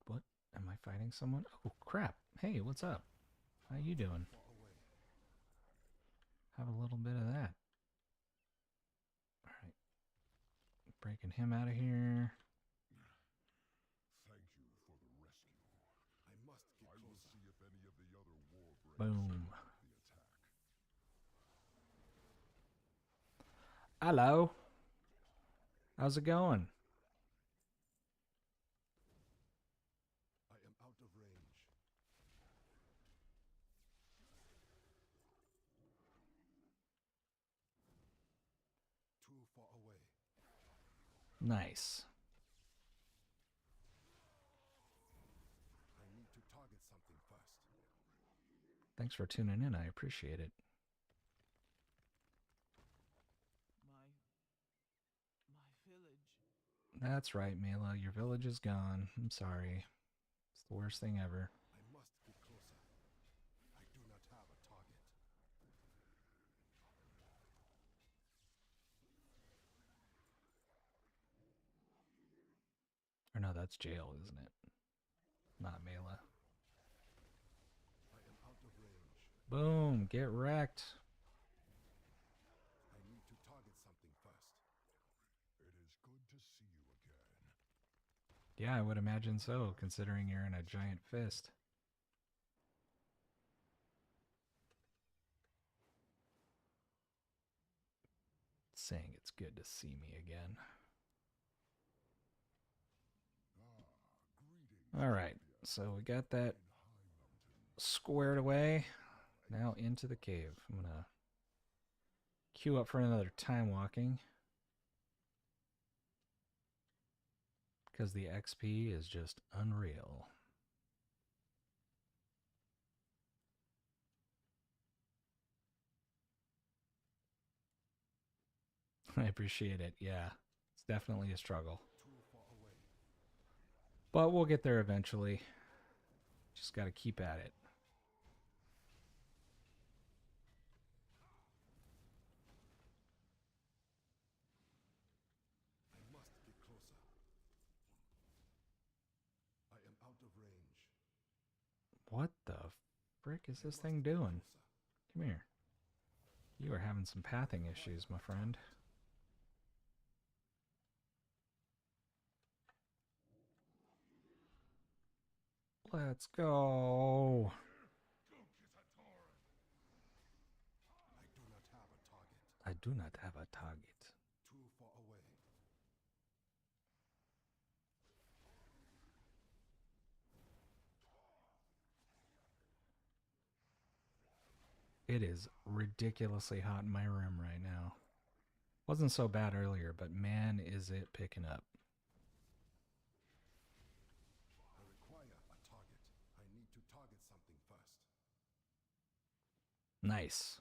What? Am I fighting someone? Oh, crap. Hey, what's up? How you doing?
Far away.
Have a little bit of that. All right. Breaking him out of here.
Thank you for the rescue.
I must get
I will
closer.
see if any of the other war breaks
Boom.
survive the attack.
Hello. How's it going?
I am out of range. Too far away.
Nice.
I need to target something first.
Thanks for tuning in. I appreciate it.
My village.
That's right, Mela. Your village is gone. I'm sorry. It's the worst thing ever.
I must get closer. I do not have a target.
Or no, that's jail, isn't it? Not Mela.
I am out of range.
Boom. Get wrecked.
I need to target something first.
It is good to see you again.
Yeah, I would imagine so, considering you're in a giant fist. saying it's good to see me again. Alright, so we got that squared away. Now into the cave. I'm gonna queue up for another time walking, because the XP is just unreal. I appreciate it. Yeah, it's definitely a struggle. But we'll get there eventually. Just got to keep at it.
I must get closer. I am out of range.
What the frick is this thing doing? Come here. You are having some pathing issues, my friend. Let's go.
I do not have a target.
I do not have a target.
Too far away.
It is ridiculously hot in my room right now. Wasn't so bad earlier, but man, is it picking up.
I require a target. I need to target something first.
Nice.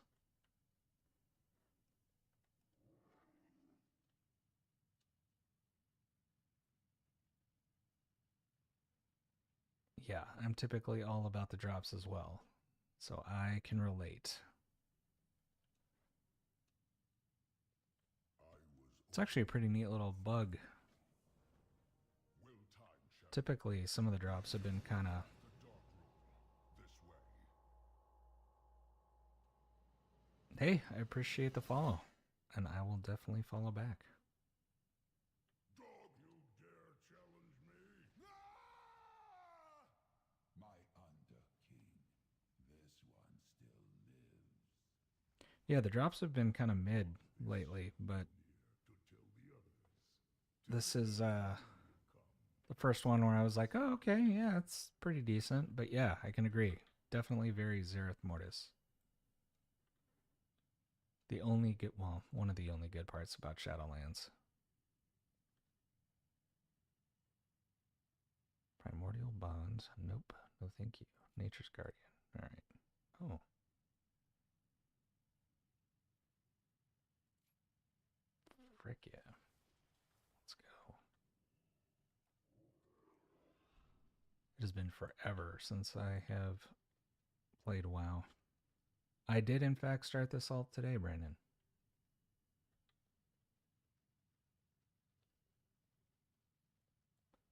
Yeah, I'm typically all about the drops as well, so I can relate. It's actually a pretty neat little bug. Typically, some of the drops have been kind of... Hey, I appreciate the follow, and I will definitely follow back.
Dog, you dare challenge me? My Under-King. This one still lives.
Yeah, the drops have been kind of mid lately, but this is the first one where I was like, oh, okay, yeah, it's pretty decent. But yeah, I can agree. Definitely very Zereth Mortis. The only good, well, one of the only good parts about Shadowlands. Primordial Bonds. Nope. No thank you. Nature's Guardian. All right. Oh. Frick yeah. Let's go. It has been forever since I have played WoW. I did, in fact, start this alt today, Brandon.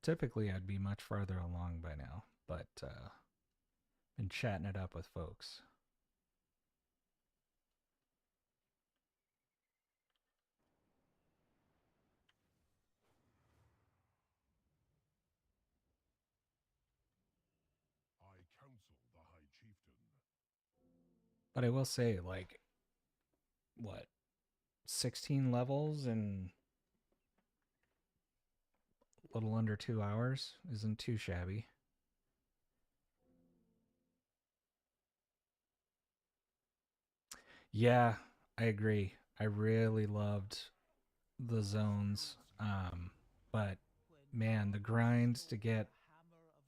Typically, I'd be much farther along by now, but been chatting it up with folks.
I counsel the High Chieftain.
But I will say, like, what, 16 levels in a little under 2 hours isn't too shabby. Yeah, I agree. I really loved the zones, but man, the grinds to get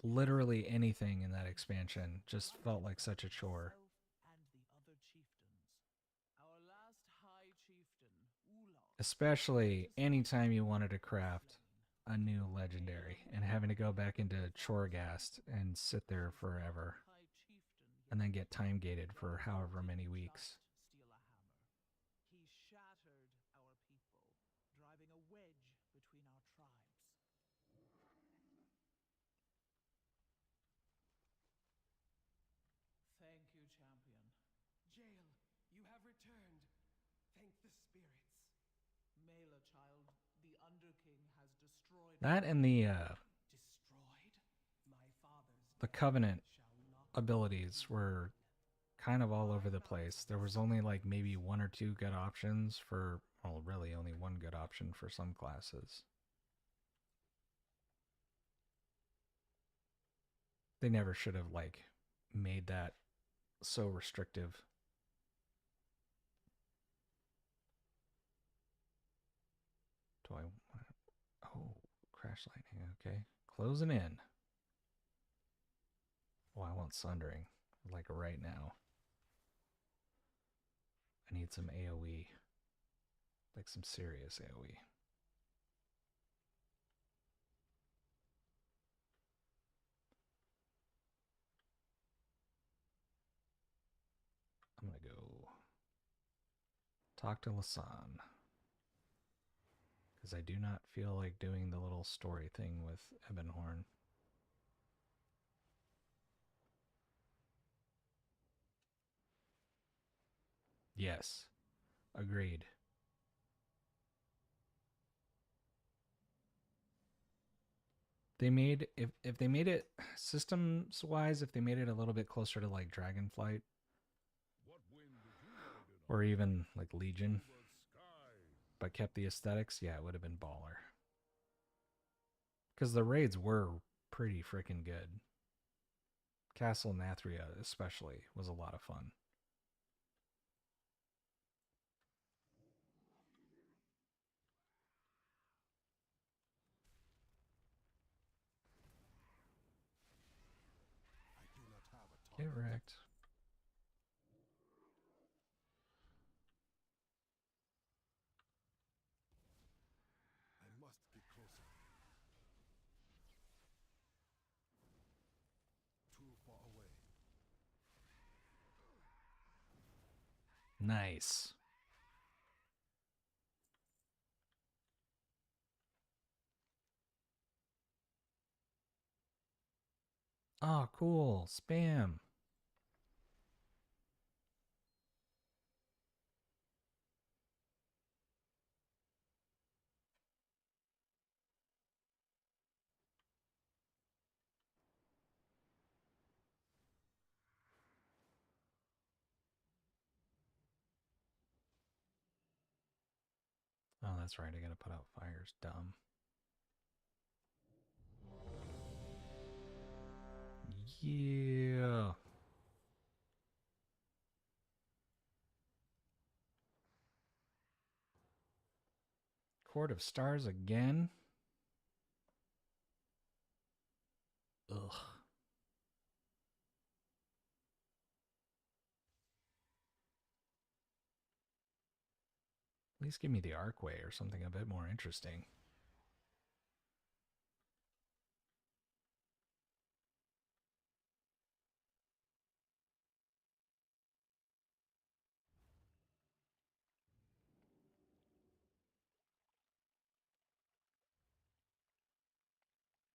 literally anything in that expansion just felt like such a chore. Especially anytime you wanted to craft a new legendary and having to go back into Choregast and sit there forever and then get time gated for however many weeks.
He shattered our people, driving a wedge between our tribes. Thank you, champion. Jael, you have returned. Thank the spirits. Mela, child, the Underking has destroyed...
That and the
Destroyed? My father's
the Covenant abilities were kind of all over the place. There was only like maybe 1 or 2 good options for Well, really only one good option for some classes. They never should have, like, made that so restrictive. Do I want to... Oh, crash lightning, okay. Closing in. Oh, I want sundering, like right now. I need some AoE. Like some serious AoE. I'm gonna go talk to Lasan. Because I do not feel like doing the little story thing with Ebonhorn. Yes. Agreed. They made if they made it systems wise, if they made it a little bit closer to like Dragonflight or even like Legion, but kept the aesthetics, yeah, it would have been baller. Because the raids were pretty freaking good. Castle Nathria especially was a lot of fun. Get wrecked.
I must get closer. Too far away.
Nice. Oh, cool. Spam. Oh, that's right. I gotta put out fires. Dumb. Yeah. Court of Stars again? Ugh. At least give me the Arcway or something a bit more interesting.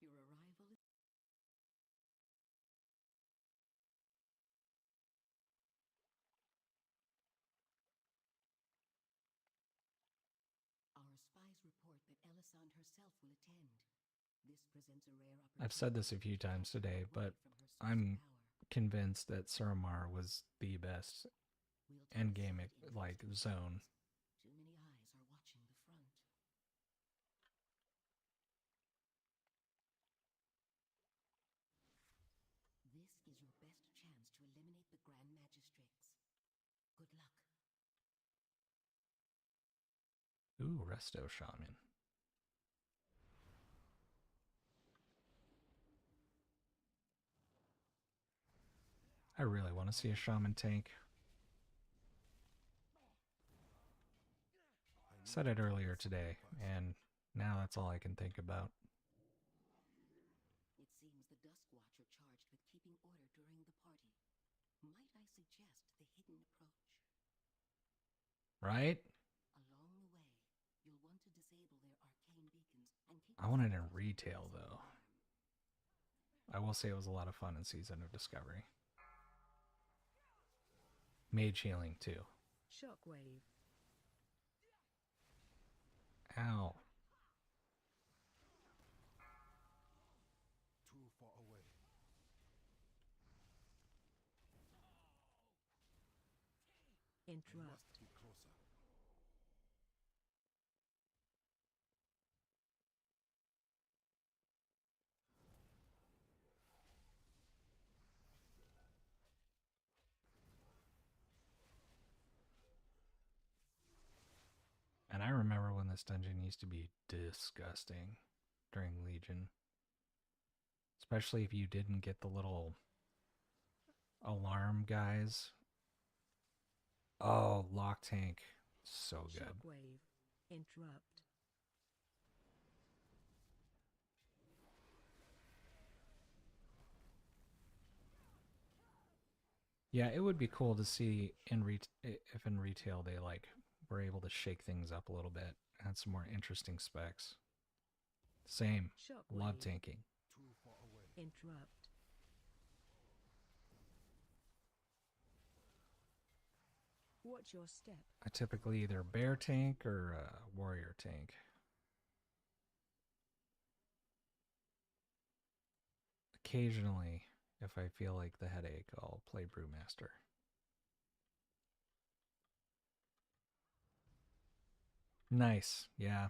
Your arrival is... Our spies report that Elisande herself will attend. This presents a rare opportunity.
I've said this a few times today, but I'm convinced that Suramar was the best endgame like zone.
Too many eyes are watching the front. This is your best chance to eliminate the Grand Magistrates. Good luck.
Ooh, Resto Shaman. I really want to see a Shaman tank. I said it earlier today, and now that's all I can think about.
It seems the Dusk Watcher charged with keeping order during the party. Might I suggest the hidden approach?
Right?
Along the way, you'll want to disable their arcane beacons and keep...
I want it in retail, though. I will say it was a lot of fun in Season of Discovery. Mage healing, too.
Shockwave.
Ow.
Too far away.
Interrupt.
Must get closer.
this dungeon used to be disgusting during Legion. Especially if you didn't get the little alarm guys. Oh, lock tank. So good.
Shockwave. Interrupt.
Yeah, it would be cool to see if in retail they like were able to shake things up a little bit, add some more interesting specs. Same.
Shockwave.
Love tanking.
Too far away.
Interrupt. Watch your step.
I typically either bear tank or warrior tank. Occasionally, if I feel like the headache, I'll play Brewmaster. Nice, yeah.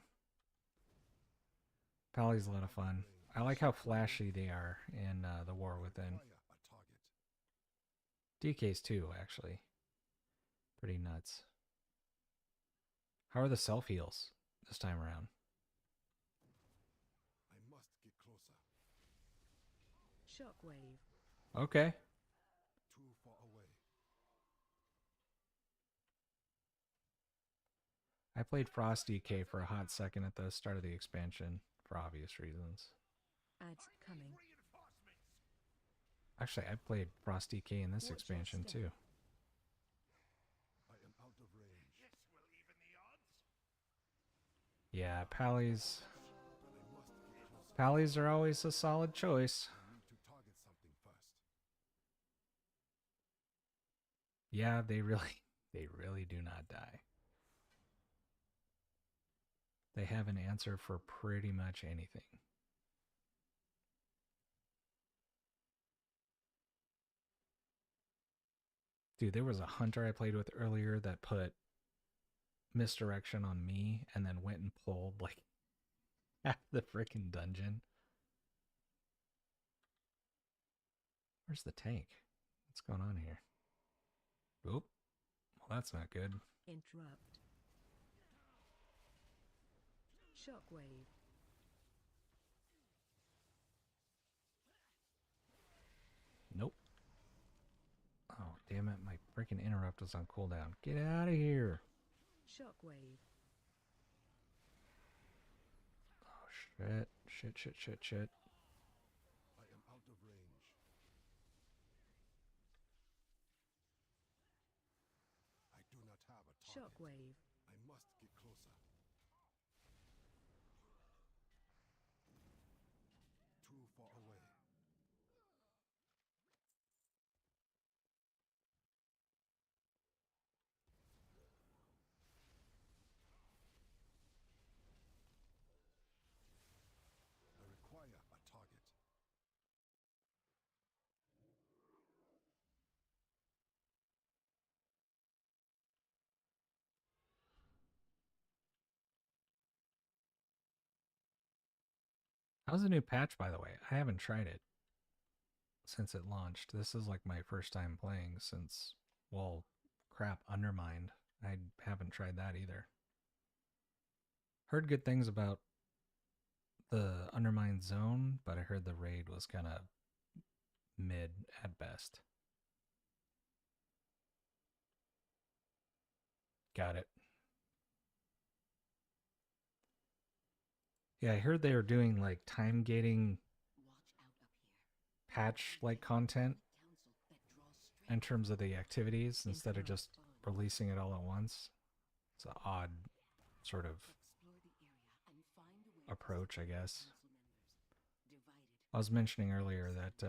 Pally's a lot of fun. I like how flashy they are in The War Within. DK's too, actually. Pretty nuts. How are the self-heals this time around?
I must get closer.
Shockwave.
Okay.
Too far away.
I played Frost DK for a hot second at the start of the expansion, for obvious reasons.
Ads coming.
Actually, I played Frost DK in this expansion too.
I am out of range.
This will even the odds.
Yeah, Pallies are always a solid choice.
I need to target something first.
Yeah, they really do not die. They have an answer for pretty much anything. Dude, there was a hunter I played with earlier that put misdirection on me and then went and pulled like half the freaking dungeon. Where's the tank? What's going on here? Oop. Well, that's not good.
Interrupt. Shockwave.
Nope. Oh, damn it. My freaking interrupt was on cooldown. Get out of here.
Shockwave.
Oh, shit. Shit.
I am out of range. I do not have a target.
Shockwave.
I must get closer. Too far away. I require a target.
How's the new patch, by the way? I haven't tried it since it launched. This is like my first time playing since, well, crap, Undermined. I haven't tried that either. Heard good things about the Undermined zone, but I heard the raid was kind of mid at best. Got it. Yeah, I heard they were doing like time gating patch like content in terms of the activities instead of just releasing it all at once. It's an odd sort of approach, I guess. I was mentioning earlier that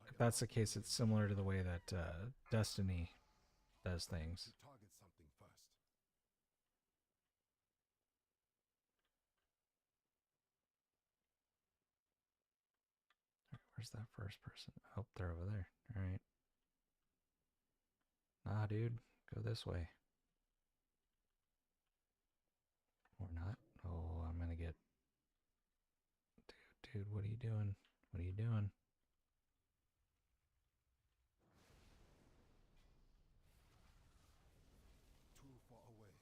if that's the case, it's similar to the way that Destiny does things.
To target something first.
Where's that first person? Oh, they're over there. All right. Nah, dude. Go this way. Or not. Oh, I'm going to get... Dude, what are you doing? What are you doing?
Too far away.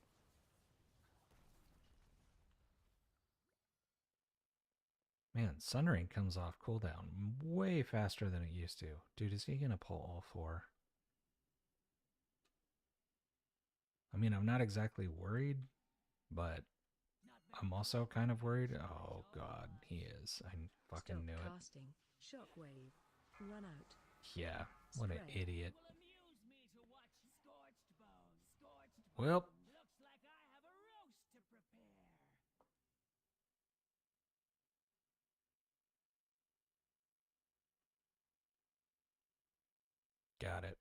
Man, Sunring comes off cooldown way faster than it used to. Dude, is he gonna pull all four? I mean, I'm not exactly worried, but I'm also kind of worried. Oh god, he is. I fucking
Stop
knew it.
casting. Shockwave. Run out.
Yeah, what an
Spread.
idiot.
Will amuse me to watch scorched bone. Scorched
Well,
bone. Looks like I have a roast to prepare.
got it.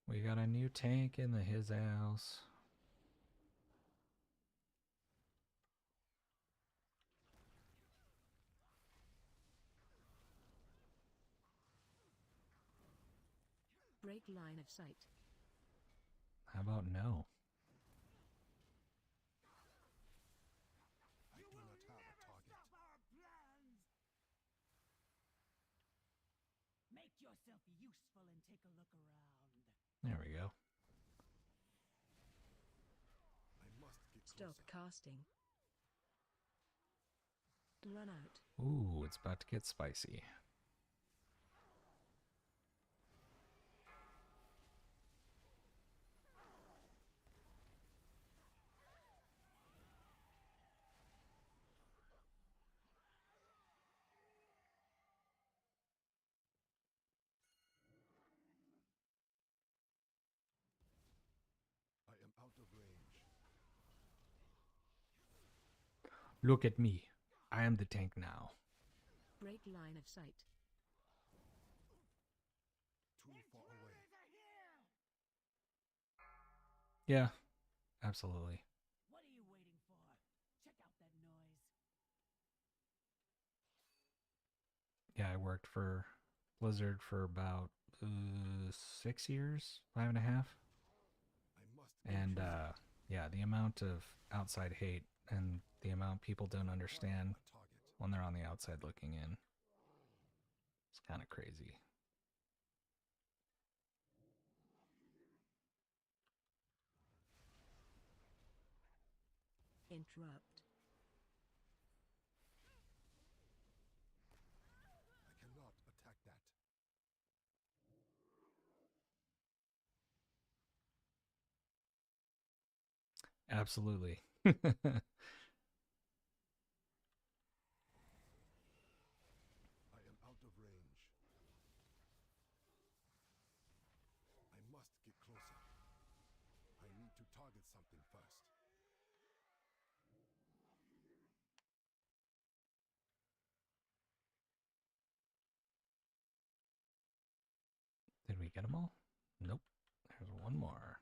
We got a new tank in his house.
Break line of sight.
How about no?
I do not have a target.
Our plans. Make yourself useful and take a look around.
There we go.
I must get
Stop
closer.
casting. Run out.
Ooh, it's about to get spicy.
I am out of range.
Look at me. I am the tank now.
Break line of sight.
Too far away.
Yeah, absolutely.
What are you waiting for? Check out that noise.
Yeah, I worked for Blizzard for about 6 years, 5.5.
I must get
And
closer.
yeah, the amount of outside hate and the amount people don't understand
A target.
when they're on the outside looking in, it's kind of crazy.
Interrupt.
I cannot attack that.
Absolutely.
I am out of range. I must get closer. I need to target something first.
Did we get them all? Nope. There's one more.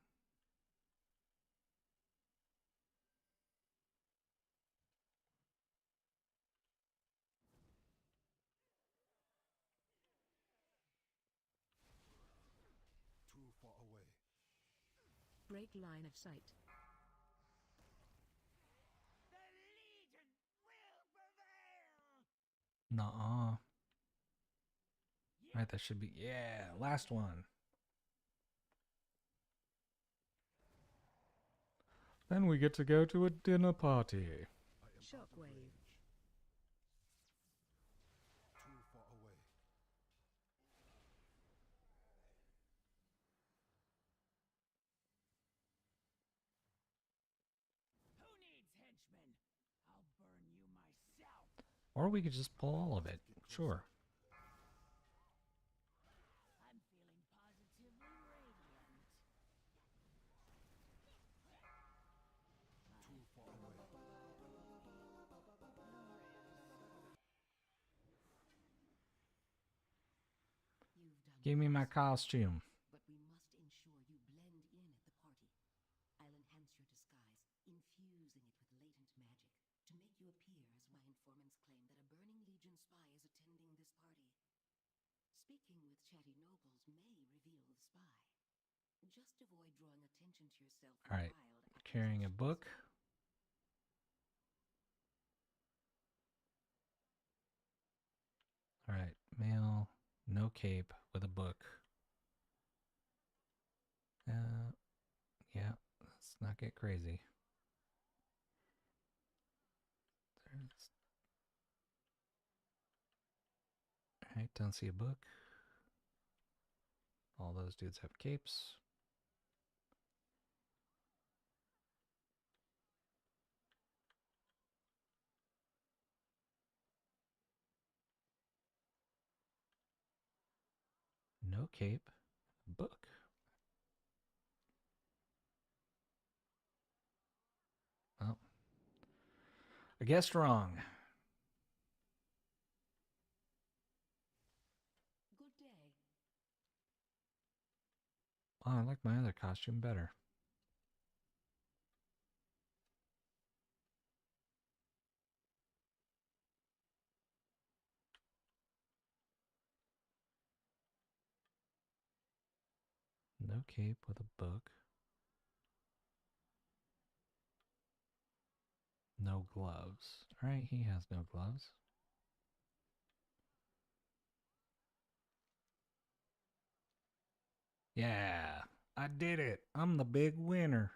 Too far away.
Break line of sight.
The Legion will prevail.
Nuh-uh. Right, that should be... Yeah, last one. Then we get to go to a dinner party.
I am out of
Shockwave.
range. Too far away.
Who needs henchmen? I'll burn you myself.
Or we could just pull all of it. Sure.
I'm feeling positively radiant.
Too far away.
You've done
Give me my
well,
costume.
but we must ensure you blend in at the party. I'll enhance your disguise, infusing it with latent magic to make you appear as my informants claim that a Burning Legion spy is attending this party. Speaking with chatty nobles may reveal the spy. Just avoid drawing attention to yourself with
All right.
wild
Carrying a
accusations.
book. All right. Male, no cape, with a book. Yeah, let's not get crazy. Alright, don't see a book. All those dudes have capes. No cape, book. Oh, I guessed wrong.
Good day.
Oh, I like my other costume better. No cape with a book. No gloves. Alright, he has no gloves. Yeah, I did it. I'm the big winner.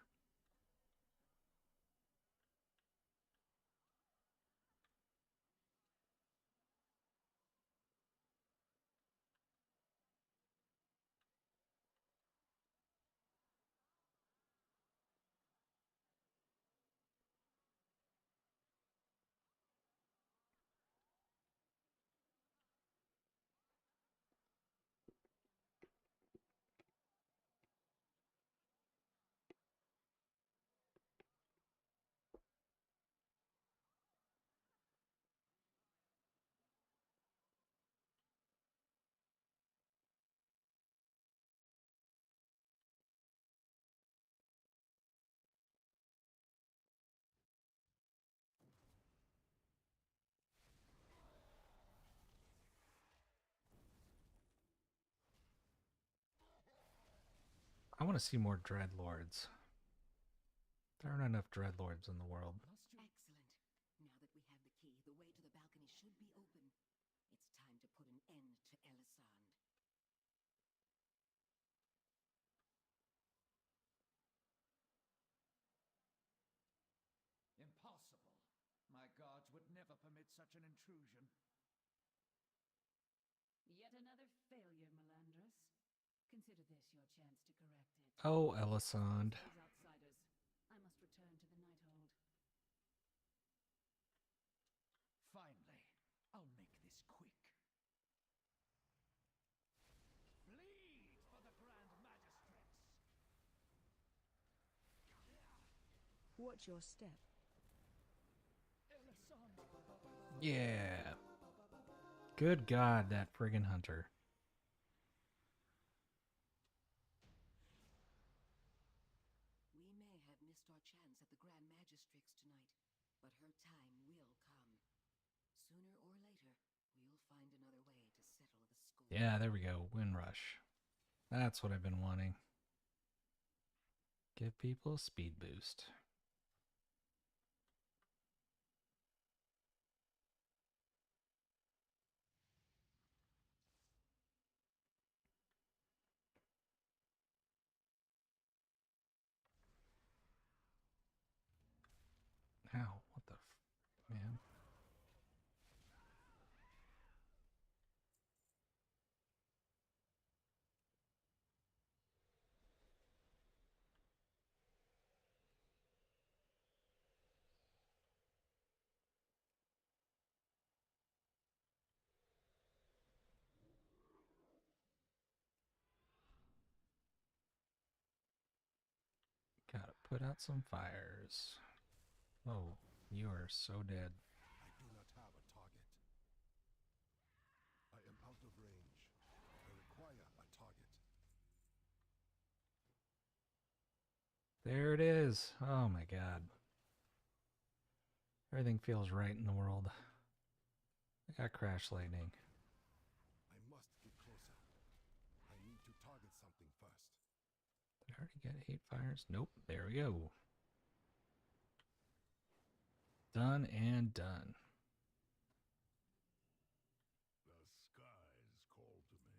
I want to see more Dreadlords. There aren't enough Dreadlords in the world.
Excellent. Now that we have the key, the way to the balcony should be open. It's time to put an end to Elisand.
Impossible. My gods would never permit such an intrusion.
Yet another failure, Melandrus. Consider this your chance to correct it.
Oh, Elisand.
These outsiders. I must return to the Nighthold.
Finally, I'll make this quick. Bleed for the Grand Magistrix!
Watch your step.
Yeah. Good God, that friggin' hunter.
We may have missed our chance at the Grand Magistrix tonight, but her time will come. Sooner or later, we'll find another way to settle the score.
Yeah, there we go. Windrush. That's what I've been wanting. Give people a speed boost. Ow, what the man? Gotta put out some fires. Oh, you are so dead.
I do not have a target. I am out of range. I require a target.
There it is. Oh my God. Everything feels right in the world. I got crash lightning.
I must get closer. I need to target something first.
Did I already get 8 fires? Nope. There we go. Done and done.
The skies call to me.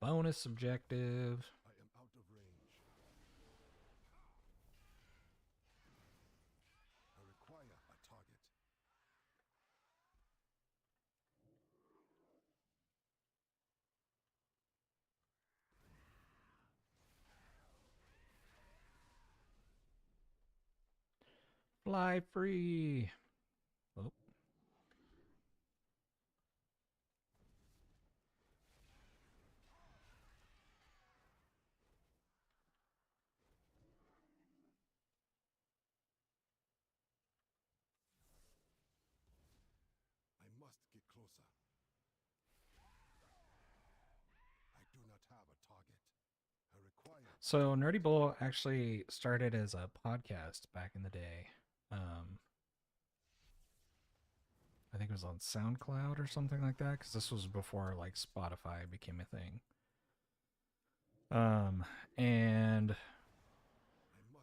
bonus objective.
I am out of range. I require a target.
Fly free. Oh.
I must get closer. I do not have a target. I require.
So Nerdy Bull actually started as a podcast back in the day. I think it was on SoundCloud or something like that, because this was before like Spotify became a thing. And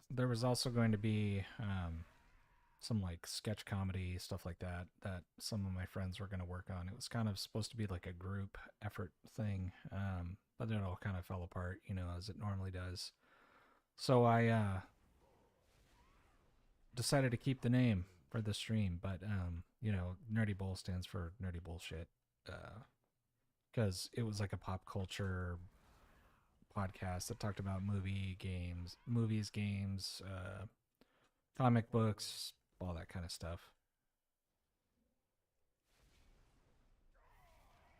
there was also going to be some like sketch comedy stuff like that some of my friends were going to work on. It was kind of supposed to be like a group effort thing, but it all kind of fell apart, as it normally does. So I decided to keep the name for the stream, but Nerdy Bull stands for Nerdy Bullshit, because it was like a pop culture podcast that talked about movies, games, comic books, all that kind of stuff.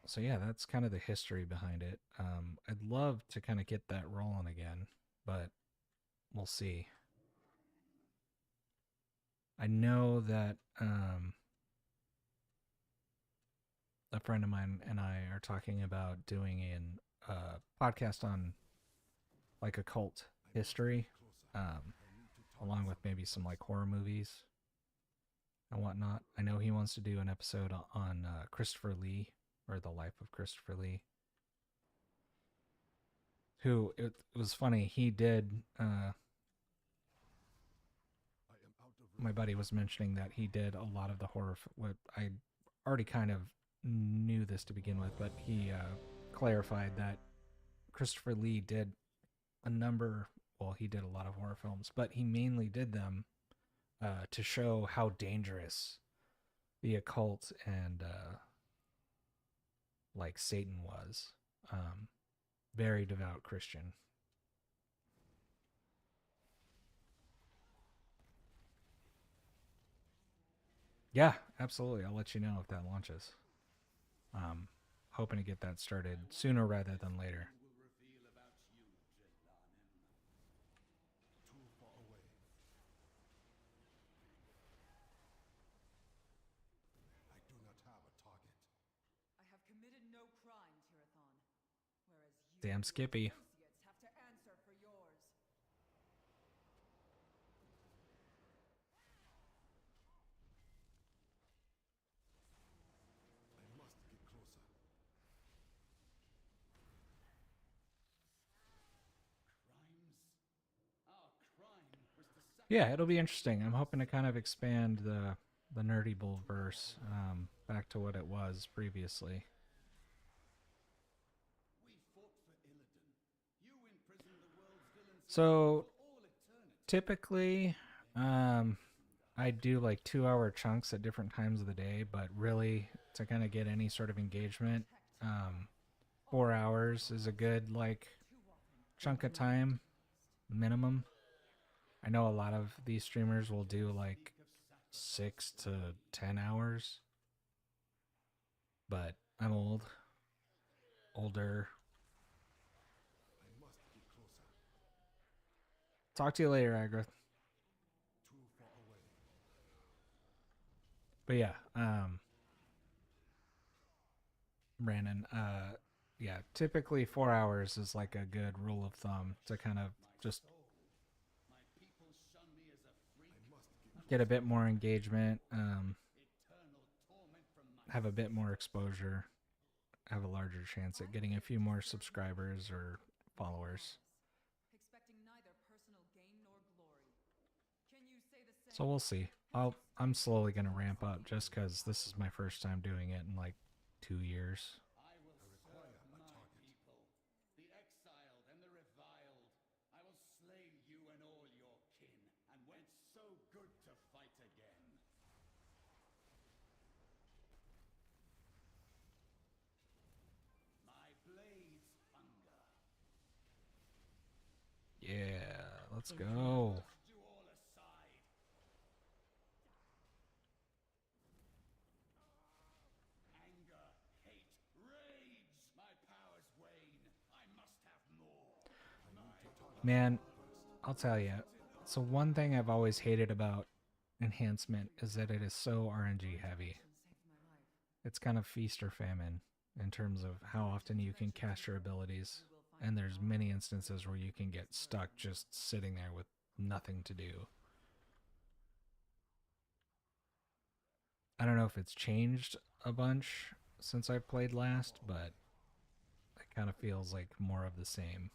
So yeah, that's kind of the history behind it. I'd love to kind of get that rolling again, but we'll see. I know that a friend of mine and I are talking about doing a podcast on like occult history, along with maybe some like horror movies and whatnot. I know he wants to do an episode on Christopher Lee, or the life of Christopher Lee, who it was funny. He did. My buddy was mentioning that he did a lot of the horror. What I already kind of knew this to begin with, but he clarified that Christopher Lee did a number. Well, he did a lot of horror films, but he mainly did them to show how dangerous the occult and like Satan was. Very devout Christian. Yeah, absolutely. I'll let you know if that launches. Hoping to get that started sooner rather than later.
Too far away. I do not have a target.
I have committed no crime, Tirathon. Whereas you
Damn
and your
Skippy.
associates have to answer for yours.
I must get closer.
Yeah, it'll be interesting. I'm hoping to kind of expand the Nerdy Bull verse back to what it was previously. So typically, I do like 2-hour chunks at different times of the day, but really to kind of get any sort of engagement, 4 hours is a good like chunk of time minimum. I know a lot of these streamers will do like 6 to 10 hours, but I'm older.
I must get closer.
Talk to you later, Agra.
Too far away.
But yeah, Brandon, yeah, typically 4 hours is like a good rule of thumb to kind of just get a bit more engagement, have a bit more exposure, have a larger chance at getting a few more subscribers or followers.
Expecting neither personal gain nor glory. Can you say the same?
So we'll see. I'm slowly going to ramp up just because this is my first time doing it in like 2 years.
I require a target.
Let's go.
You all aside. Anger, hate, rage. My powers wane. I must have more.
Man, I'll tell you. So one thing I've always hated about enhancement is that it is so RNG heavy. It's kind of feast or famine in terms of how often you can cast your abilities. And there's many instances where you can get stuck just sitting there with nothing to do. I don't know if it's changed a bunch since I played last, but it kind of feels like more of the same.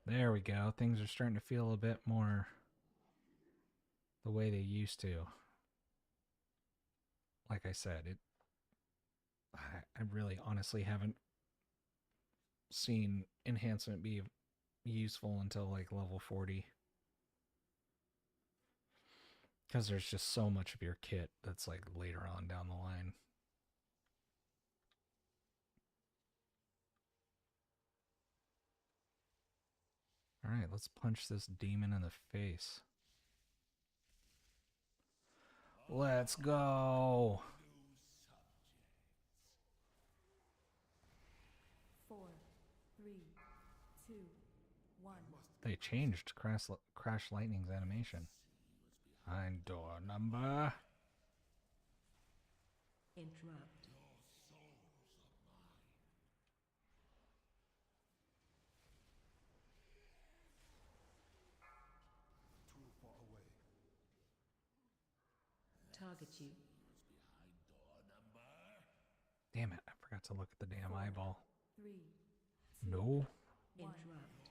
There we go. Things are starting to feel a bit more the way they used to. Like I said, I really honestly haven't seen enhancement be useful until like level 40. Because there's just so much of your kit that's like later on down the line. Alright, let's punch this demon in the face. Let's go!
4, 3, 2, 1.
They changed Crash Lightning's animation. Behind door number.
Interrupt.
Too far away.
Target you.
Damn it, I forgot to look at the damn eyeball.
3,
No.
Interrupt.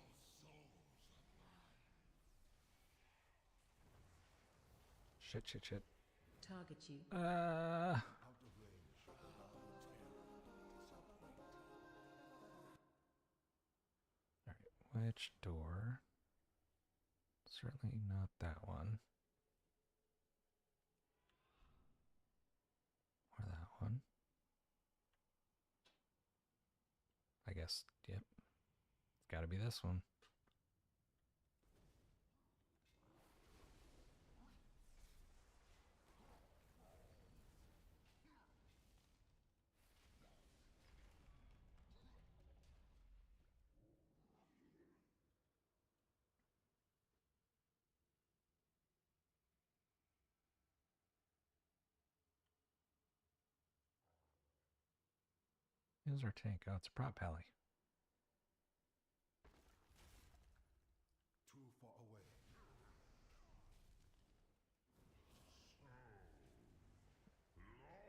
Shit.
Target you.
Out of range.
Alright, which door? Certainly not that one. Or that one. I guess, yep. It's gotta be this one. Here's our tank. Oh, it's a prop pally.
Too far away.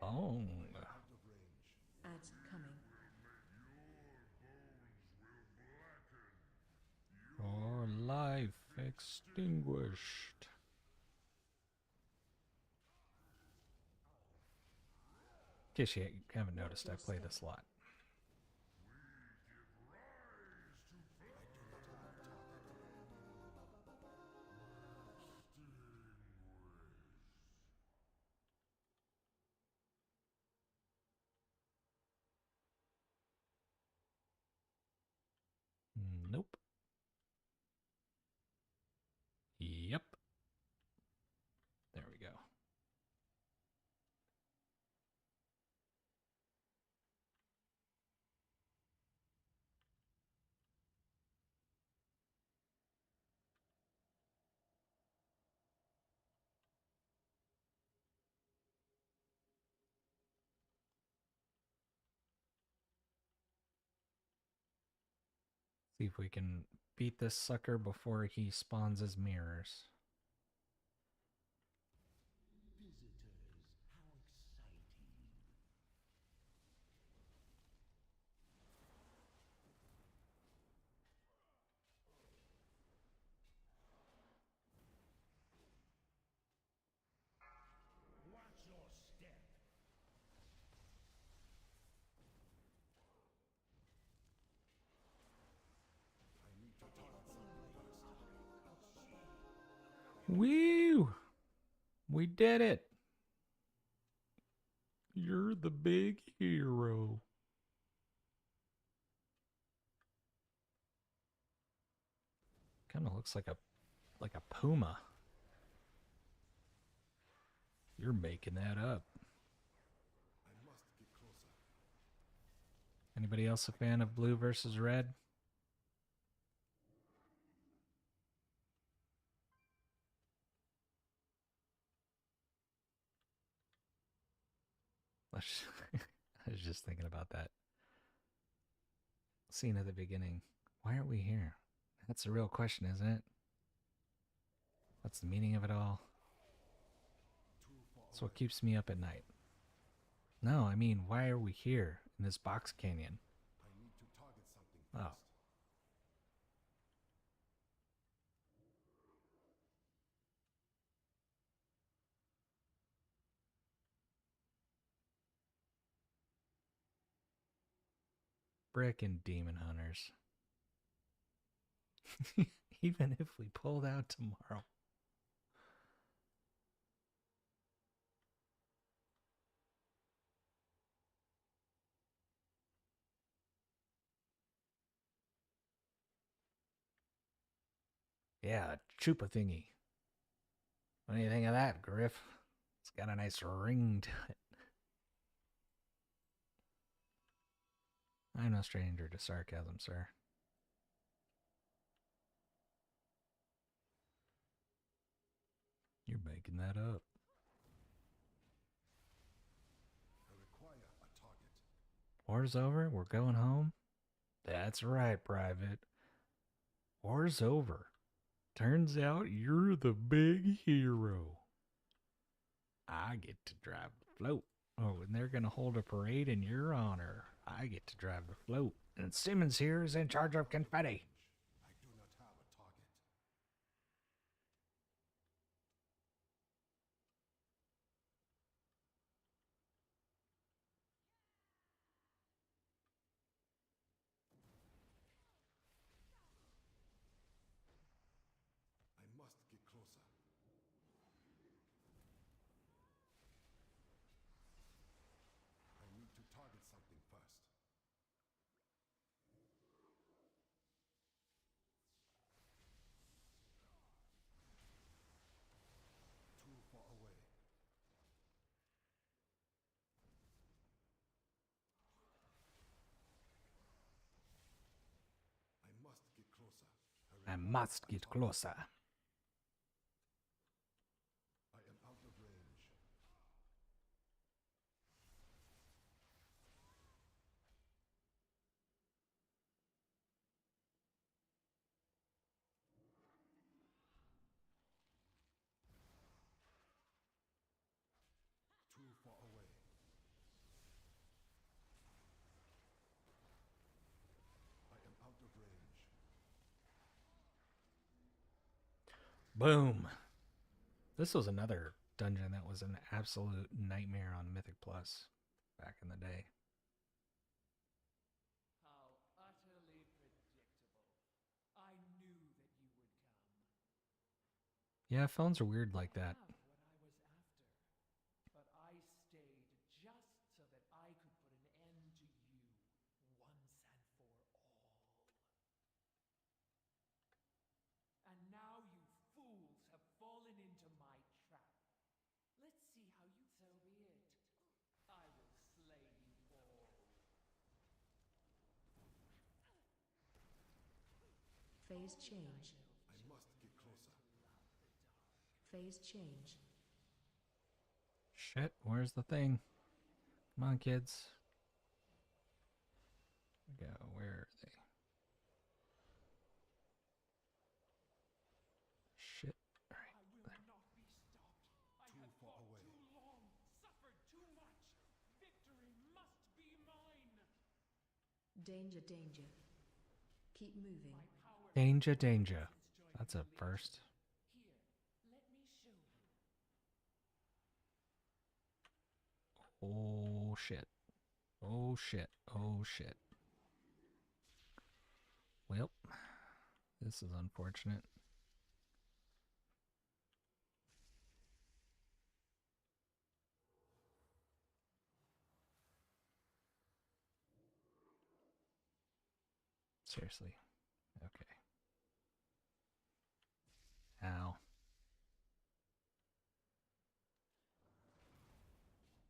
Long.
Out of range.
Ads coming.
Your life extinguished. In case you haven't noticed, I play this a lot. Nope. Yep. There we go. See if we can beat this sucker before he spawns his mirrors.
Watch your step.
I need to target something first.
Woo! We did it! You're the big hero. Kind of looks like a puma. You're making that up.
I must get closer.
Anybody else a fan of blue versus red? I was just thinking about that scene at the beginning. Why are we here? That's the real question, isn't it? What's the meaning of it all? That's what keeps me up at night. No, I mean, why are we here in this box canyon?
I need to target something
Oh.
first.
Frickin' demon hunters. Even if we pulled out tomorrow. Yeah, chupa thingy. What do you think of that, Griff? It's got a nice ring to it. I'm no stranger to sarcasm, sir. You're making that up.
I require a target.
War's over? We're going home? That's right, Private. War's over. Turns out you're the big hero. I get to drive the float. Oh, and they're going to hold a parade in your honor. I get to drive the float. And Simmons here is in charge of confetti.
I do not have a target. I must get closer. I need to target something first. Too far away. I must get closer.
I must get closer.
I am out of range. Too far away. I am out of range.
Boom. This was another dungeon that was an absolute nightmare on Mythic Plus back in the day.
How utterly predictable. I knew that you would come.
Yeah, phones are weird like that.
Have what I was after, but I stayed just so that I could put an end to you once and for all. And now you fools have fallen into my trap. Let's see how you so be it. I will slay you all.
Phase change.
I must get closer.
Phase change.
Shit, where's the thing? Come on, kids. Go, where are they? Shit. Alright.
I will not be stopped. I
Too
have
far
fought
away.
too long, suffered too much. Victory must be mine.
Danger, danger. Keep moving.
My power.
Danger, danger. That's a first.
Here, let me show you.
Oh, shit. Oh, shit. Oh, shit. Well, this is unfortunate. Seriously. Okay. Ow.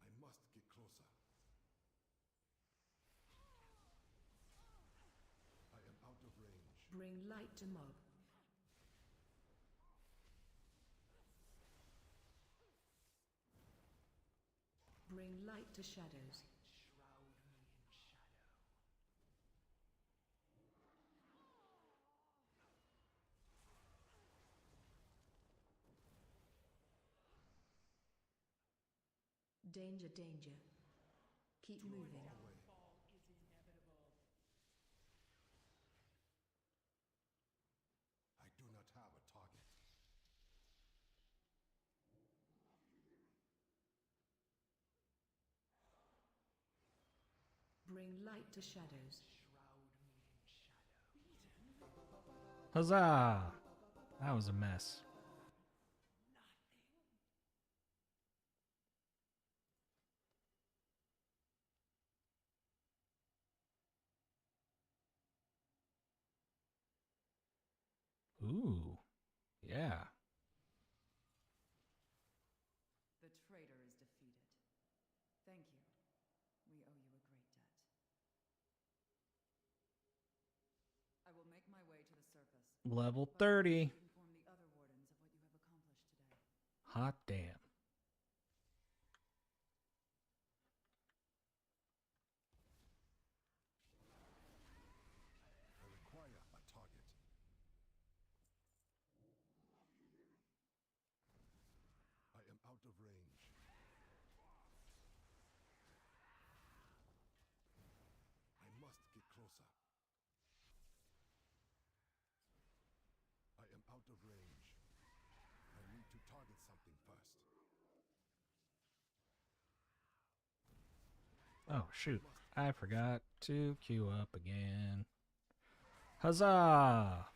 I must get closer. I am out of range.
Bring light to mob. Bring light to shadows.
Shroud me in shadow.
Danger, danger. Keep moving.
Fall is inevitable.
I do not have a target.
Bring light to shadows.
Shroud me in shadow.
Huzzah! That was a mess. Ooh. Yeah.
The traitor is defeated. Thank you. We owe you a great debt. I will make my way to the surface.
Level
But I
30.
should inform the other wardens of what you have accomplished today.
Hot damn.
I require a target. I am out of range. I must get closer. I am out of range. I need to target something first.
Oh, shoot. I forgot to queue up again. Huzzah!
I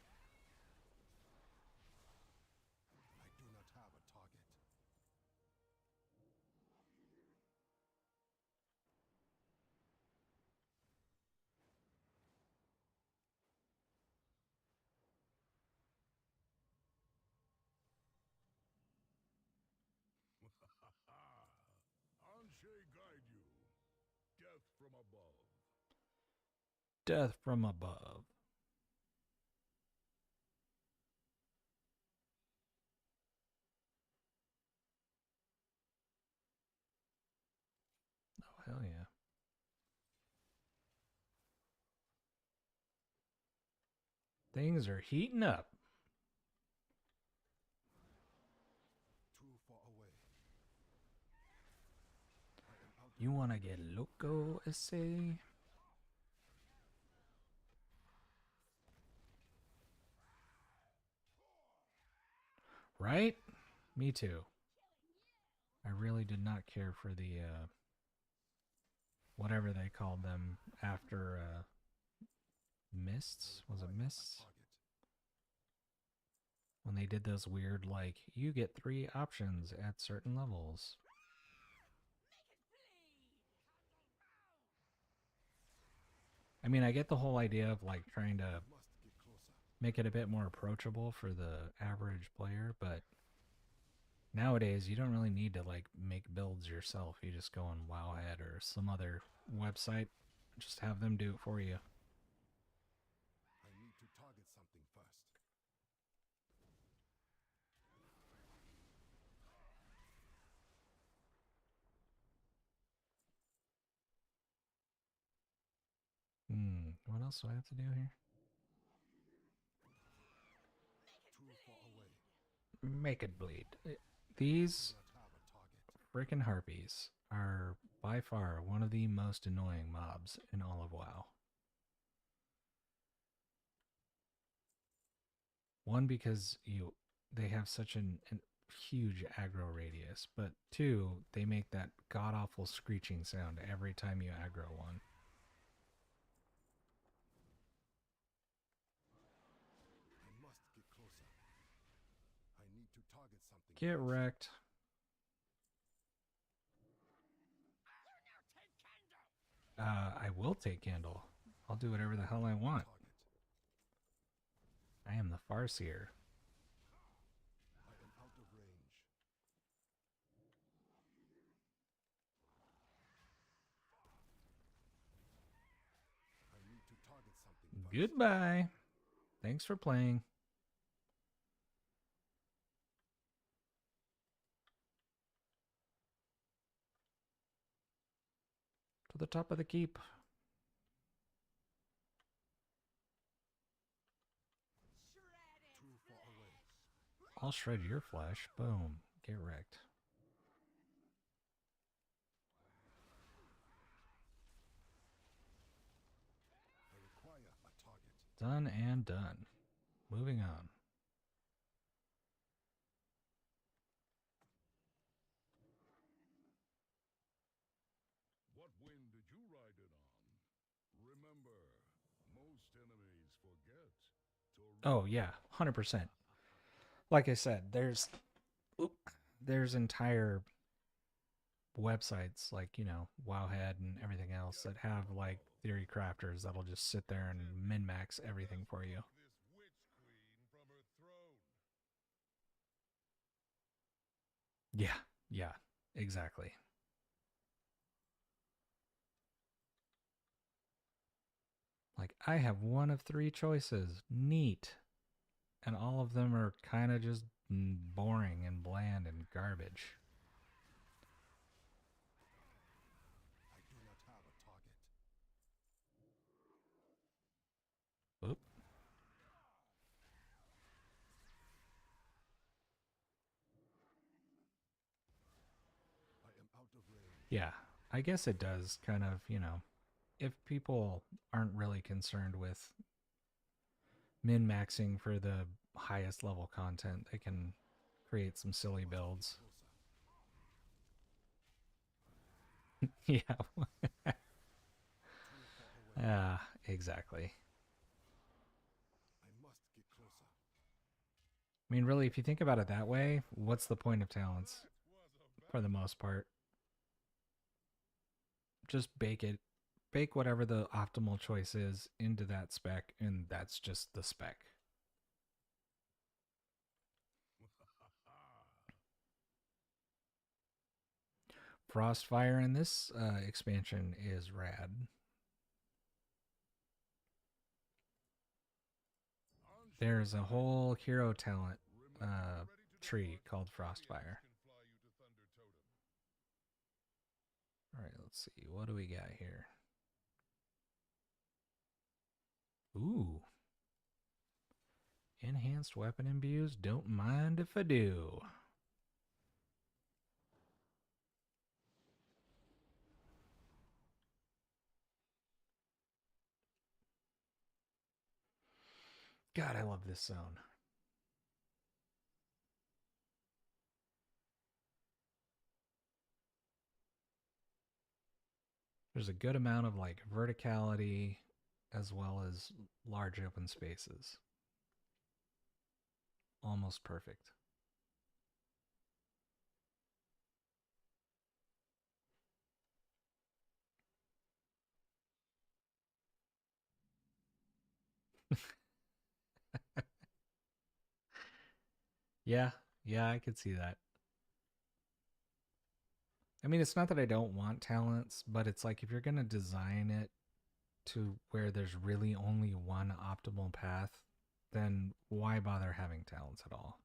do not have a target.
Anshe guide you. Death from above.
Death from above. Oh, hell yeah. Things are heating up.
Too far away. I am out of
You wanna get loco, essay? Right? Me too. I really did not care for the, whatever they called them after, Mists? Was it Mists?
target.
When they did those weird, like, you get 3 options at certain levels. I mean, I get the whole idea of, like, trying to
Must get closer.
make it a bit more approachable for the average player, but nowadays you don't really need to, like, make builds yourself. You just go on Wowhead or some other website, just have them do it for you.
I need to target something first.
What else do I have to do here?
Too far away.
Make it bleed. These
Do not have a target.
frickin' harpies are by far one of the most annoying mobs in all of WoW. One, because they have such an huge aggro radius, but two, they make that god-awful screeching sound every time you aggro one.
I must get closer. I need to target something.
Get
first.
wrecked. I will take Candle. I'll do whatever the hell I want.
Target.
I am the Farseer.
I am out of range. I need to target something first.
Goodbye. Thanks for playing. To the top of the keep.
Too far away.
I'll shred your flesh. Boom. Get wrecked.
I require a target.
Done and done. Moving on.
What wind did you ride in on? Remember, most enemies forget to...
Oh yeah, 100%. Like I said, there's entire websites like, you know, Wowhead and everything else that have like theory crafters that'll just sit there and min-max everything for you.
This witch queen from her throne.
Yeah, exactly. Like, I have one of 3 choices. Neat. And all of them are kind of just boring and bland and garbage.
I do not have a target.
Oop.
I am out of range.
Yeah, I guess it does kind of, you know, if people aren't really concerned with min-maxing for the highest level content, they can create some silly builds. Yeah. Exactly.
I must get closer.
I mean, really, if you think about it that way, what's the point of talents for the most part? Just bake it, bake whatever the optimal choice is into that spec, and that's just the spec. Frostfire in this expansion is rad. There's a whole hero talent tree called Frostfire. All right, let's see. What do we got here? Ooh. Enhanced weapon imbues. Don't mind if I do. God, I love this zone. There's a good amount of like verticality as well as large open spaces. Almost perfect. Yeah, I could see that. I mean, it's not that I don't want talents, but it's like if you're going to design it to where there's really only one optimal path, then why bother having talents at all?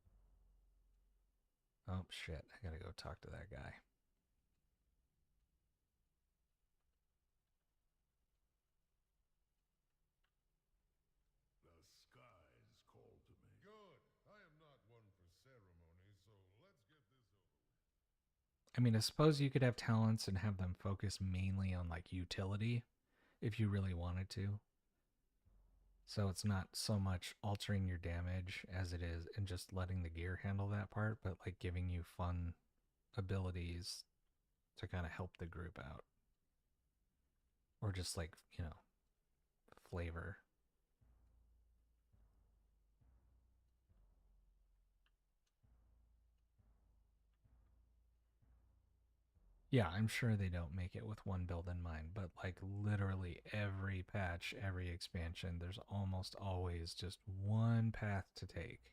Oh, shit. I gotta go talk to that guy.
The skies call to me. Good. I am not one for ceremony, so let's get this over with.
I mean, I suppose you could have talents and have them focus mainly on like utility if you really wanted to. So it's not so much altering your damage as it is and just letting the gear handle that part, but like giving you fun abilities to kind of help the group out. Or just like, you know, flavor. Yeah, I'm sure they don't make it with one build in mind, but like literally every patch, every expansion, there's almost always just one path to take.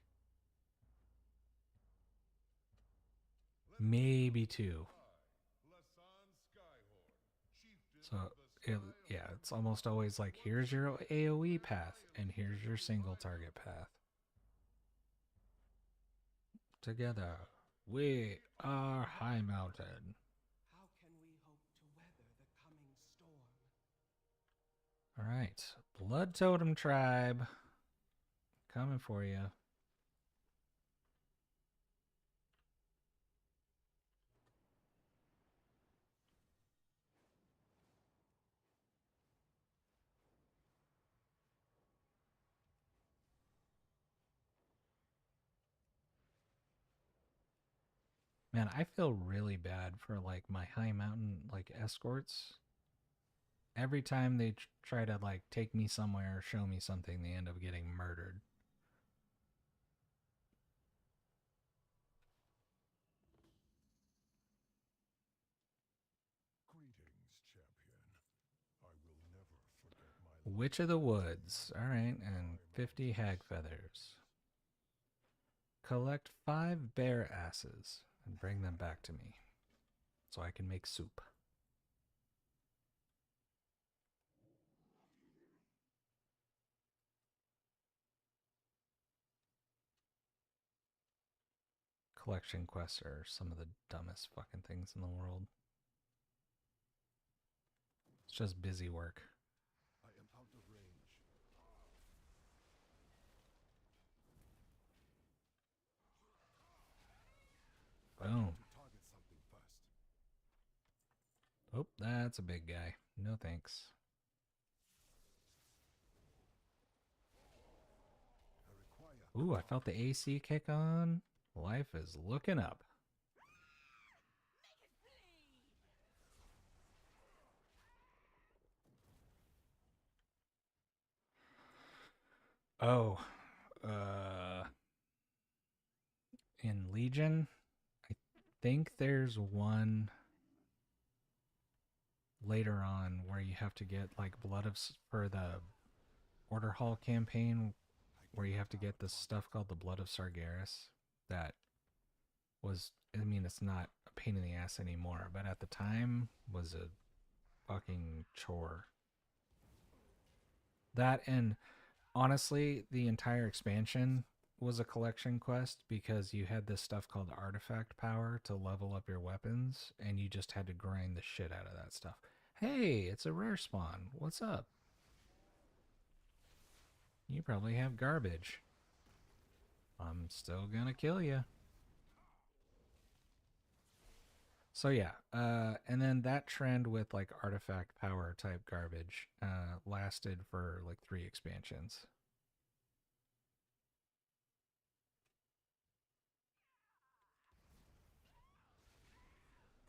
Maybe two. So, yeah, it's almost always like, here's your AoE path, and here's your single target path. Together, we are High Mountain.
How can we hope to weather the coming storm?
Alright, Blood Totem Tribe. Coming for you. Man, I feel really bad for like my High Mountain like escorts. Every time they try to like take me somewhere or show me something, they end up getting murdered.
Greetings, champion. I will never forget my
Witch of the Woods. Alright, and 50 hag feathers. Collect 5 bear asses and bring them back to me so I can make soup. Collection quests are some of the dumbest fucking things in the world. It's just busy work.
I am out of range.
Boom.
To target something first.
Oh, that's a big guy. No thanks. Ooh, I felt the AC kick on. Life is looking up. Oh, in Legion, I think there's one later on where you have to get like blood of for the Order Hall campaign, where you have to get this stuff called the Blood of Sargeras. That was, I mean, it's not a pain in the ass anymore, but at the time was a fucking chore. That, and honestly, the entire expansion was a collection quest because you had this stuff called artifact power to level up your weapons, and you just had to grind the shit out of that stuff. Hey, it's a rare spawn. What's up? You probably have garbage. I'm still gonna kill you. So yeah, and then that trend with like artifact power type garbage lasted for like 3 expansions.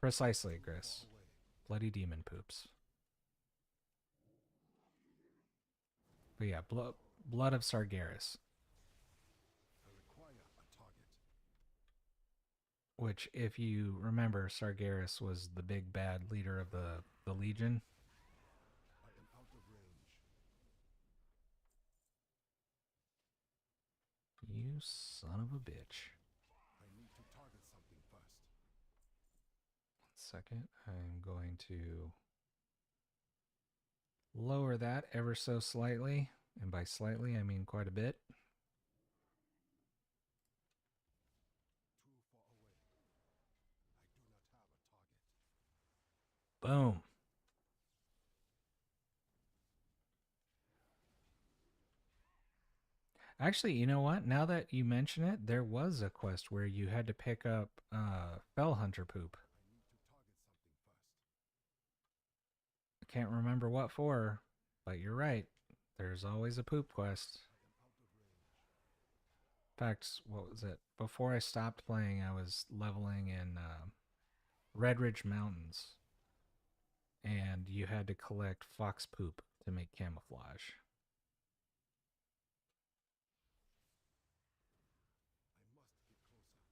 Precisely, Chris. Bloody demon poops. But yeah, blood of Sargeras.
I require a target.
Which, if you remember, Sargeras was the big bad leader of the Legion.
I am out of range.
You son of a bitch.
I need to target something first.
1 second. I'm going to lower that ever so slightly. And by slightly, I mean quite a bit.
Too far away. I do not have a target.
Boom. Actually, you know what? Now that you mention it, there was a quest where you had to pick up Fell Hunter poop.
I need to target something first.
I can't remember what for, but you're right. There's always a poop quest. In fact, what was it? Before I stopped playing, I was leveling in Red Ridge Mountains, and you had to collect fox poop to make camouflage.
I must get closer.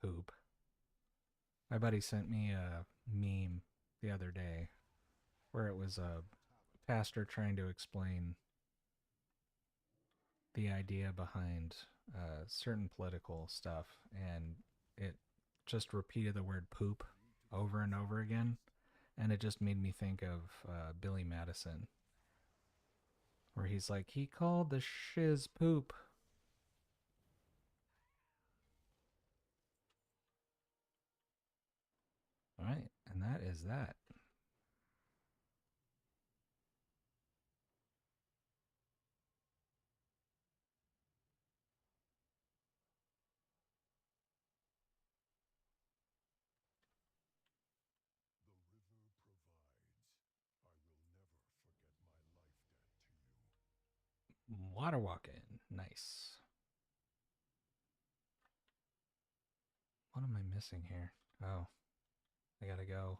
Poop. My buddy sent me a meme the other day where it was a pastor trying to explain the idea behind certain political stuff, and it just repeated the word poop over and over again, and it just made me think of Billy Madison, where he's like, he called the shiz poop. All right, and that is that. Water walking. Nice. What am I missing here? Oh, I gotta go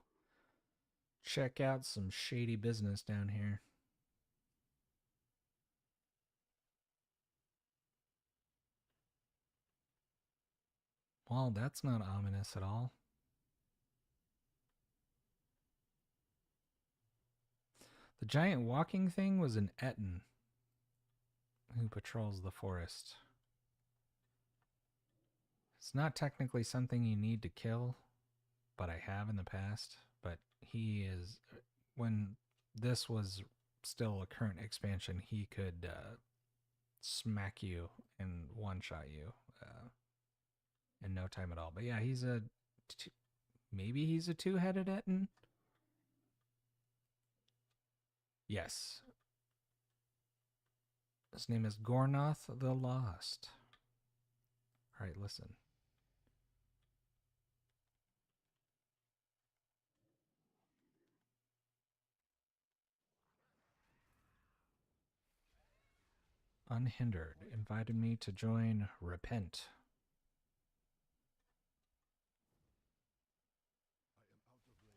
check out some shady business down here. Well, that's not ominous at all. The giant walking thing was an Etten who patrols the forest. It's not technically something you need to kill, but I have in the past. But he is, when this was still a current expansion, he could smack you and one-shot you in no time at all. But yeah, he's maybe he's a two-headed Etten? Yes. His name is Gornoth the Lost. All right, listen. Unhindered invited me to join Repent.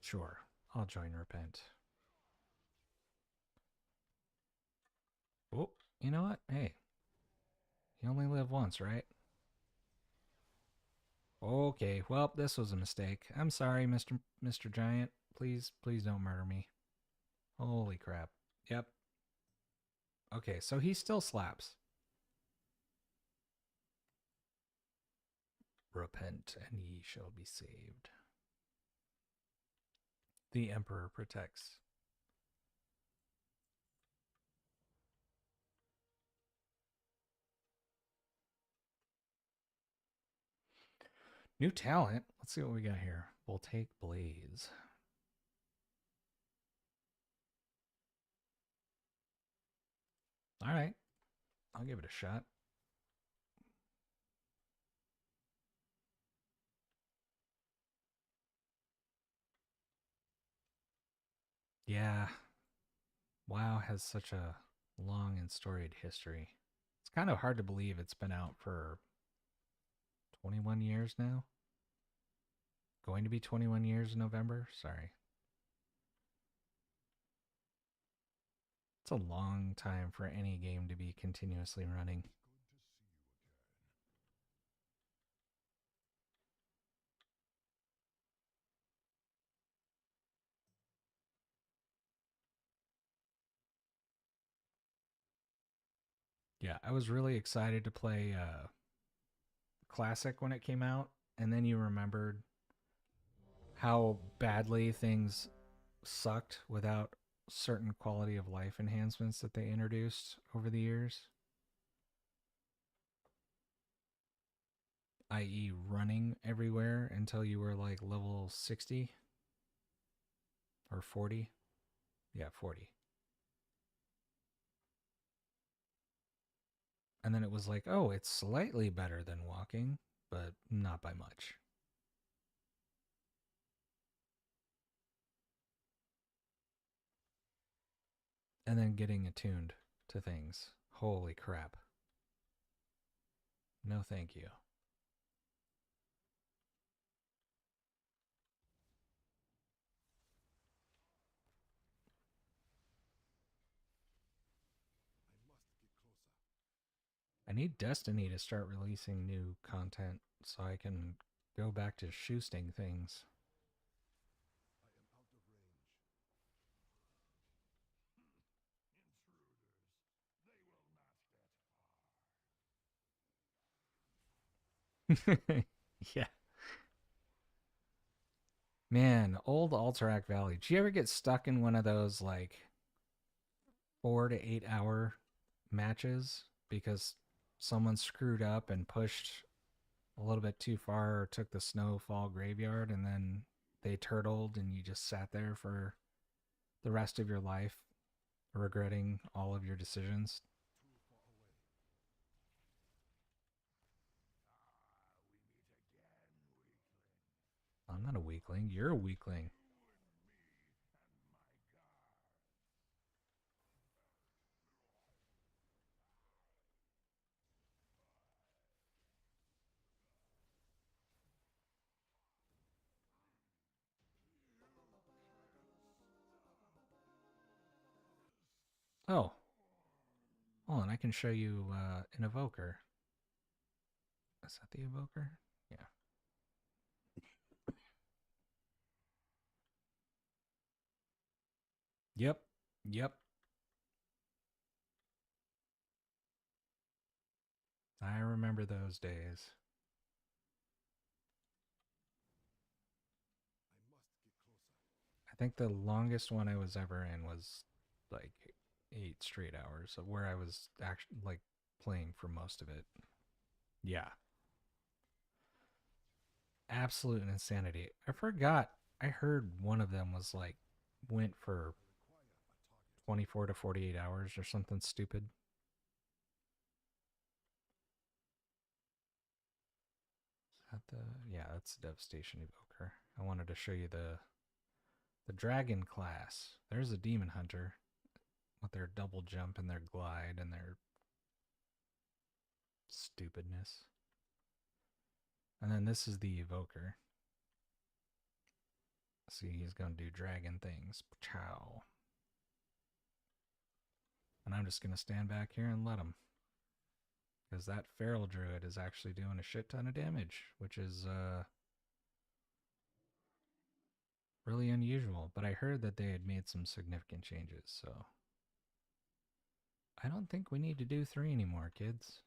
Sure, I'll join Repent. Oh, you know what? Hey, you only live once, right? Okay, well, this was a mistake. I'm sorry, Mr. Giant. Please don't murder me. Holy crap. Yep. Okay, so he still slaps. Repent, and ye shall be saved. The Emperor protects. New talent. Let's see what we got here. We'll take Blaze. All right. I'll give it a shot. Yeah. WoW has such a long and storied history. It's kind of hard to believe it's been out for 21 years now. Going to be 21 years in November. Sorry. It's a long time for any game to be continuously running. Yeah, I was really excited to play Classic when it came out, and then you remembered how badly things sucked without certain quality of life enhancements that they introduced over the years, i.e. running everywhere until you were like level 60 or 40. Yeah, 40. And then it was like, oh, it's slightly better than walking, but not by much. And then getting attuned to things. Holy crap. No, thank you. I need Destiny to start releasing new content so I can go back to shoosting things. Yeah. Man, old Alterac Valley. Did you ever get stuck in one of those like 4 to 8 hour matches because someone screwed up and pushed a little bit too far or took the snowfall graveyard and then they turtled and you just sat there for the rest of your life regretting all of your decisions? I'm not a weakling. You're a weakling. Oh. Oh, and I can show you an evoker. Is that the evoker? Yeah. Yep. Yep. I remember those days. I think the longest one I was ever in was like 8 straight hours of where I was actually like playing for most of it. Yeah. Absolute insanity. I forgot. I heard one of them was like went for 24 to 48 hours or something stupid. Is that the yeah, that's the Devastation Evoker. I wanted to show you the dragon class. There's a demon hunter with their double jump and their glide and their stupidness. And then this is the evoker. See, he's going to do dragon things. Chow. And I'm just going to stand back here and let him. Because that feral druid is actually doing a shit ton of damage, which is really unusual. But I heard that they had made some significant changes, so I don't think we need to do 3 anymore, kids.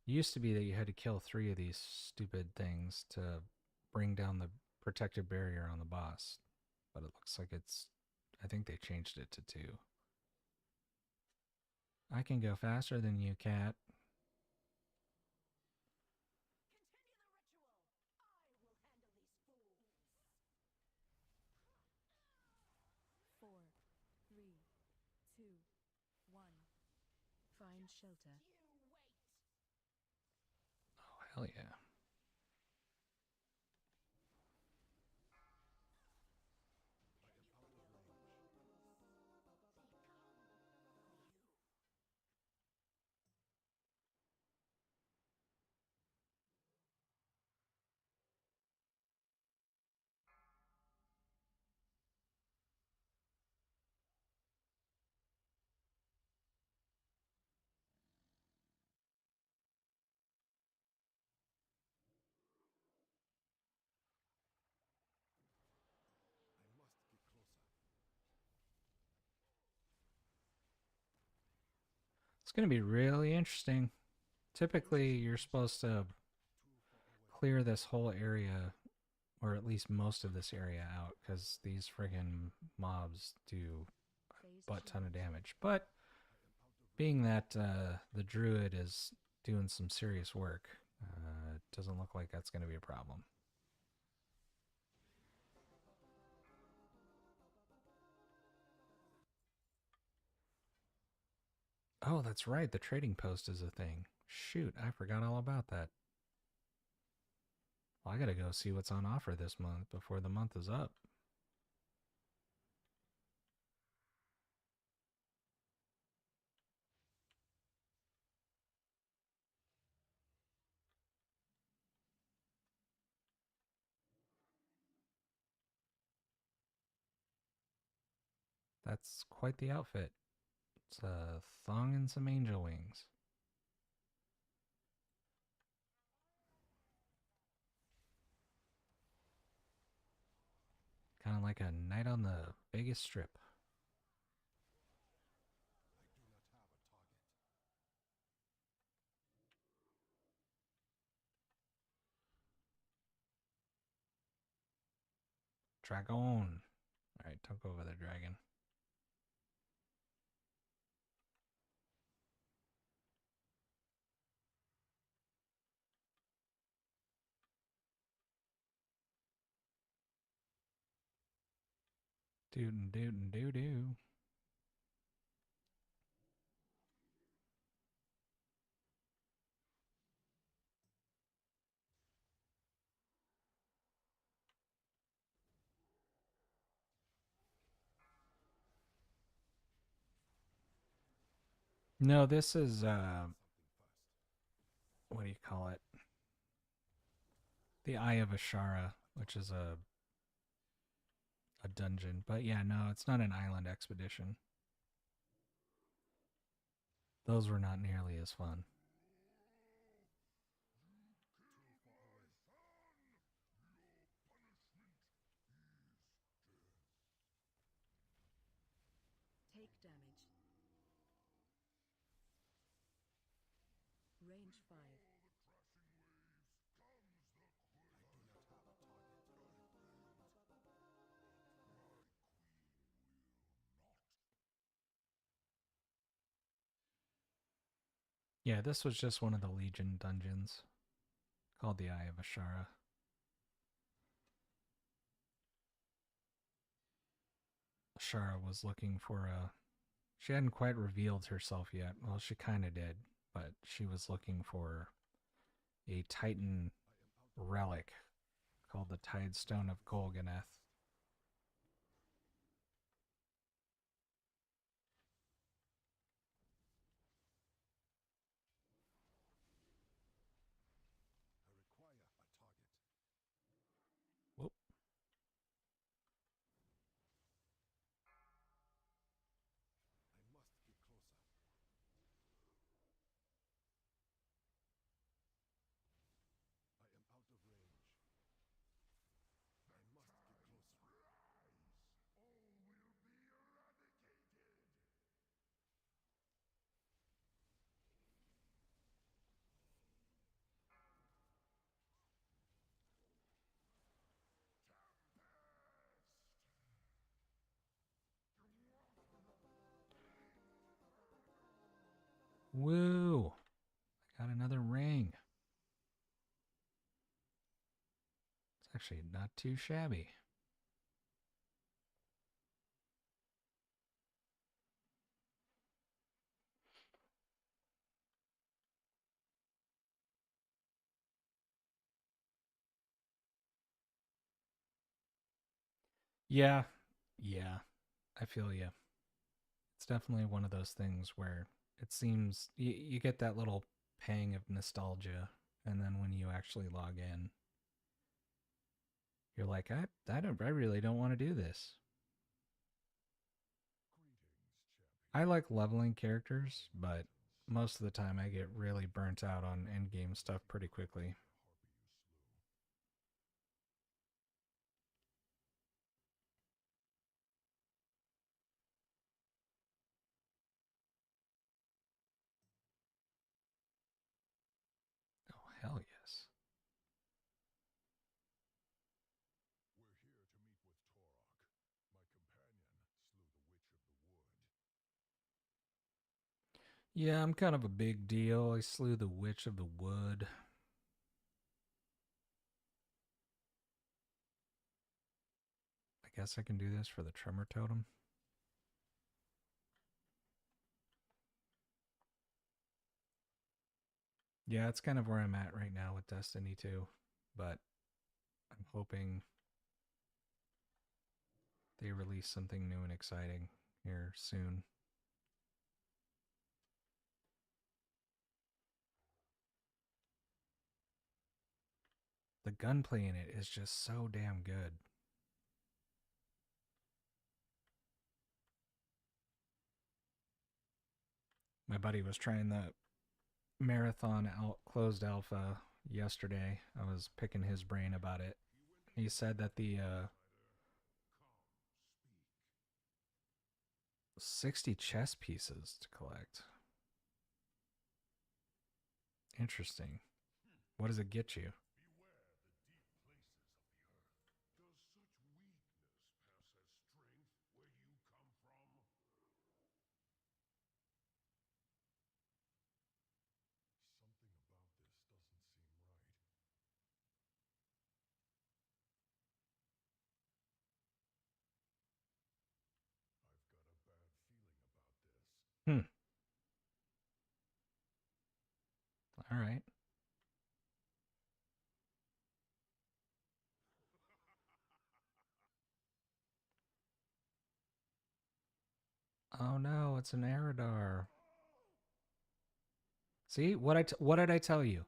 It used to be that you had to kill 3 of these stupid things to bring down the protective barrier on the boss. But it looks like I think they changed it to 2. I can go faster than you, cat.
Four, three, two, one. Find shelter.
Oh, hell yeah. It's going to be really interesting. Typically, you're supposed to clear this whole area, or at least most of this area out, because these friggin' mobs do a butt ton of damage. But being that the druid is doing some serious work, it doesn't look like that's going to be a problem. Oh, that's right. The trading post is a thing. Shoot, I forgot all about that. Well, I gotta go see what's on offer this month before the month is up. That's quite the outfit. It's a thong and some angel wings. Kind of like a night on the Vegas Strip. Dragon. Alright, don't go over the dragon. Doo doo doo doo. No, this is what do you call it? The Eye of Ashara, which is a dungeon. But yeah, no, it's not an island expedition. Those were not nearly as fun.
Take damage. Range 5.
Yeah, this was just one of the Legion dungeons called the Eye of Ashara. Ashara was looking for a... She hadn't quite revealed herself yet. Well, she kind of did, but she was looking for a Titan relic called the Tidestone of Golganeth. Whoop. Woo! I got another ring. It's actually not too shabby. Yeah, I feel you. It's definitely one of those things where it seems you get that little pang of nostalgia, and then when you actually log in, you're like, I really don't want to do this. I like leveling characters, but most of the time I get really burnt out on endgame stuff pretty quickly. Oh, hell yes. Yeah, I'm kind of a big deal. I slew the Witch of the Wood. I guess I can do this for the Tremor Totem. Yeah, it's kind of where I'm at right now with Destiny 2, but I'm hoping they release something new and exciting here soon. The gunplay in it is just so damn good. My buddy was trying the marathon closed alpha yesterday. I was picking his brain about it. He said that the 60 chess pieces to collect. Interesting. What does it get you? Hmm. All right. Oh no, it's an Eridar. See, what did I tell you?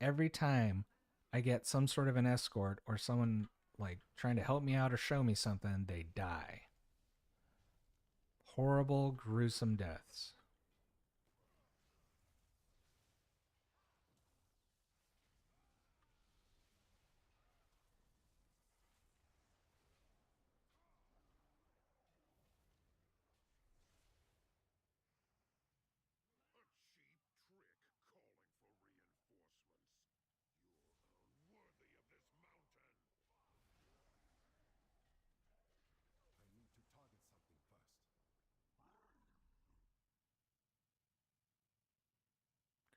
Every time I get some sort of an escort or someone like trying to help me out or show me something, they die. Horrible, gruesome deaths.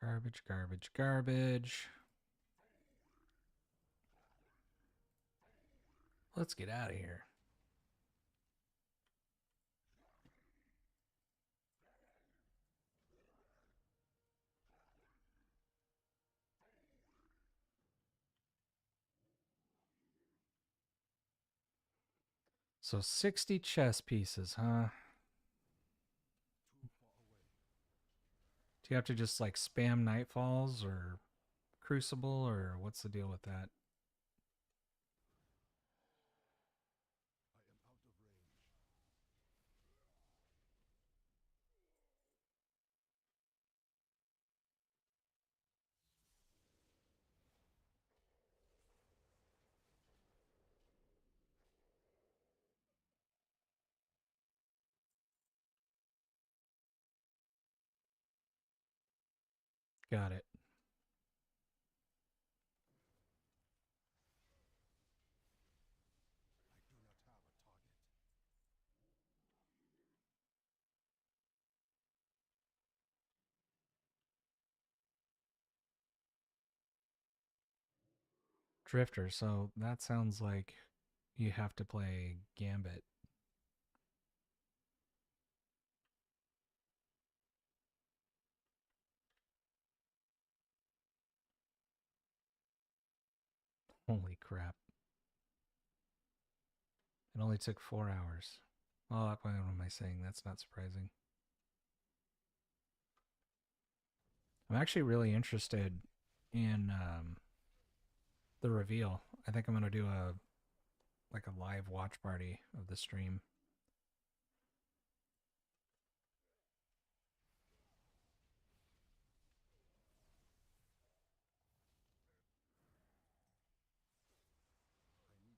Garbage, garbage, garbage. Let's get out of here. So 60 chess pieces, huh? Do you have to just like spam Nightfalls or Crucible, or what's the deal with that? Got it. Drifter, so that sounds like you have to play Gambit. Holy crap. It only took 4 hours. Oh, what am I saying? That's not surprising. I'm actually really interested in the reveal. I think I'm gonna do a live watch party of the stream.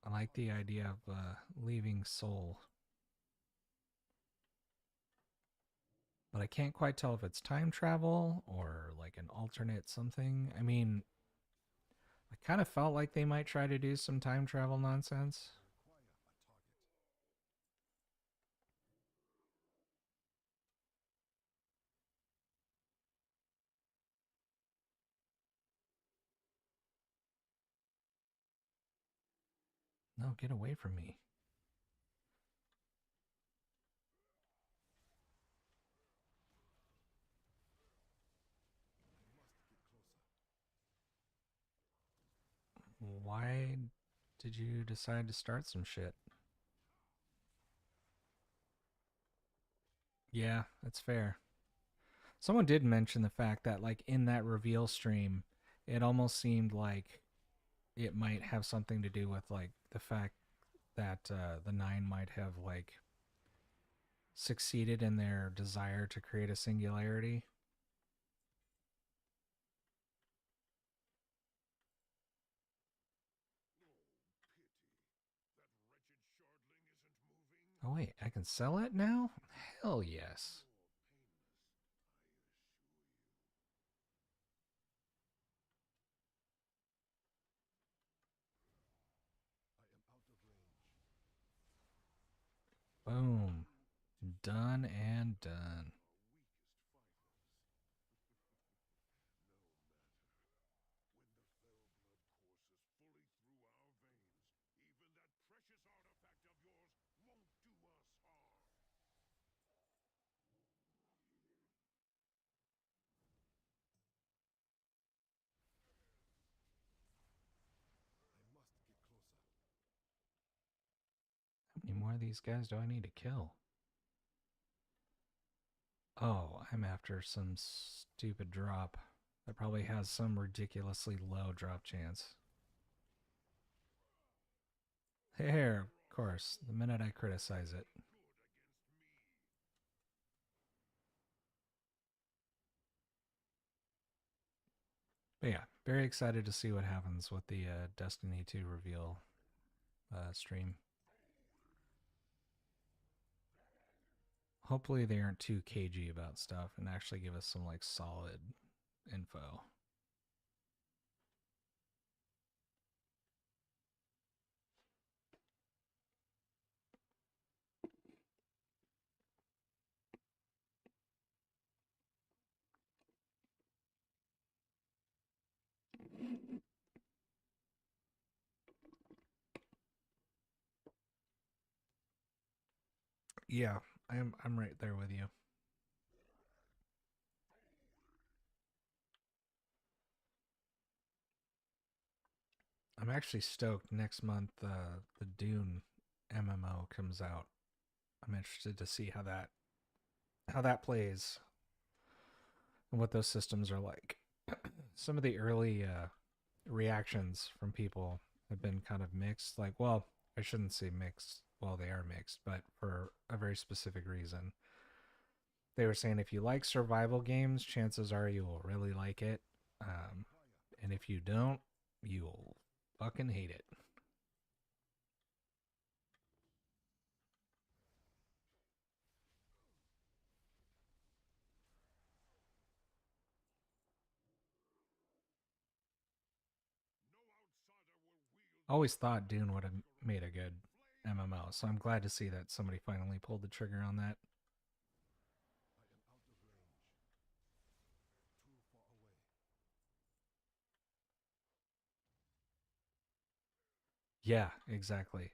I like the idea of leaving Seoul, but I can't quite tell if it's time travel or like an alternate something. I mean, I kind of felt like they might try to do some time travel nonsense. No, get away from me. Why did you decide to start some shit? Yeah, that's fair. Someone did mention the fact that, like, in that reveal stream, it almost seemed like it might have something to do with, like, the fact that the Nine might have, like, succeeded in their desire to create a singularity. Oh wait, I can sell it now? Hell yes. Boom. Done and done. How many more of these guys do I need to kill? Oh, I'm after some stupid drop that probably has some ridiculously low drop chance. There, of course, the minute I criticize it. But yeah, very excited to see what happens with the Destiny 2 reveal stream. Hopefully they aren't too cagey about stuff and actually give us some like solid info. Yeah, I'm right there with you. I'm actually stoked. Next month, the Dune MMO comes out. I'm interested to see how that plays and what those systems are like. Some of the early reactions from people have been kind of mixed. Like, well, I shouldn't say mixed. Well, they are mixed, but for a very specific reason. They were saying if you like survival games, chances are you will really like it. And if you don't, you'll fucking hate it. Always thought Dune would have made a good MMO, so I'm glad to see that somebody finally pulled the trigger on that. Yeah, exactly.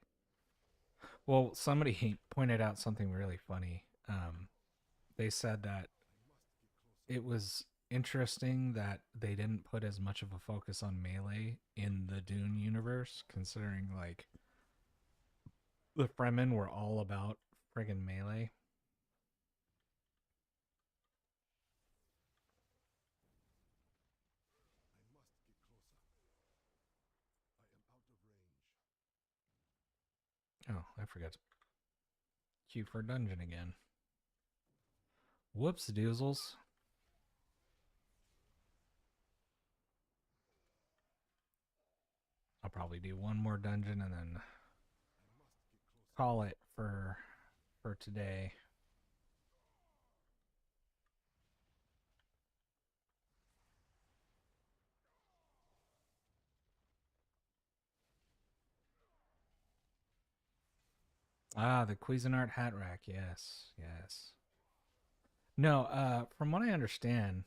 Well, somebody pointed out something really funny. They said that it was interesting that they didn't put as much of a focus on melee in the Dune universe, considering like the Fremen were all about friggin' melee. Oh, I forgot to queue for a dungeon again. Whoops, doozles. I'll probably do one more dungeon and then call it for today. Ah, the Cuisinart hat rack. Yes, yes. No, from what I understand,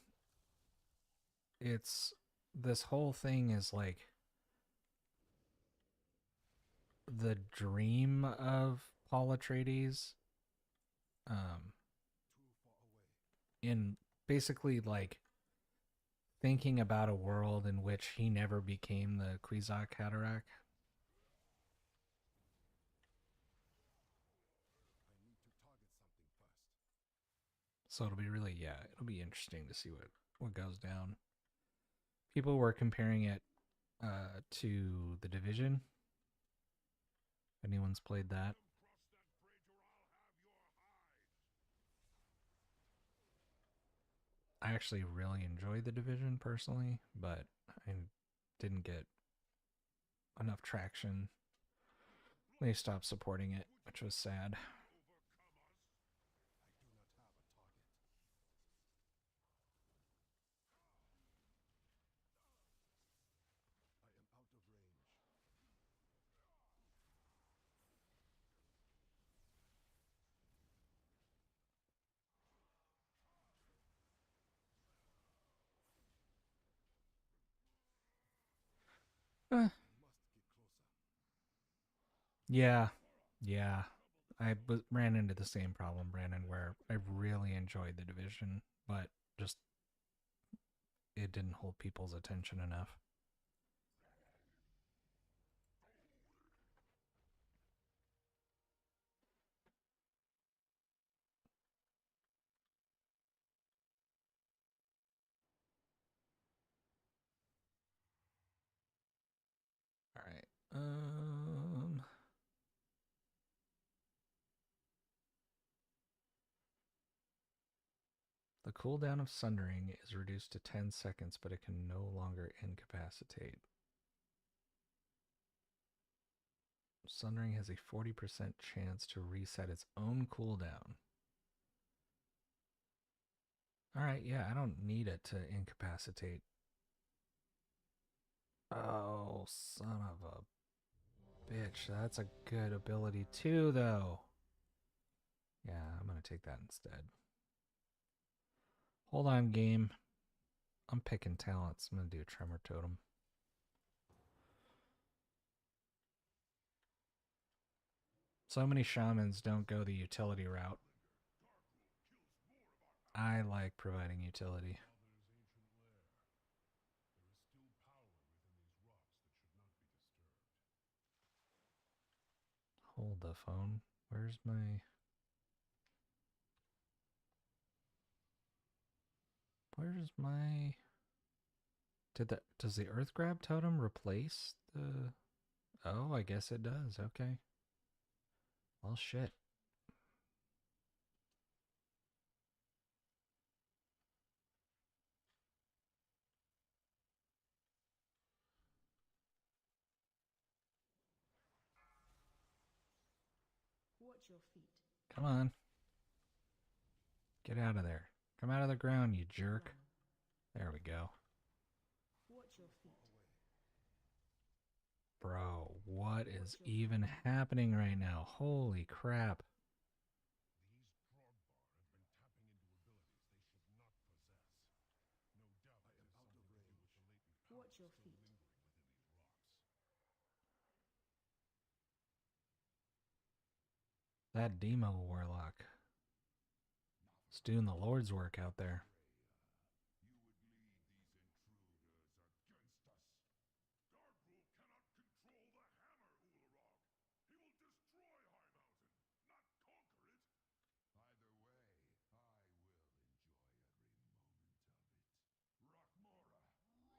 it's this whole thing is like the dream of Paul Atreides. In basically like thinking about a world in which he never became the Kwisatz Haderach. So it'll be really, yeah, it'll be interesting to see what goes down. People were comparing it to The Division. If anyone's played that. I actually really enjoyed The Division personally, but I didn't get enough traction. They stopped supporting it, which was sad. Eh. Yeah, yeah. Ran into the same problem, Brandon, where I really enjoyed the division, but just it didn't hold people's attention enough. All right. The cooldown of Sundering is reduced to 10 seconds, but it can no longer incapacitate. Sundering has a 40% chance to reset its own cooldown. Alright, yeah, I don't need it to incapacitate. Oh, son of a bitch. That's a good ability too, though. Yeah, I'm gonna take that instead. Hold on, game. I'm picking talents. I'm gonna do a Tremor Totem. So many shamans don't go the utility route. I like providing utility. Hold the phone. Where's my... Where's my... Does the Earth Grab Totem replace the... Oh, I guess it does. Okay. Well, shit.
Watch your feet.
Come on. Get out of there. Come out of the ground, you jerk. There we go.
Watch your feet.
Bro, what is even happening right now? Holy crap.
Watch your feet.
That Demo Warlock is doing the Lord's work out there.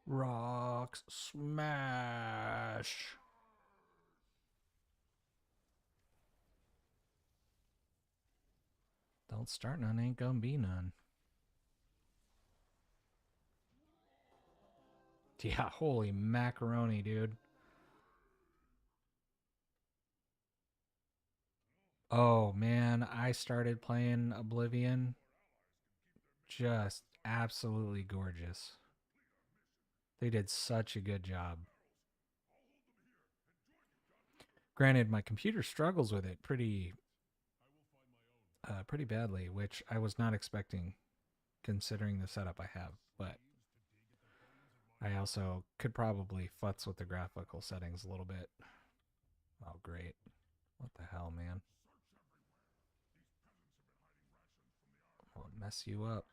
Rocks smash. Don't start none, ain't gonna be none. Yeah, holy macaroni, dude. Oh man, I started playing Oblivion. Just absolutely gorgeous. They did such a good job. Granted, my computer struggles with it pretty badly, which I was not expecting considering the setup I have, but I also could probably futz with the graphical settings a little bit. Oh, great. What the hell, man? Won't mess you up.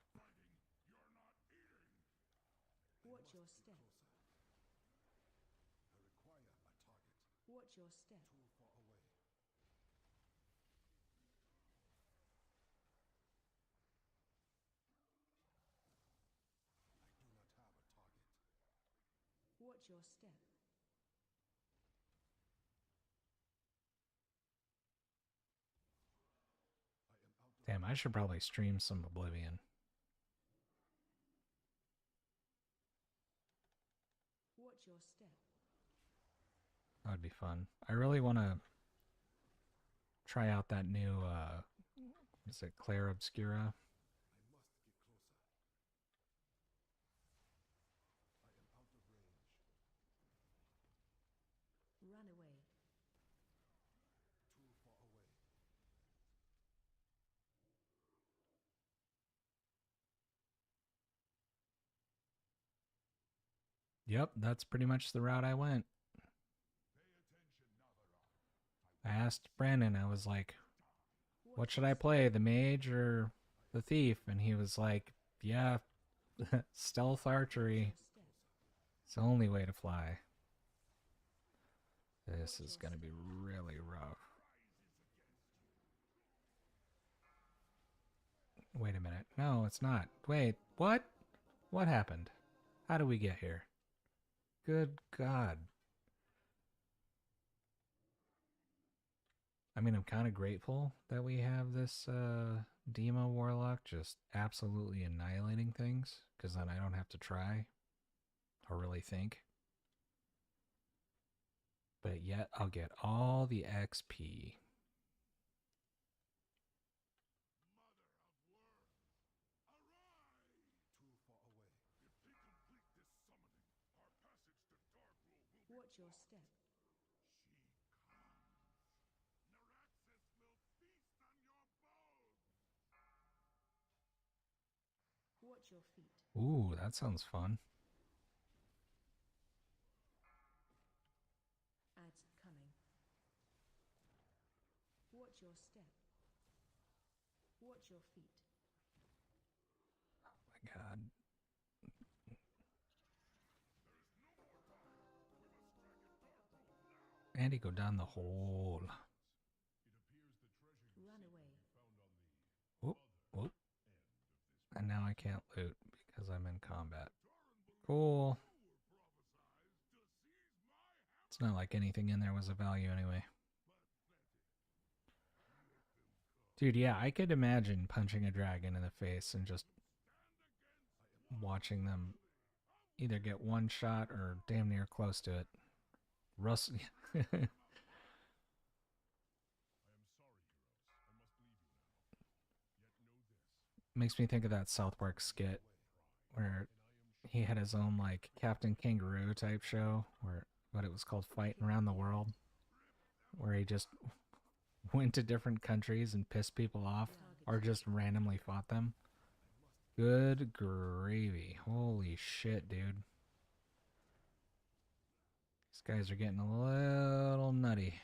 Watch your step. Watch your step. Watch your step.
Damn, I should probably stream some Oblivion.
Watch your step.
That would be fun. I really want to try out that new, is it Claire Obscura?
Run away.
Yep, that's pretty much the route I went. I asked Brandon, I was like, what should I play, the mage or the thief? And he was like, yeah, stealth archery. It's the only way to fly. This is going to be really rough. Wait a minute. No, it's not. Wait, what? What happened? How did we get here? Good God. I mean, I'm kind of grateful that we have this Demo Warlock just absolutely annihilating things, because then I don't have to try or really think. But yet I'll get all the XP.
Watch your step. Watch your feet.
Ooh, that sounds fun.
Ads coming. Watch your step. Watch your feet.
Oh my God. Andy, go down the hole.
Run away.
Whoop, whoop. And now I can't loot because I'm in combat. Cool. It's not like anything in there was of value anyway. Dude, yeah, I could imagine punching a dragon in the face and just watching them either get one shot or damn near close to it. Russ. Makes me think of that South Park skit where he had his own like Captain Kangaroo type show where what it was called Fighting Around the World, where he just went to different countries and pissed people off or just randomly fought them. Good gravy. Holy shit, dude. These guys are getting a little nutty.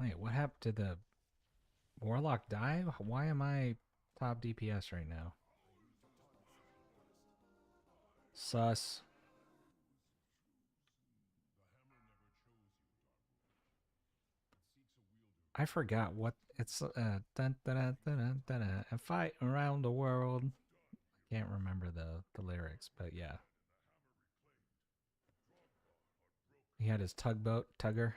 Wait, what happened to the Warlock die? Why am I top DPS right now? Sus. I forgot what it's dun, dun, dun, dun, dun, dun, and fight around the world. I can't remember the lyrics, but yeah. He had his tugboat, Tugger.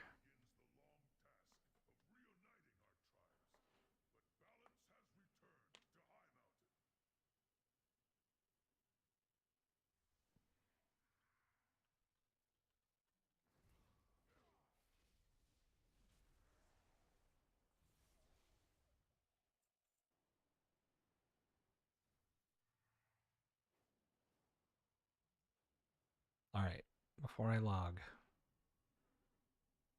All right, before I log,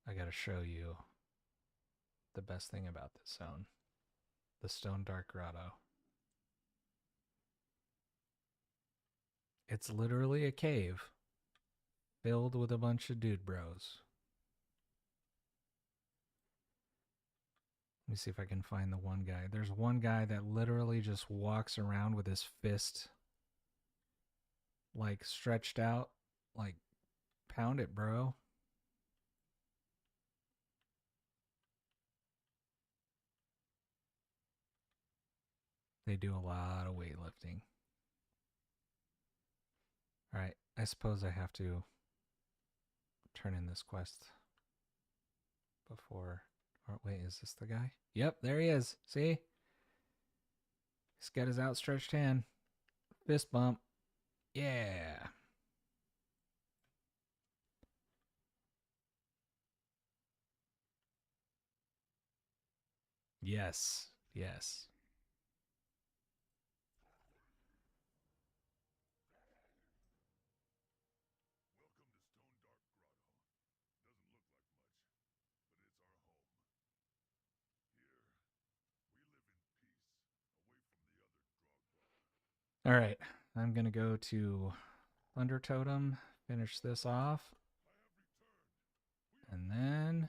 I gotta show you the best thing about this zone. The Stone Dark Grotto. It's literally a cave filled with a bunch of dude bros. Let me see if I can find the one guy. There's one guy that literally just walks around with his fist like stretched out, like pound it, bro. They do a lot of weightlifting. All right, I suppose I have to turn in this quest before. Or wait, is this the guy? Yep, there he is. See? He's got his outstretched hand. Fist bump. Yeah. Yes. Yes. All right, I'm going to go to Thunder Totem, finish this off. And then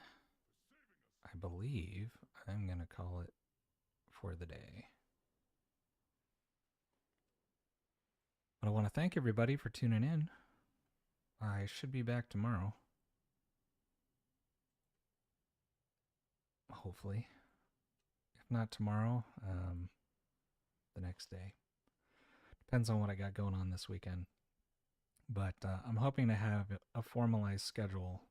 I believe I'm going to call it for the day. But I want to thank everybody for tuning in. I should be back tomorrow. Hopefully. If not tomorrow, the next day. Depends on what I got going on this weekend. But I'm hoping to have a formalized schedule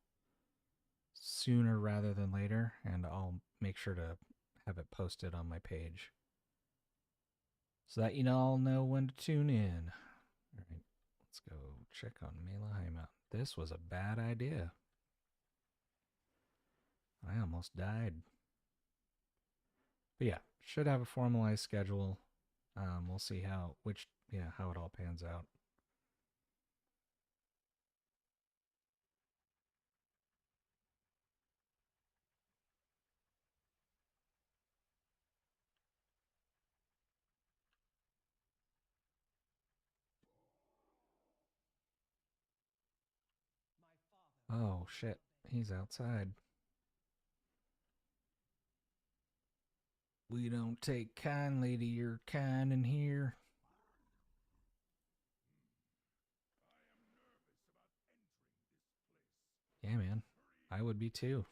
sooner rather than later, and I'll make sure to have it posted on my page so that you all know when to tune in. All right, let's go check on Mela Heimat. This was a bad idea. I almost died. But yeah, should have a formalized schedule. We'll see how it all pans out. Oh shit, he's outside. We don't take kindly to your kind in here. Yeah, man. I would be too.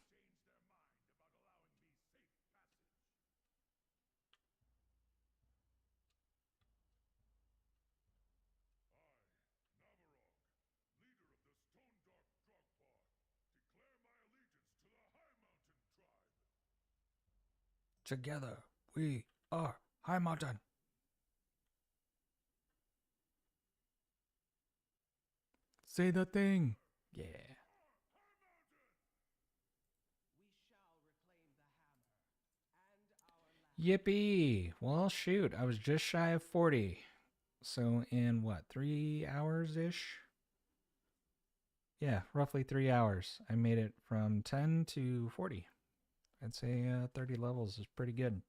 Together, we are High Mountain. Say the thing. Yeah. Yippee! Well, shoot, I was just shy of 40. So in what, 3 hours-ish? Yeah, roughly 3 hours. I made it from 10 to 40. I'd say 30 levels is pretty good.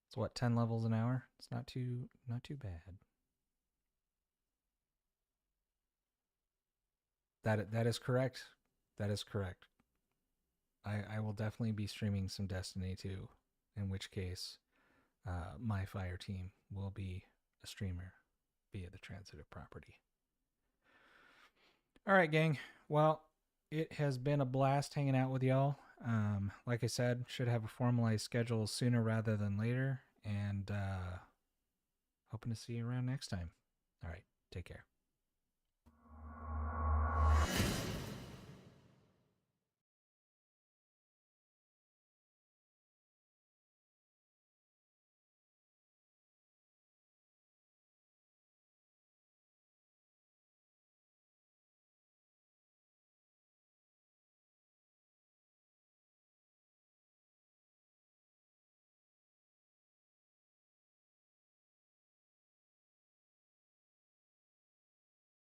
It's what, 10 levels an hour? It's not too bad. That is correct. That is correct. I will definitely be streaming some Destiny 2, in which case my fire team will be a streamer via the transitive property. All right, gang. Well, it has been a blast hanging out with y'all. Like I said, should have a formalized schedule sooner rather than later, and hoping to see you around next time. All right, take care.